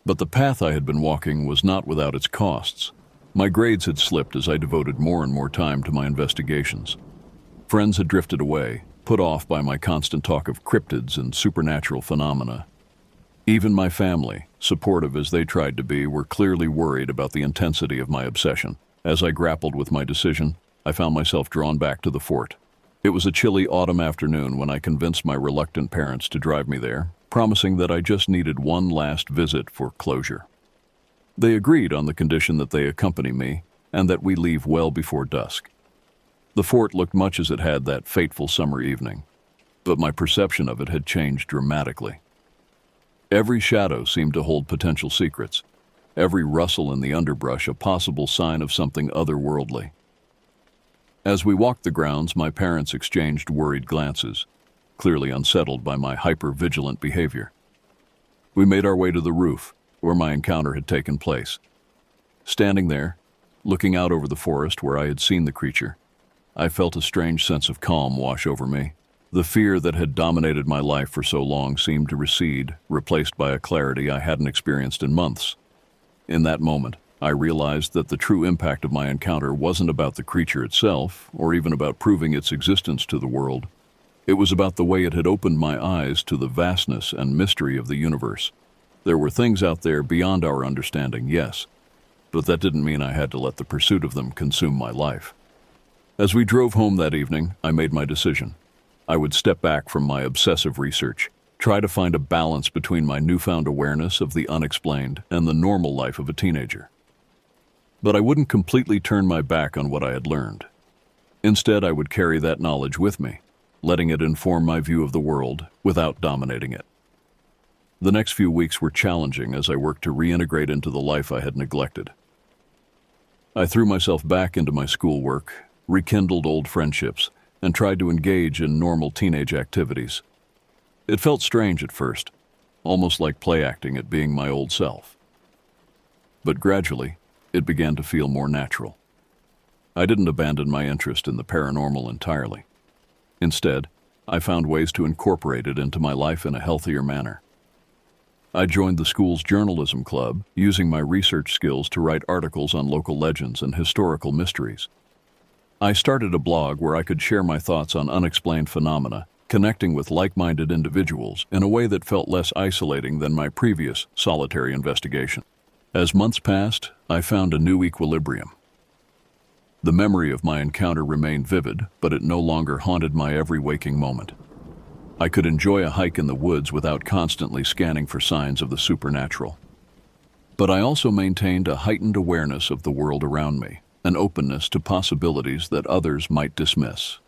But the path I had been walking was not without its costs. My grades had slipped as I devoted more and more time to my investigations. Friends had drifted away, put off by my constant talk of cryptids and supernatural phenomena. Even my family, supportive as they tried to be, were clearly worried about the intensity of my obsession. As I grappled with my decision, I found myself drawn back to the fort. It was a chilly autumn afternoon when I convinced my reluctant parents to drive me there, promising that I just needed one last visit for closure. They agreed on the condition that they accompany me and that we leave well before dusk. The fort looked much as it had that fateful summer evening, but my perception of it had changed dramatically. Every shadow seemed to hold potential secrets, every rustle in the underbrush a possible sign of something otherworldly. As we walked the grounds, my parents exchanged worried glances, clearly unsettled by my hyper-vigilant behavior. We made our way to the roof, where my encounter had taken place. Standing there, looking out over the forest where I had seen the creature, I felt a strange sense of calm wash over me. The fear that had dominated my life for so long seemed to recede, replaced by a clarity I hadn't experienced in months. In that moment, I realized that the true impact of my encounter wasn't about the creature itself, or even about proving its existence to the world. It was about the way it had opened my eyes to the vastness and mystery of the universe. There were things out there beyond our understanding, yes, but that didn't mean I had to let the pursuit of them consume my life. As we drove home that evening, I made my decision. I would step back from my obsessive research, try to find a balance between my newfound awareness of the unexplained and the normal life of a teenager. But I wouldn't completely turn my back on what I had learned. Instead, I would carry that knowledge with me, letting it inform my view of the world without dominating it. The next few weeks were challenging as I worked to reintegrate into the life I had neglected. I threw myself back into my schoolwork, rekindled old friendships, and tried to engage in normal teenage activities. It felt strange at first, almost like play acting at being my old self. But gradually, it began to feel more natural. I didn't abandon my interest in the paranormal entirely. Instead, I found ways to incorporate it into my life in a healthier manner. I joined the school's journalism club, using my research skills to write articles on local legends and historical mysteries. I started a blog where I could share my thoughts on unexplained phenomena, connecting with like-minded individuals in a way that felt less isolating than my previous solitary investigation. As months passed, I found a new equilibrium. The memory of my encounter remained vivid, but it no longer haunted my every waking moment. I could enjoy a hike in the woods without constantly scanning for signs of the supernatural. But I also maintained a heightened awareness of the world around me, an openness to possibilities that others might dismiss.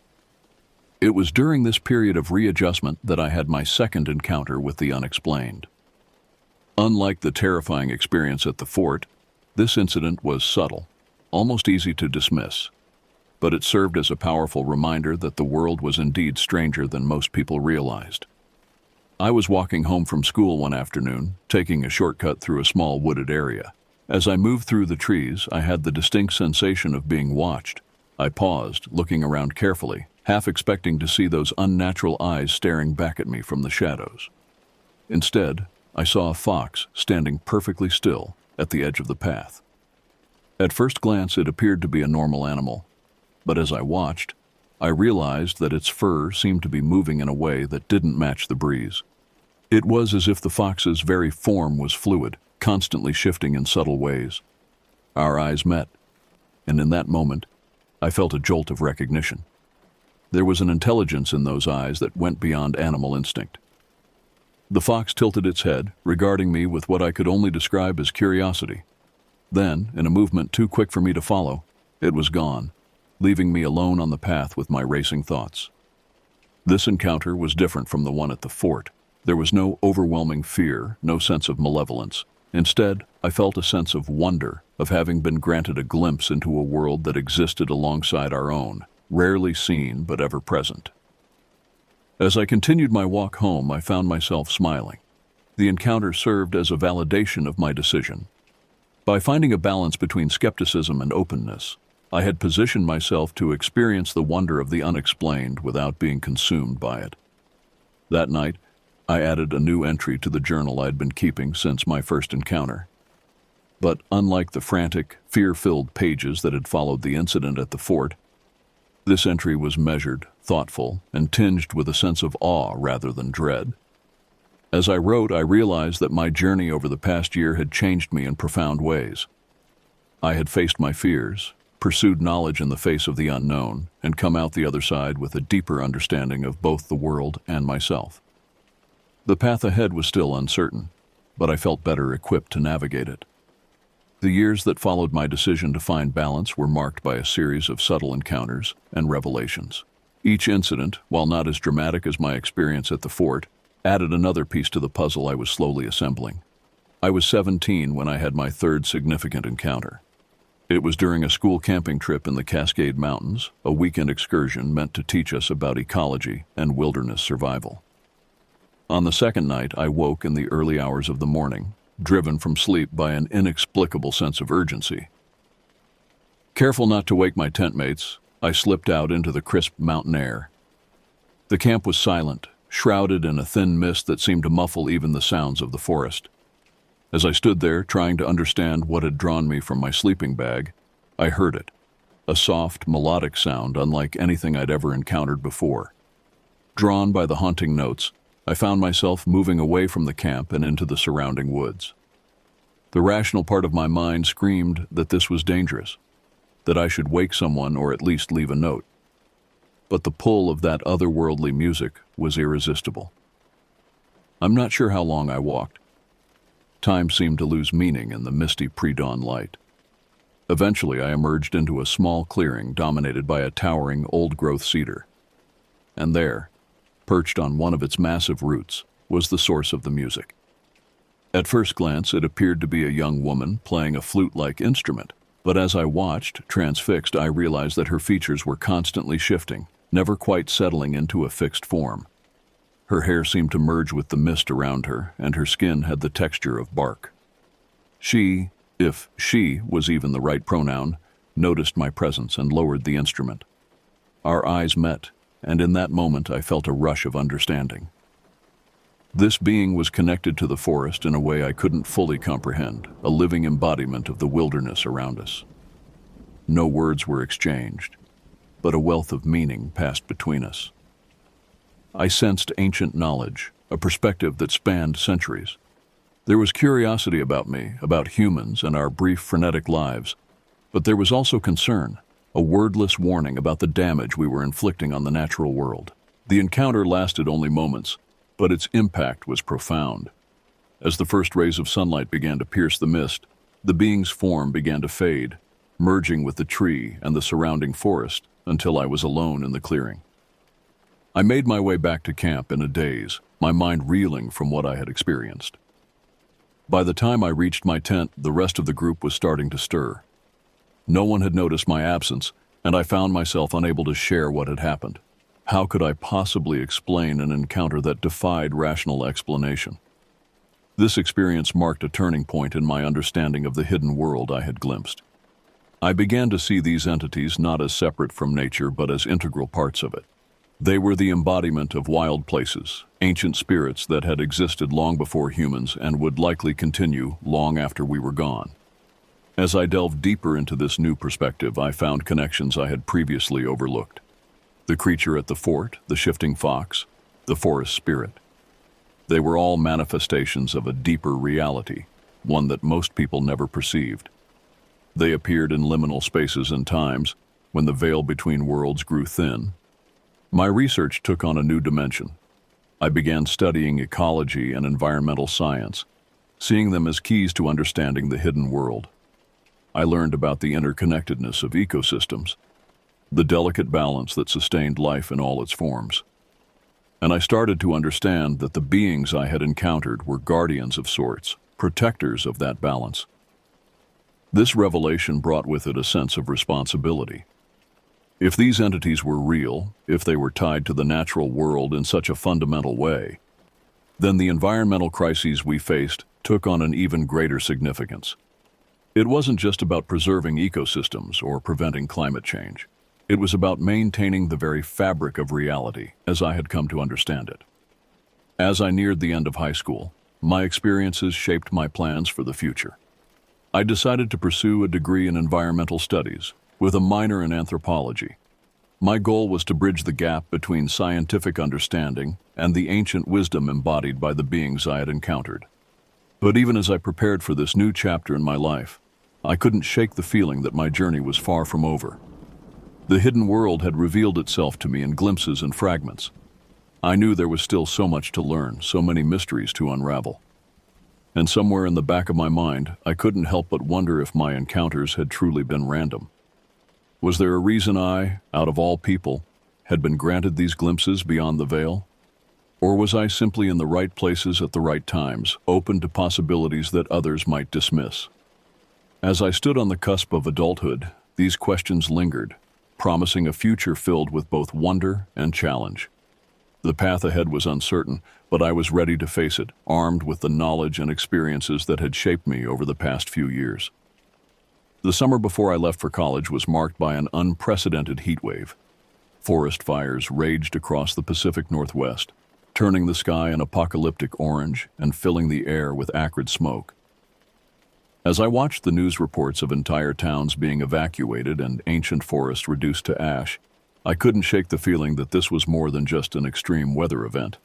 It was during this period of readjustment that I had my second encounter with the unexplained. Unlike the terrifying experience at the fort, this incident was subtle, almost easy to dismiss, but it served as a powerful reminder that the world was indeed stranger than most people realized. I was walking home from school one afternoon, taking a shortcut through a small wooded area. As I moved through the trees, I had the distinct sensation of being watched. I paused, looking around carefully, half expecting to see those unnatural eyes staring back at me from the shadows. Instead, I saw a fox standing perfectly still at the edge of the path. At first glance, it appeared to be a normal animal, but as I watched, I realized that its fur seemed to be moving in a way that didn't match the breeze. It was as if the fox's very form was fluid, constantly shifting in subtle ways. Our eyes met, and in that moment, I felt a jolt of recognition. There was an intelligence in those eyes that went beyond animal instinct. The fox tilted its head, regarding me with what I could only describe as curiosity. Then, in a movement too quick for me to follow, it was gone, leaving me alone on the path with my racing thoughts. This encounter was different from the one at the fort. There was no overwhelming fear, no sense of malevolence. Instead, I felt a sense of wonder, of having been granted a glimpse into a world that existed alongside our own, rarely seen but ever present. As I continued my walk home, I found myself smiling. The encounter served as a validation of my decision. By finding a balance between skepticism and openness, I had positioned myself to experience the wonder of the unexplained without being consumed by it. That night, I added a new entry to the journal I'd been keeping since my first encounter. But unlike the frantic, fear-filled pages that had followed the incident at the fort, this entry was measured, thoughtful, and tinged with a sense of awe rather than dread. As I wrote, I realized that my journey over the past year had changed me in profound ways. I had faced my fears, pursued knowledge in the face of the unknown, and come out the other side with a deeper understanding of both the world and myself. The path ahead was still uncertain, but I felt better equipped to navigate it. The years that followed my decision to find balance were marked by a series of subtle encounters and revelations. Each incident, while not as dramatic as my experience at the fort, added another piece to the puzzle I was slowly assembling. I was 17 when I had my third significant encounter. It was during a school camping trip in the Cascade Mountains, a weekend excursion meant to teach us about ecology and wilderness survival. On the second night, I woke in the early hours of the morning, driven from sleep by an inexplicable sense of urgency. Careful not to wake my tent mates, I slipped out into the crisp mountain air. The camp was silent, shrouded in a thin mist that seemed to muffle even the sounds of the forest. As I stood there, trying to understand what had drawn me from my sleeping bag, I heard it, a soft, melodic sound unlike anything I'd ever encountered before. Drawn by the haunting notes, I found myself moving away from the camp and into the surrounding woods. The rational part of my mind screamed that this was dangerous, that I should wake someone or at least leave a note. But the pull of that otherworldly music was irresistible. I'm not sure how long I walked. Time seemed to lose meaning in the misty pre-dawn light. Eventually, I emerged into a small clearing dominated by a towering, old-growth cedar. And there, perched on one of its massive roots, was the source of the music. At first glance, it appeared to be a young woman playing a flute-like instrument, but as I watched, transfixed, I realized that her features were constantly shifting, never quite settling into a fixed form. Her hair seemed to merge with the mist around her, and her skin had the texture of bark. She, if she was even the right pronoun, noticed my presence and lowered the instrument. Our eyes met, and in that moment I felt a rush of understanding. This being was connected to the forest in a way I couldn't fully comprehend, a living embodiment of the wilderness around us. No words were exchanged, but a wealth of meaning passed between us. I sensed ancient knowledge, a perspective that spanned centuries. There was curiosity about me, about humans and our brief frenetic lives, but there was also concern, a wordless warning about the damage we were inflicting on the natural world. The encounter lasted only moments, but its impact was profound. As the first rays of sunlight began to pierce the mist, the being's form began to fade, merging with the tree and the surrounding forest until I was alone in the clearing. I made my way back to camp in a daze, my mind reeling from what I had experienced. By the time I reached my tent, the rest of the group was starting to stir. No one had noticed my absence, and I found myself unable to share what had happened. How could I possibly explain an encounter that defied rational explanation? This experience marked a turning point in my understanding of the hidden world I had glimpsed. I began to see these entities not as separate from nature, but as integral parts of it. They were the embodiment of wild places, ancient spirits that had existed long before humans and would likely continue long after we were gone. As I delved deeper into this new perspective, I found connections I had previously overlooked. The creature at the fort, the shifting fox, the forest spirit. They were all manifestations of a deeper reality, one that most people never perceived. They appeared in liminal spaces and times, when the veil between worlds grew thin. My research took on a new dimension. I began studying ecology and environmental science, seeing them as keys to understanding the hidden world. I learned about the interconnectedness of ecosystems, the delicate balance that sustained life in all its forms. And I started to understand that the beings I had encountered were guardians of sorts, protectors of that balance. This revelation brought with it a sense of responsibility. If these entities were real, if they were tied to the natural world in such a fundamental way, then the environmental crises we faced took on an even greater significance. It wasn't just about preserving ecosystems or preventing climate change. It was about maintaining the very fabric of reality, as I had come to understand it. As I neared the end of high school, my experiences shaped my plans for the future. I decided to pursue a degree in environmental studies, with a minor in anthropology. My goal was to bridge the gap between scientific understanding and the ancient wisdom embodied by the beings I had encountered. But even as I prepared for this new chapter in my life, I couldn't shake the feeling that my journey was far from over. The hidden world had revealed itself to me in glimpses and fragments. I knew there was still so much to learn, so many mysteries to unravel. And somewhere in the back of my mind, I couldn't help but wonder if my encounters had truly been random. Was there a reason I, out of all people, had been granted these glimpses beyond the veil? Or was I simply in the right places at the right times, open to possibilities that others might dismiss? As I stood on the cusp of adulthood, these questions lingered, promising a future filled with both wonder and challenge. The path ahead was uncertain, but I was ready to face it, armed with the knowledge and experiences that had shaped me over the past few years. The summer before I left for college was marked by an unprecedented heat wave. Forest fires raged across the Pacific Northwest, turning the sky an apocalyptic orange and filling the air with acrid smoke. As I watched the news reports of entire towns being evacuated and ancient forests reduced to ash, I couldn't shake the feeling that this was more than just an extreme weather event.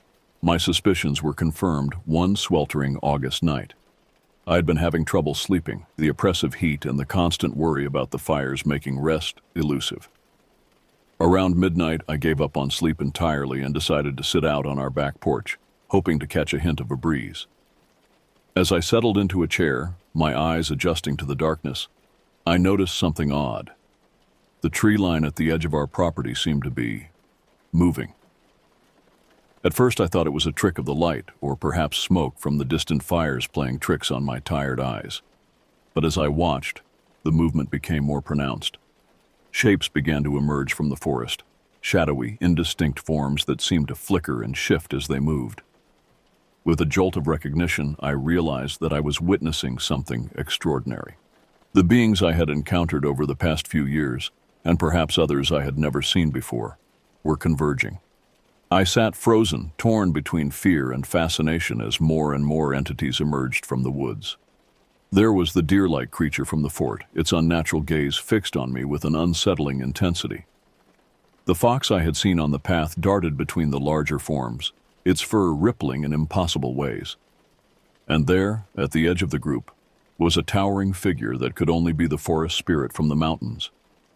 My suspicions were confirmed one sweltering August night. I had been having trouble sleeping, the oppressive heat and the constant worry about the fires making rest elusive. Around midnight, I gave up on sleep entirely and decided to sit out on our back porch, hoping to catch a hint of a breeze. As I settled into a chair, my eyes adjusting to the darkness, I noticed something odd. The tree line at the edge of our property seemed to be moving. At first I thought it was a trick of the light, or perhaps smoke from the distant fires playing tricks on my tired eyes. But as I watched, the movement became more pronounced. Shapes began to emerge from the forest, shadowy, indistinct forms that seemed to flicker and shift as they moved. With a jolt of recognition, I realized that I was witnessing something extraordinary. The beings I had encountered over the past few years, and perhaps others I had never seen before, were converging. I sat frozen, torn between fear and fascination as more and more entities emerged from the woods. There was the deer-like creature from the fort, its unnatural gaze fixed on me with an unsettling intensity. The fox I had seen on the path darted between the larger forms, its fur rippling in impossible ways. And there, at the edge of the group, was a towering figure that could only be the forest spirit from the mountains,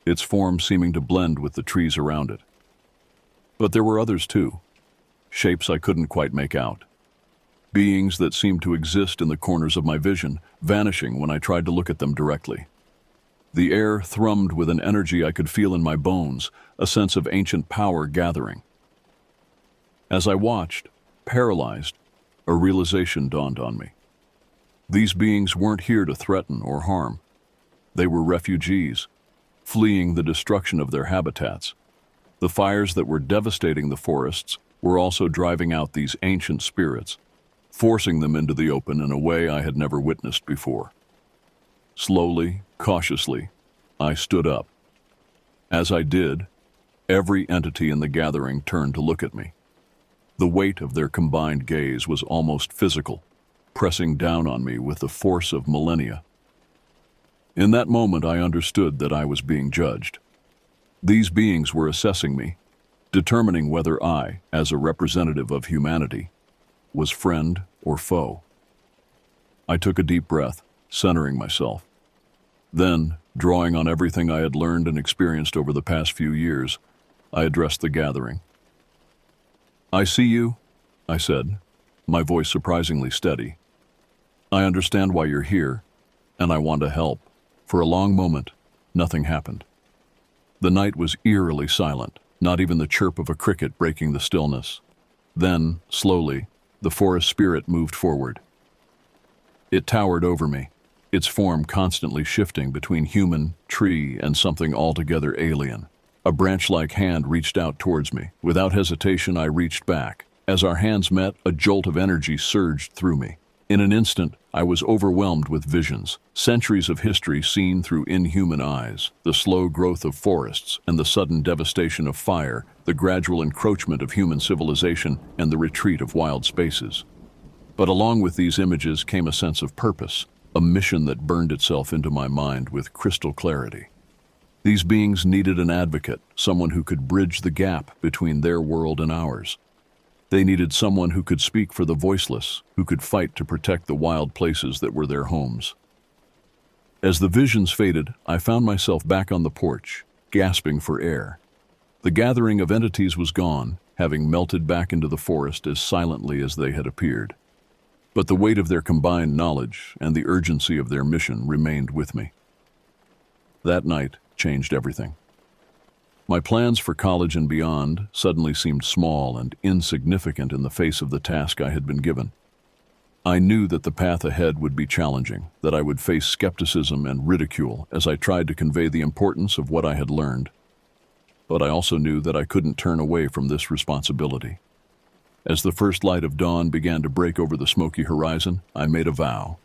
its form seeming to blend with the trees around it. But there were others too, shapes I couldn't quite make out. Beings that seemed to exist in the corners of my vision, vanishing when I tried to look at them directly. The air thrummed with an energy I could feel in my bones, a sense of ancient power gathering. As I watched, paralyzed, a realization dawned on me. These beings weren't here to threaten or harm. They were refugees, fleeing the destruction of their habitats. The fires that were devastating the forests were also driving out these ancient spirits, forcing them into the open in a way I had never witnessed before. Slowly, cautiously, I stood up. As I did, every entity in the gathering turned to look at me. The weight of their combined gaze was almost physical, pressing down on me with the force of millennia. In that moment, I understood that I was being judged. These beings were assessing me, determining whether I, as a representative of humanity, was friend or foe. I took a deep breath, centering myself. Then, drawing on everything I had learned and experienced over the past few years, I addressed the gathering. "I see you," I said, my voice surprisingly steady. "I understand why you're here, and I want to help." For a long moment, nothing happened. The night was eerily silent, not even the chirp of a cricket breaking the stillness. Then, slowly, the forest spirit moved forward. It towered over me, its form constantly shifting between human, tree, and something altogether alien. A branch-like hand reached out towards me. Without hesitation, I reached back. As our hands met, a jolt of energy surged through me. In an instant, I was overwhelmed with visions, centuries of history seen through inhuman eyes, the slow growth of forests and the sudden devastation of fire, the gradual encroachment of human civilization and the retreat of wild spaces. But along with these images came a sense of purpose, a mission that burned itself into my mind with crystal clarity. These beings needed an advocate, someone who could bridge the gap between their world and ours. They needed someone who could speak for the voiceless, who could fight to protect the wild places that were their homes. As the visions faded, I found myself back on the porch, gasping for air. The gathering of entities was gone, having melted back into the forest as silently as they had appeared. But the weight of their combined knowledge and the urgency of their mission remained with me. That night changed everything. My plans for college and beyond suddenly seemed small and insignificant in the face of the task I had been given. I knew that the path ahead would be challenging, that I would face skepticism and ridicule as I tried to convey the importance of what I had learned. But I also knew that I couldn't turn away from this responsibility. As the first light of dawn began to break over the smoky horizon, I made a vow.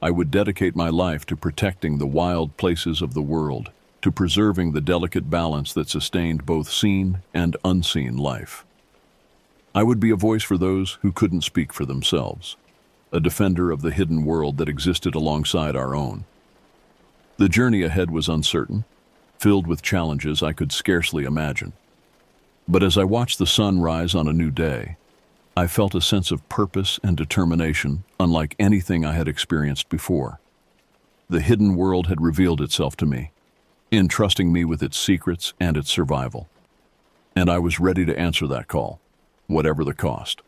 I would dedicate my life to protecting the wild places of the world, to preserving the delicate balance that sustained both seen and unseen life. I would be a voice for those who couldn't speak for themselves, a defender of the hidden world that existed alongside our own. The journey ahead was uncertain, filled with challenges I could scarcely imagine. But as I watched the sun rise on a new day, I felt a sense of purpose and determination unlike anything I had experienced before. The hidden world had revealed itself to me, entrusting me with its secrets and its survival. And I was ready to answer that call, whatever the cost.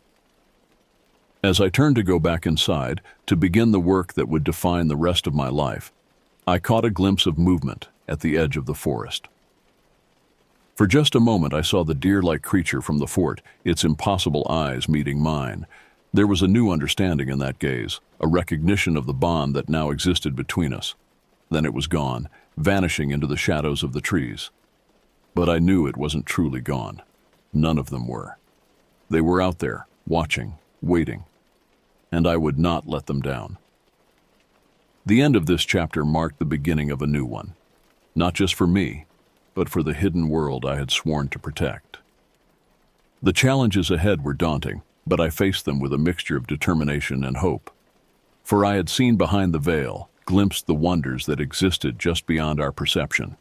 As I turned to go back inside, to begin the work that would define the rest of my life, I caught a glimpse of movement at the edge of the forest. For just a moment I saw the deer-like creature from the fort, its impossible eyes meeting mine. There was a new understanding in that gaze, a recognition of the bond that now existed between us. Then it was gone, vanishing into the shadows of the trees. But I knew it wasn't truly gone. None of them were. They were out there, watching, waiting, and I would not let them down. The end of this chapter marked the beginning of a new one, not just for me, but for the hidden world I had sworn to protect. The challenges ahead were daunting, but I faced them with a mixture of determination and hope. For I had seen behind the veil, glimpsed the wonders that existed just beyond our perception.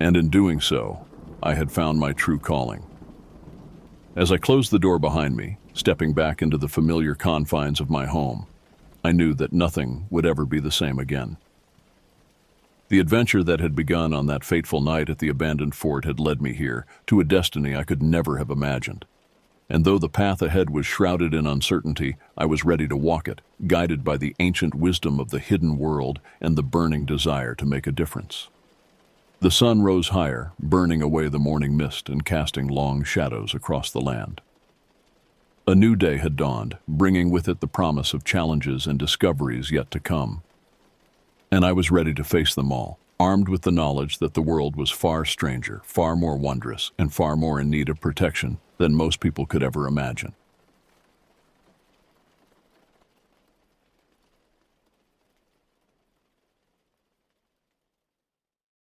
And in doing so, I had found my true calling. As I closed the door behind me, stepping back into the familiar confines of my home, I knew that nothing would ever be the same again. The adventure that had begun on that fateful night at the abandoned fort had led me here, to a destiny I could never have imagined. And though the path ahead was shrouded in uncertainty, I was ready to walk it, guided by the ancient wisdom of the hidden world and the burning desire to make a difference. The sun rose higher, burning away the morning mist and casting long shadows across the land. A new day had dawned, bringing with it the promise of challenges and discoveries yet to come. And I was ready to face them all, armed with the knowledge that the world was far stranger, far more wondrous, and far more in need of protection than most people could ever imagine.